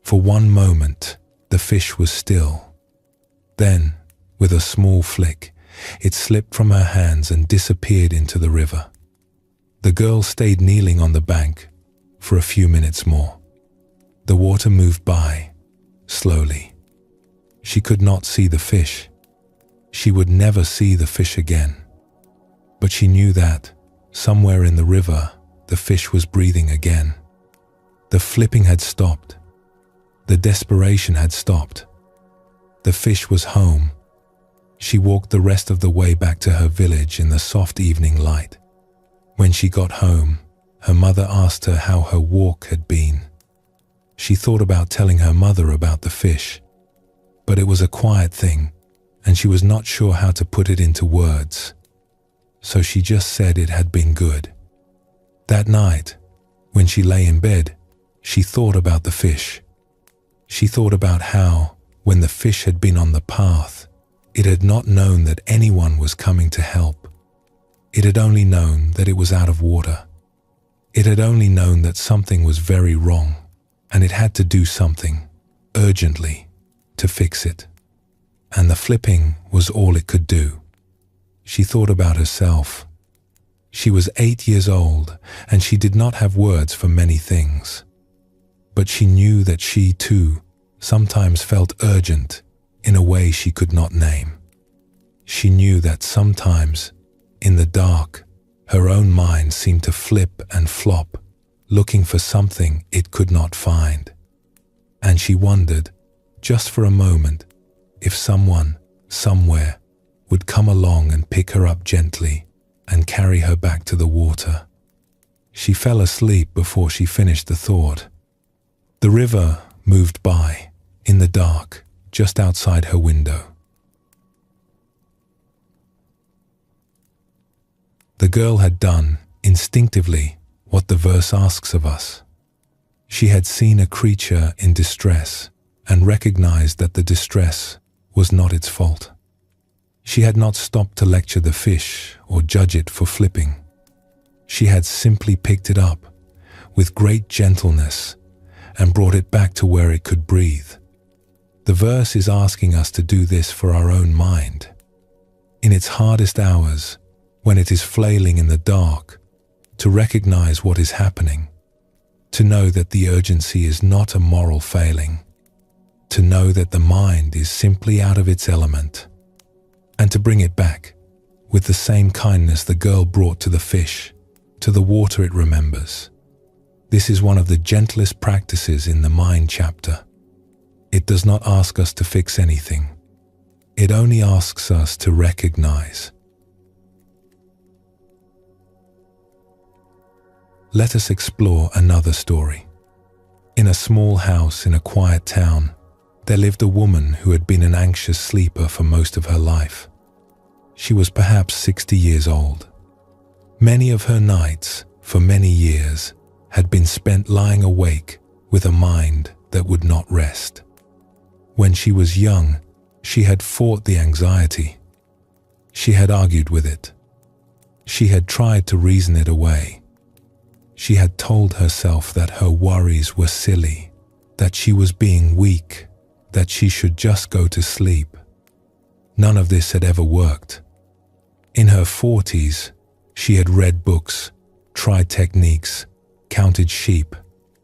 S1: For one moment, the fish was still. Then, with a small flick, it slipped from her hands and disappeared into the river. The girl stayed kneeling on the bank for a few minutes more. The water moved by, slowly. She could not see the fish. She would never see the fish again. But she knew that, somewhere in the river, the fish was breathing again. The flipping had stopped. The desperation had stopped. The fish was home. She walked the rest of the way back to her village in the soft evening light. When she got home, her mother asked her how her walk had been. She thought about telling her mother about the fish, but it was a quiet thing, and she was not sure how to put it into words. So she just said it had been good. That night, when she lay in bed, she thought about the fish. She thought about how, when the fish had been on the path, it had not known that anyone was coming to help. It had only known that it was out of water. It had only known that something was very wrong, and it had to do something, urgently, to fix it. And the flipping was all it could do. She thought about herself. She was 8 years old, and she did not have words for many things. But she knew that she, too, sometimes felt urgent in a way she could not name. She knew that sometimes, in the dark, her own mind seemed to flip and flop, looking for something it could not find. And she wondered, just for a moment, if someone, somewhere, would come along and pick her up gently and carry her back to the water. She fell asleep before she finished the thought. The river moved by, in the dark, just outside her window. The girl had done, instinctively, what the verse asks of us. She had seen a creature in distress and recognized that the distress was not its fault. She had not stopped to lecture the fish or judge it for flipping. She had simply picked it up with great gentleness and brought it back to where it could breathe. The verse is asking us to do this for our own mind. In its hardest hours, when it is flailing in the dark, to recognize what is happening, to know that the urgency is not a moral failing, to know that the mind is simply out of its element, and to bring it back with the same kindness the girl brought to the fish, to the water it remembers. This is one of the gentlest practices in the Mind chapter. It does not ask us to fix anything. It only asks us to recognize. Let us explore another story. In a small house in a quiet town, there lived a woman who had been an anxious sleeper for most of her life. She was perhaps 60 years old. Many of her nights, for many years, had been spent lying awake with a mind that would not rest. When she was young, she had fought the anxiety. She had argued with it. She had tried to reason it away. She had told herself that her worries were silly, that she was being weak, that she should just go to sleep. None of this had ever worked. In her 40s, she had read books, tried techniques, counted sheep,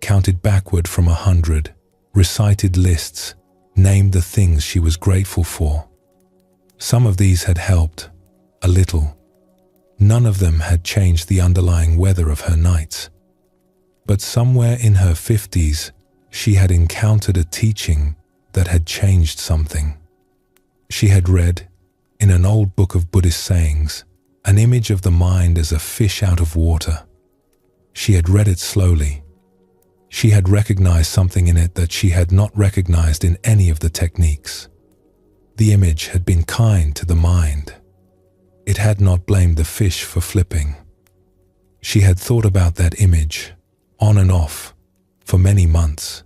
S1: counted backward from 100, recited lists, named the things she was grateful for. Some of these had helped, a little. None of them had changed the underlying weather of her nights. But somewhere in her 50s, she had encountered a teaching that had changed something. She had read, in an old book of Buddhist sayings, an image of the mind as a fish out of water. She had read it slowly. She had recognized something in it that she had not recognized in any of the techniques. The image had been kind to the mind. It had not blamed the fish for flipping. She had thought about that image, on and off, for many months.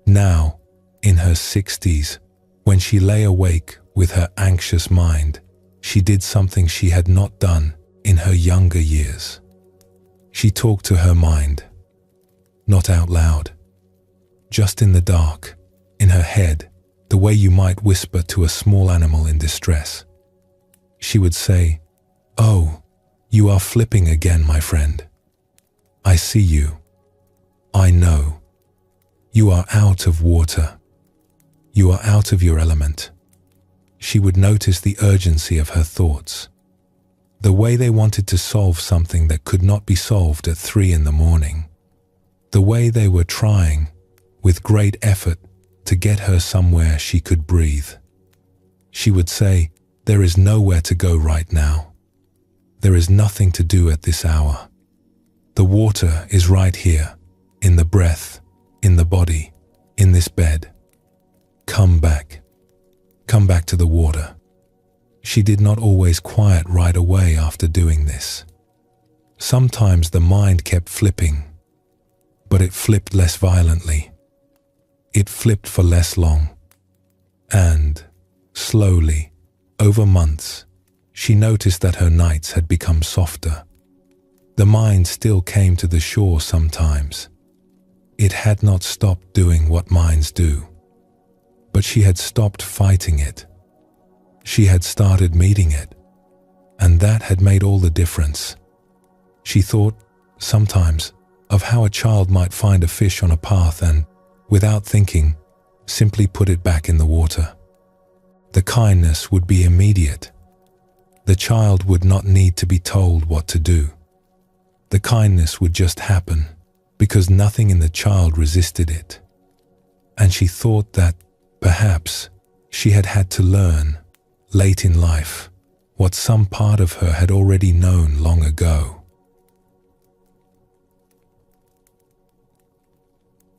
S1: Now, in her 60s, when she lay awake with her anxious mind, she did something she had not done in her younger years. She talked to her mind, not out loud, just in the dark, in her head, the way you might whisper to a small animal in distress. She would say, "Oh, you are flipping again, my friend. I see you. I know. You are out of water. You are out of your element." She would notice the urgency of her thoughts, the way they wanted to solve something that could not be solved at 3 in the morning, the way they were trying, with great effort, to get her somewhere she could breathe. She would say, "There is nowhere to go right now. There is nothing to do at this hour. The water is right here, in the breath, in the body, in this bed. Come back. Come back to the water." She did not always quiet right away after doing this. Sometimes the mind kept flipping, but it flipped less violently. It flipped for less long. And, slowly, over months, she noticed that her nights had become softer. The mind still came to the shore sometimes. It had not stopped doing what minds do, but she had stopped fighting it. She had started meeting it, and that had made all the difference. She thought, sometimes, of how a child might find a fish on a path and, without thinking, simply put it back in the water. The kindness would be immediate. The child would not need to be told what to do. The kindness would just happen, because nothing in the child resisted it. And she thought that, perhaps, she had had to learn, late in life, what some part of her had already known long ago.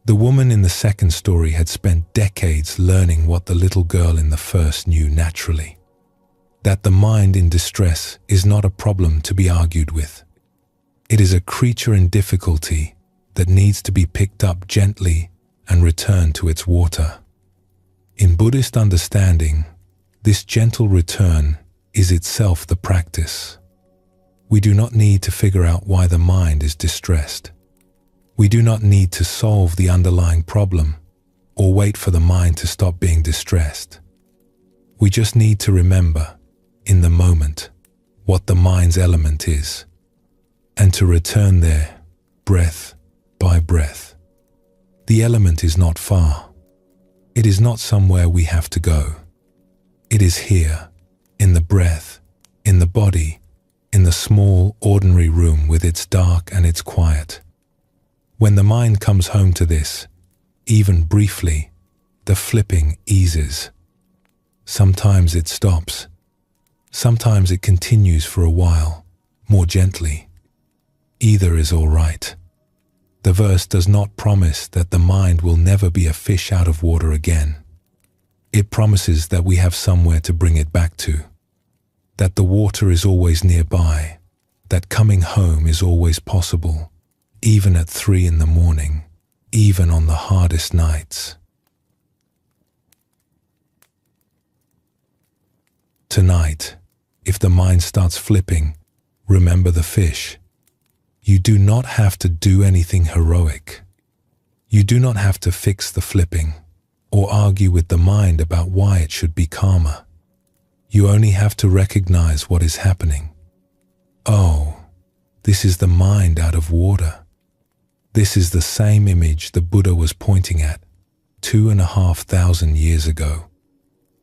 S1: The woman in the second story had spent decades learning what the little girl in the first knew naturally: that the mind in distress is not a problem to be argued with. It is a creature in difficulty that needs to be picked up gently and returned to its water. In Buddhist understanding, this gentle return is itself the practice. We do not need to figure out why the mind is distressed. We do not need to solve the underlying problem or wait for the mind to stop being distressed. We just need to remember, in the moment, what the mind's element is, and to return there, breath by breath. The element is not far. It is not somewhere we have to go. It is here, in the breath, in the body, in the small, ordinary room with its dark and its quiet. When the mind comes home to this, even briefly, the flipping eases. Sometimes it stops. Sometimes it continues for a while, more gently. Either is all right. The verse does not promise that the mind will never be a fish out of water again. It promises that we have somewhere to bring it back to, that the water is always nearby, that coming home is always possible, even at 3 in the morning, even on the hardest nights. Tonight, if the mind starts flipping, remember the fish. You do not have to do anything heroic. You do not have to fix the flipping or argue with the mind about why it should be calmer. You only have to recognize what is happening. Oh, this is the mind out of water. This is the same image the Buddha was pointing at 2,500 years ago.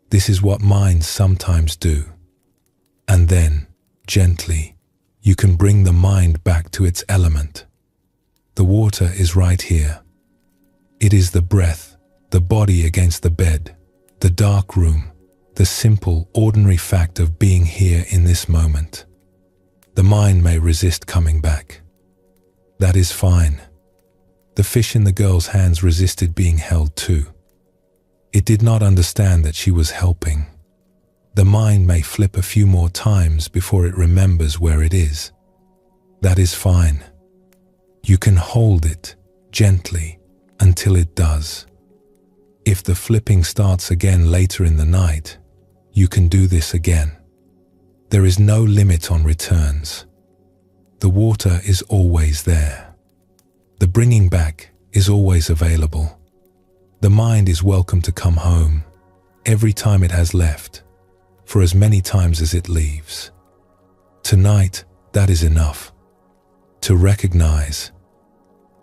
S1: This is what minds sometimes do. And then, gently, you can bring the mind back to its element. The water is right here. It is the breath, the body against the bed, the dark room, the simple, ordinary fact of being here in this moment. The mind may resist coming back. That is fine. The fish in the girl's hands resisted being held too. It did not understand that she was helping. The mind may flip a few more times before it remembers where it is. That is fine. You can hold it gently until it does. If the flipping starts again later in the night, you can do this again. There is no limit on returns. The water is always there. The bringing back is always available. The mind is welcome to come home every time it has left, for as many times as it leaves. Tonight, that is enough. To recognize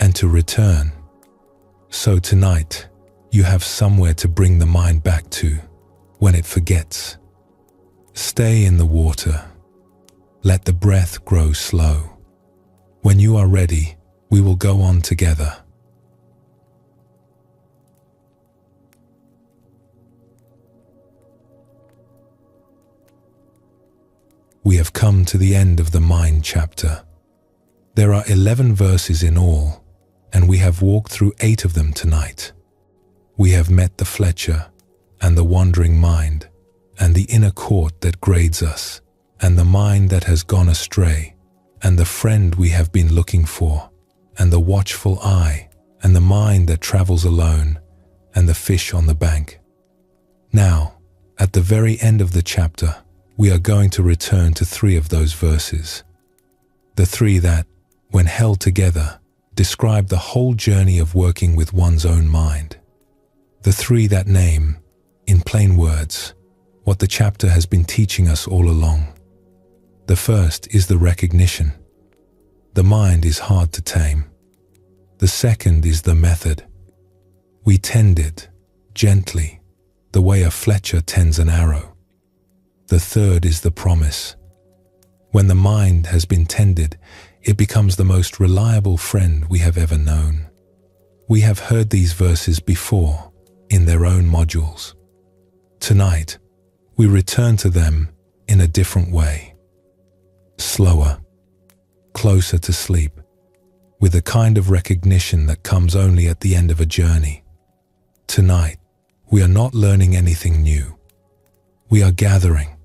S1: and to return. So tonight, you have somewhere to bring the mind back to when it forgets. Stay in the water. Let the breath grow slow. When you are ready, we will go on together. We have come to the end of the mind chapter. There are 11 verses in all, and we have walked through 8 of them tonight. We have met the Fletcher, and the wandering mind, and the inner court that grades us, and the mind that has gone astray, and the friend we have been looking for, and the watchful eye, and the mind that travels alone, and the fish on the bank. Now, at the very end of the chapter, we are going to return to 3 of those verses. The 3 that, when held together, describe the whole journey of working with one's own mind. The 3 that name, in plain words, what the chapter has been teaching us all along. The first is the recognition. The mind is hard to tame. The second is the method. We tend it, gently, the way a fletcher tends an arrow. The third is the promise. When the mind has been tended, it becomes the most reliable friend we have ever known. We have heard these verses before, in their own modules. Tonight, we return to them in a different way. Slower, closer to sleep, with a kind of recognition that comes only at the end of a journey. Tonight, we are not learning anything new. We are gathering,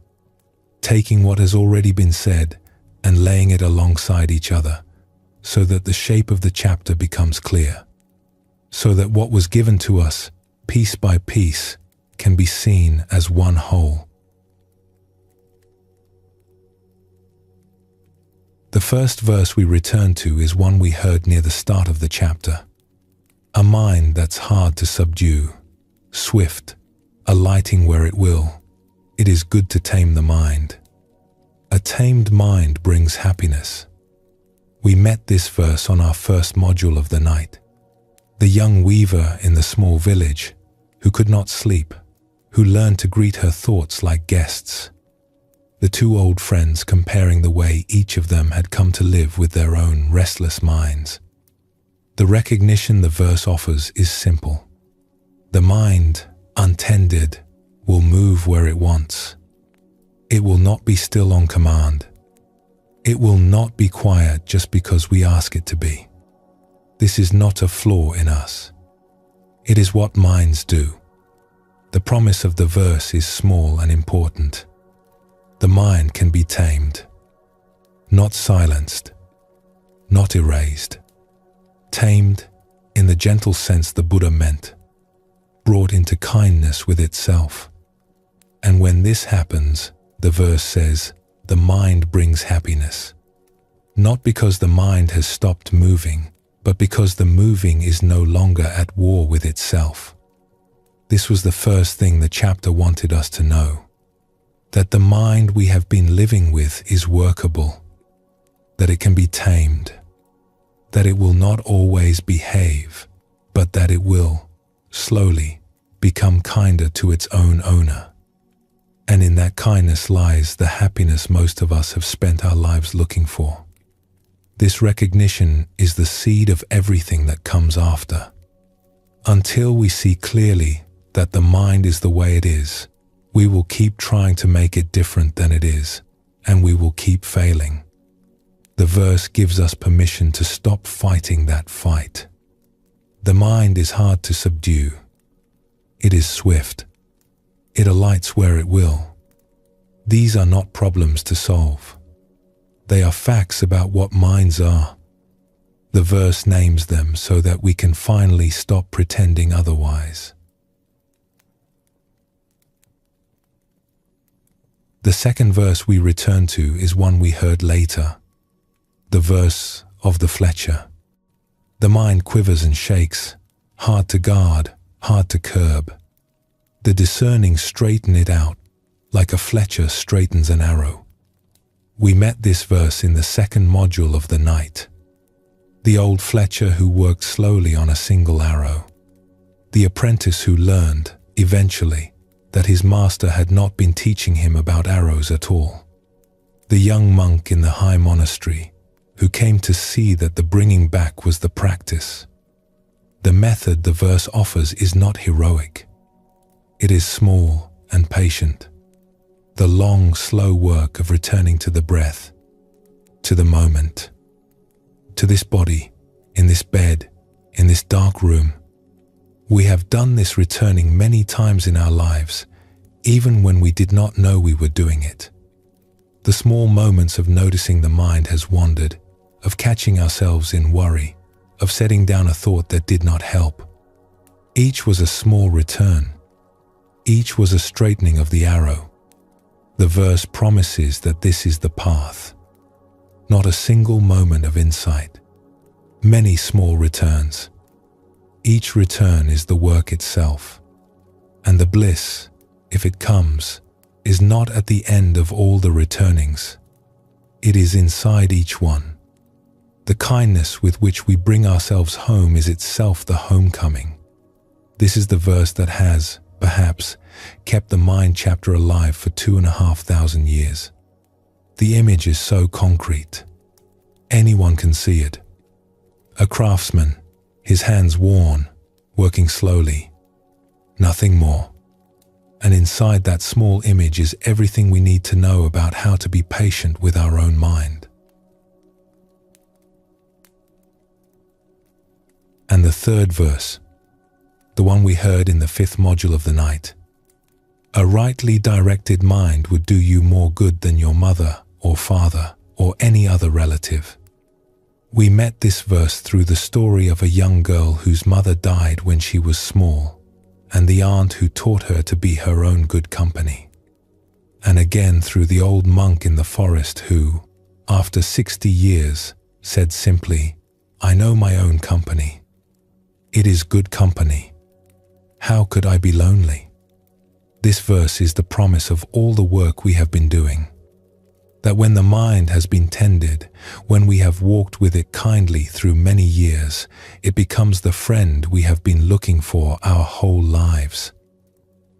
S1: taking what has already been said and laying it alongside each other so that the shape of the chapter becomes clear, so that what was given to us, piece by piece, can be seen as one whole. The first verse we return to is one we heard near the start of the chapter. A mind that's hard to subdue, swift, alighting where it will. It is good to tame the mind. A tamed mind brings happiness. We met this verse on our first module of the night. The young weaver in the small village, who could not sleep, who learned to greet her thoughts like guests. The 2 old friends comparing the way each of them had come to live with their own restless minds. The recognition the verse offers is simple. The mind, untended, will move where it wants. It will not be still on command. It will not be quiet just because we ask it to be. This is not a flaw in us. It is what minds do. The promise of the verse is small and important. The mind can be tamed, not silenced, not erased. Tamed in the gentle sense the Buddha meant, brought into kindness with itself. And when this happens, the verse says, the mind brings happiness. Not because the mind has stopped moving, but because the moving is no longer at war with itself. This was the first thing the chapter wanted us to know. That the mind we have been living with is workable. That it can be tamed. That it will not always behave, but that it will, slowly, become kinder to its own owner. And in that kindness lies the happiness most of us have spent our lives looking for. This recognition is the seed of everything that comes after. Until we see clearly that the mind is the way it is, we will keep trying to make it different than it is, and we will keep failing. The verse gives us permission to stop fighting that fight. The mind is hard to subdue. It is swift. It alights where it will. These are not problems to solve. They are facts about what minds are. The verse names them so that we can finally stop pretending otherwise. The second verse we return to is one we heard later, the verse of the Fletcher. The mind quivers and shakes, hard to guard, hard to curb. The discerning straighten it out, like a Fletcher straightens an arrow. We met this verse in the second module of the night. The old Fletcher who worked slowly on a single arrow. The apprentice who learned, eventually, that his master had not been teaching him about arrows at all. The young monk in the high monastery, who came to see that the bringing back was the practice. The method the verse offers is not heroic. It is small and patient. The long, slow work of returning to the breath, to the moment, to this body, in this bed, in this dark room. We have done this returning many times in our lives, even when we did not know we were doing it. The small moments of noticing the mind has wandered, of catching ourselves in worry, of setting down a thought that did not help. Each was a small return. Each was a straightening of the arrow. The verse promises that this is the path. Not a single moment of insight. Many small returns. Each return is the work itself. And the bliss, if it comes, is not at the end of all the returnings. It is inside each one. The kindness with which we bring ourselves home is itself the homecoming. This is the verse that has, perhaps, kept the mind chapter alive for 2,500 years. The image is so concrete. Anyone can see it. A craftsman, his hands worn, working slowly. Nothing more. And inside that small image is everything we need to know about how to be patient with our own mind. And the third verse, the one we heard in the fifth module of the night. A rightly directed mind would do you more good than your mother or father or any other relative. We met this verse through the story of a young girl whose mother died when she was small, and the aunt who taught her to be her own good company. And again through the old monk in the forest who, after 60 years, said simply, "I know my own company. It is good company. How could I be lonely?" This verse is the promise of all the work we have been doing. That when the mind has been tended, when we have walked with it kindly through many years, it becomes the friend we have been looking for our whole lives.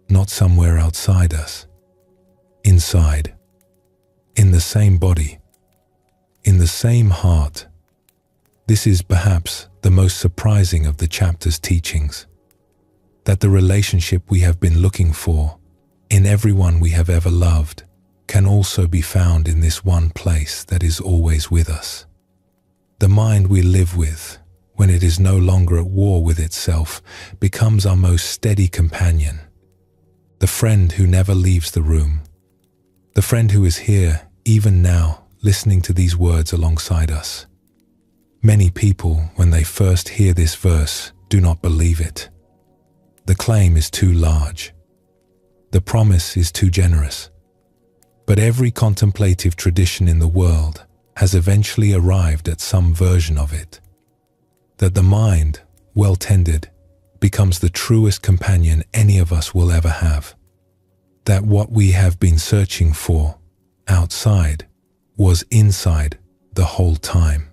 S1: Not somewhere outside us. Inside. In the same body. In the same heart. This is perhaps the most surprising of the chapter's teachings. That the relationship we have been looking for, in everyone we have ever loved, can also be found in this one place that is always with us. The mind we live with, when it is no longer at war with itself, becomes our most steady companion. The friend who never leaves the room. The friend who is here, even now, listening to these words alongside us. Many people, when they first hear this verse, do not believe it. The claim is too large. The promise is too generous. But every contemplative tradition in the world has eventually arrived at some version of it. That the mind, well tended, becomes the truest companion any of us will ever have. That what we have been searching for, outside, was inside the whole time.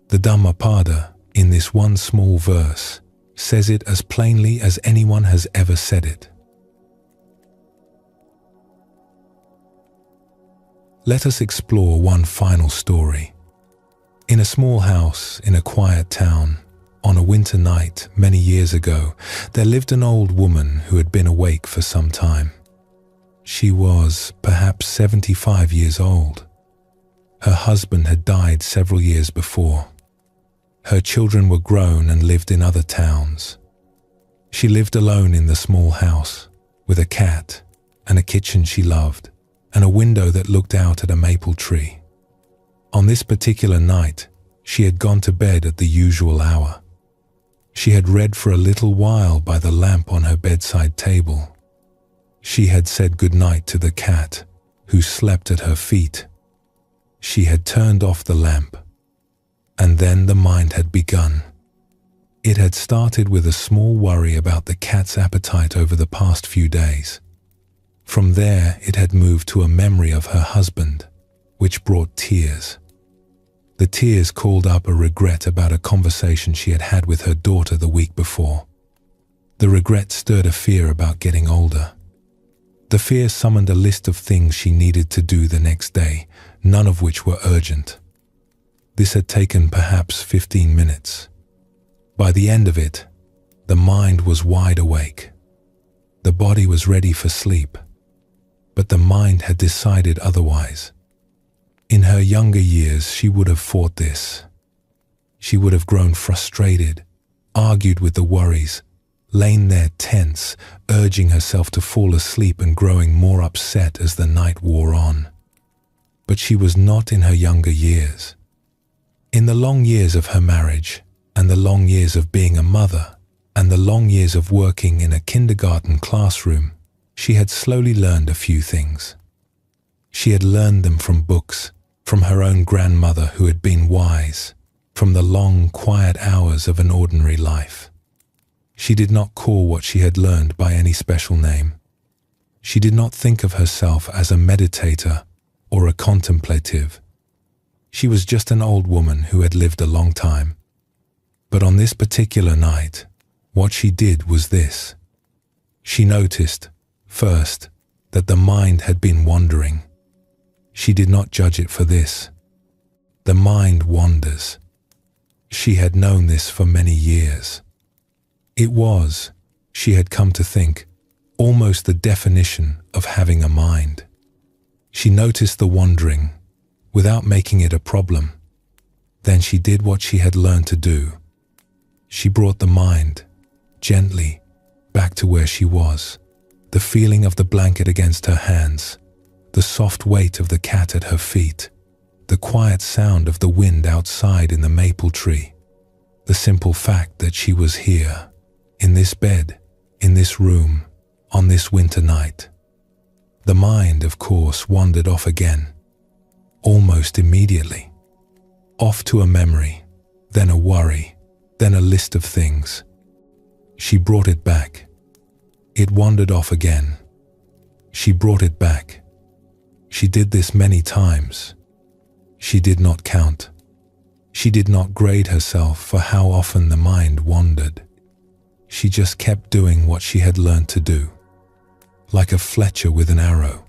S1: The Dhammapada, in this one small verse, says it as plainly as anyone has ever said it. Let us explore one final story. In a small house in a quiet town, on a winter night many years ago, there lived an old woman who had been awake for some time. She was perhaps 75 years old. Her husband had died several years before. Her children were grown and lived in other towns. She lived alone in the small house, with a cat and a kitchen she loved, and a window that looked out at a maple tree. On this particular night, she had gone to bed at the usual hour. She had read for a little while by the lamp on her bedside table. She had said goodnight to the cat, who slept at her feet. She had turned off the lamp, and then the mind had begun. It had started with a small worry about the cat's appetite over the past few days. From there, it had moved to a memory of her husband, which brought tears. The tears called up a regret about a conversation she had had with her daughter the week before. The regret stirred a fear about getting older. The fear summoned a list of things she needed to do the next day, none of which were urgent. This had taken perhaps 15 minutes. By the end of it, the mind was wide awake. The body was ready for sleep, but the mind had decided otherwise. In her younger years, she would have fought this. She would have grown frustrated, argued with the worries, lain there tense, urging herself to fall asleep and growing more upset as the night wore on. But she was not in her younger years. In the long years of her marriage, and the long years of being a mother, and the long years of working in a kindergarten classroom, she had slowly learned a few things. She had learned them from books, from her own grandmother who had been wise, from the long, quiet hours of an ordinary life. She did not call what she had learned by any special name. She did not think of herself as a meditator or a contemplative. She was just an old woman who had lived a long time. But on this particular night, what she did was this. She noticed, first, that the mind had been wandering. She did not judge it for this. The mind wanders. She had known this for many years. It was, she had come to think, almost the definition of having a mind. She noticed the wandering, without making it a problem. Then she did what she had learned to do. She brought the mind, gently, back to where she was. The feeling of the blanket against her hands, the soft weight of the cat at her feet, the quiet sound of the wind outside in the maple tree, the simple fact that she was here, in this bed, in this room, on this winter night. The mind, of course, wandered off again, almost immediately. Off to a memory, then a worry, then a list of things. She brought it back. It wandered off again. She brought it back. She did this many times. She did not count. She did not grade herself for how often the mind wandered. She just kept doing what she had learned to do. Like a fletcher with an arrow.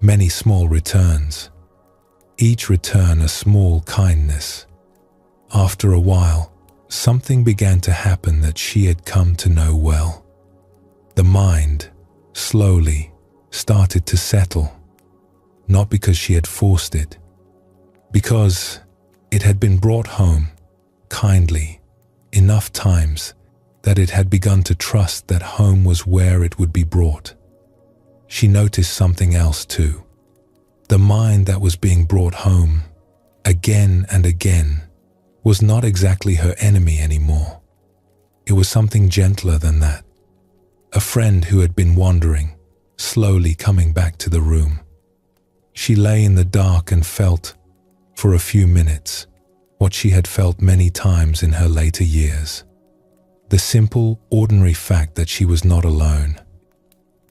S1: Many small returns. Each return a small kindness. After a while, something began to happen that she had come to know well. The mind, slowly, started to settle. Not because she had forced it, because it had been brought home, kindly, enough times that it had begun to trust that home was where it would be brought. She noticed something else too. The mind that was being brought home, again and again, was not exactly her enemy anymore. It was something gentler than that. A friend who had been wandering, slowly coming back to the room. She lay in the dark and felt, for a few minutes, what she had felt many times in her later years. The simple, ordinary fact that she was not alone.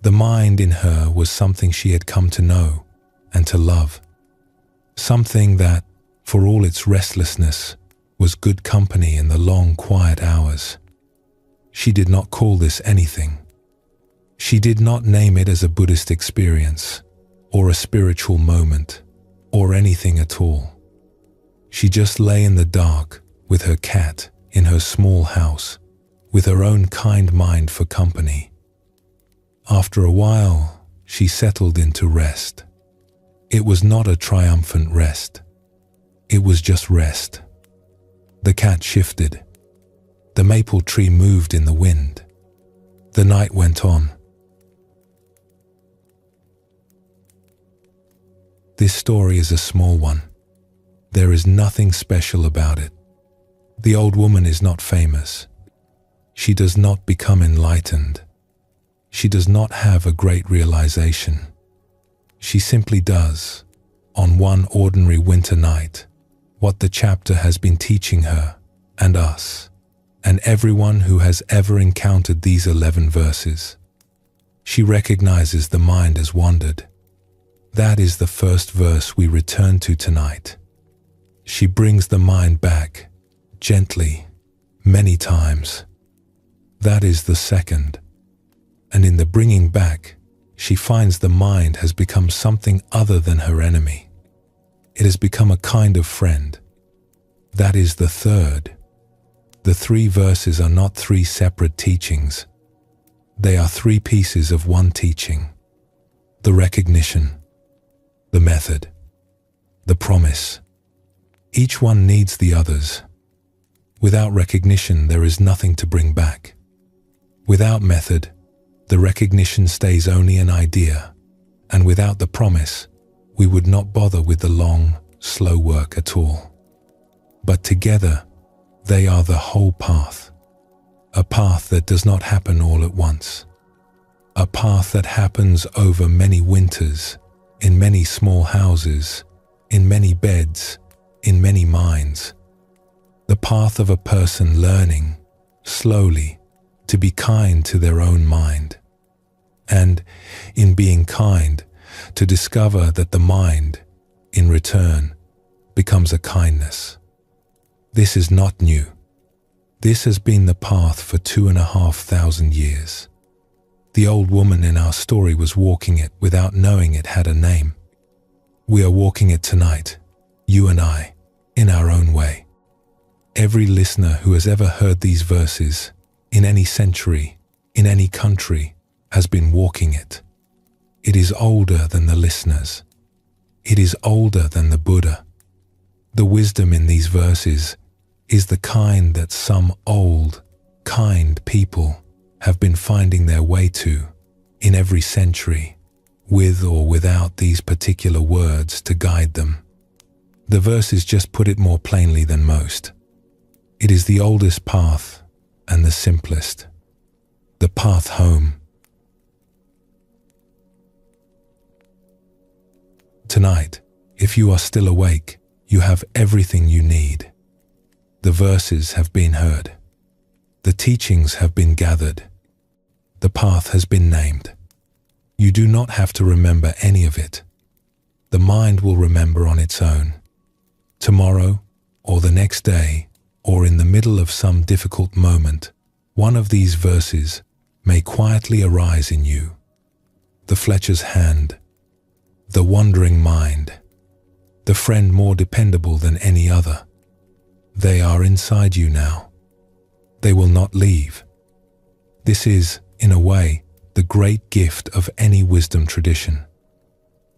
S1: The mind in her was something she had come to know and to love. Something that, for all its restlessness, was good company in the long, quiet hours. She did not call this anything. She did not name it as a Buddhist experience, or a spiritual moment, or anything at all. She just lay in the dark with her cat in her small house, with her own kind mind for company. After a while, she settled into rest. It was not a triumphant rest. It was just rest. The cat shifted. The maple tree moved in the wind. The night went on. This story is a small one. There is nothing special about it. The old woman is not famous. She does not become enlightened. She does not have a great realization. She simply does, on one ordinary winter night, what the chapter has been teaching her and us, and everyone who has ever encountered these 11 verses. She recognizes the mind has wandered. That is the first verse we return to tonight. She brings the mind back, gently, many times. That is the second. And in the bringing back, she finds the mind has become something other than her enemy. It has become a kind of friend. That is the third. The 3 verses are not 3 separate teachings. They are 3 pieces of one teaching. The recognition, the method, the promise. Each one needs the others. Without recognition, there is nothing to bring back. Without method, the recognition stays only an idea, and without the promise, we would not bother with the long, slow work at all. But together, they are the whole path. A path that does not happen all at once. A path that happens over many winters, in many small houses, in many beds, in many minds. The path of a person learning, slowly, to be kind to their own mind. And, in being kind, to discover that the mind, in return, becomes a kindness. This is not new. This has been the path for 2,500 years. The old woman in our story was walking it without knowing it had a name. We are walking it tonight, you and I, in our own way. Every listener who has ever heard these verses, in any century, in any country, has been walking it. It is older than the listeners. It is older than the Buddha. The wisdom in these verses is the kind that some old, kind people have been finding their way to in every century, with or without these particular words to guide them. The verses just put it more plainly than most. It is the oldest path and the simplest. The path home. Tonight, if you are still awake, you have everything you need. The verses have been heard. The teachings have been gathered. The path has been named. You do not have to remember any of it. The mind will remember on its own. Tomorrow, or the next day, or in the middle of some difficult moment, one of these verses may quietly arise in you. The Fletcher's hand, the wandering mind, the friend more dependable than any other. They are inside you now. They will not leave. This is, in a way, the great gift of any wisdom tradition.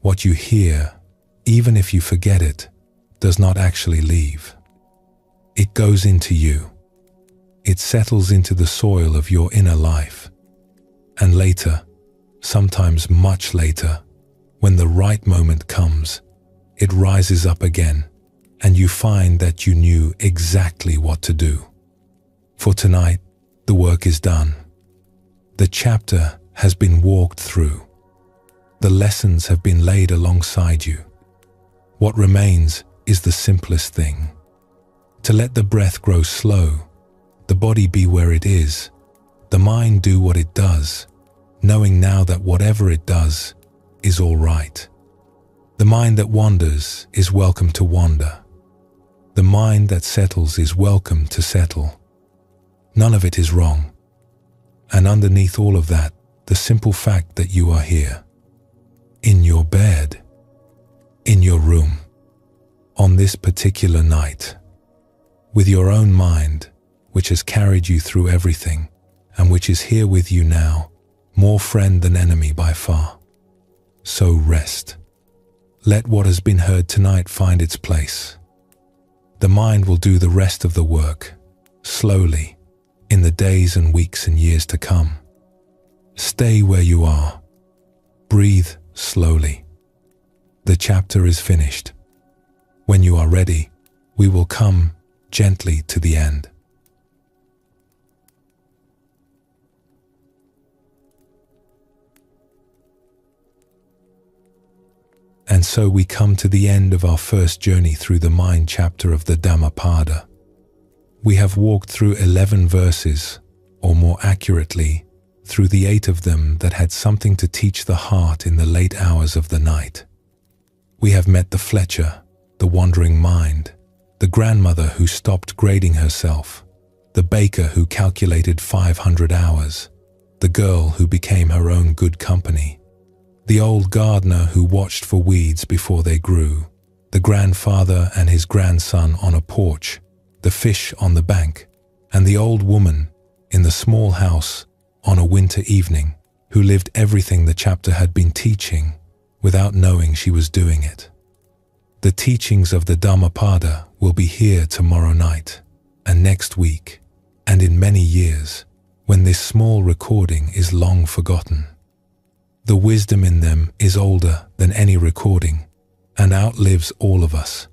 S1: What you hear, even if you forget it, does not actually leave. It goes into you. It settles into the soil of your inner life. And later, sometimes much later, when the right moment comes, it rises up again, and you find that you knew exactly what to do. For tonight, the work is done. The chapter has been walked through. The lessons have been laid alongside you. What remains is the simplest thing. To let the breath grow slow, the body be where it is, the mind do what it does, knowing now that whatever it does is all right. The mind that wanders is welcome to wander. The mind that settles is welcome to settle. None of it is wrong. And underneath all of that, the simple fact that you are here, in your bed, in your room, on this particular night, with your own mind, which has carried you through everything, and which is here with you now, more friend than enemy by far. So rest. Let what has been heard tonight find its place. The mind will do the rest of the work, slowly, in the days and weeks and years to come. Stay where you are. Breathe slowly. The chapter is finished. When you are ready, we will come gently to the end. And so we come to the end of our first journey through the mind chapter of the Dhammapada. We have walked through 11 verses, or more accurately, through the 8 of them that had something to teach the heart in the late hours of the night. We have met the Fletcher, the wandering mind, the grandmother who stopped grading herself, the baker who calculated 500 hours, the girl who became her own good company, the old gardener who watched for weeds before they grew, the grandfather and his grandson on a porch, the fish on the bank, and the old woman in the small house on a winter evening who lived everything the chapter had been teaching without knowing she was doing it. The teachings of the Dhammapada will be here tomorrow night, and next week, and in many years, when this small recording is long forgotten. The wisdom in them is older than any recording and outlives all of us.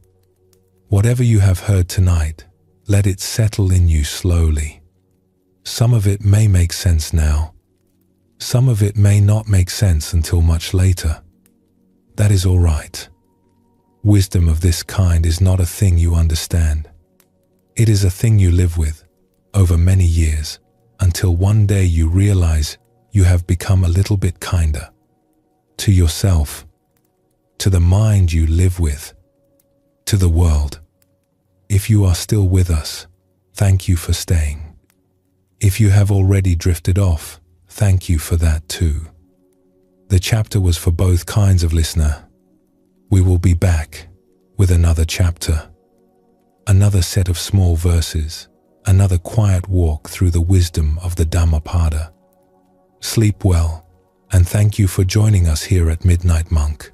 S1: Whatever you have heard tonight, let it settle in you slowly. Some of it may make sense now. Some of it may not make sense until much later. That is all right. Wisdom of this kind is not a thing you understand. It is a thing you live with over many years until one day you realize you have become a little bit kinder to yourself, to the mind you live with, to the world. If you are still with us, thank you for staying. If you have already drifted off, thank you for that too. The chapter was for both kinds of listener. We will be back with another chapter, another set of small verses, another quiet walk through the wisdom of the Dhammapada. Sleep well, and thank you for joining us here at Midnight Monk.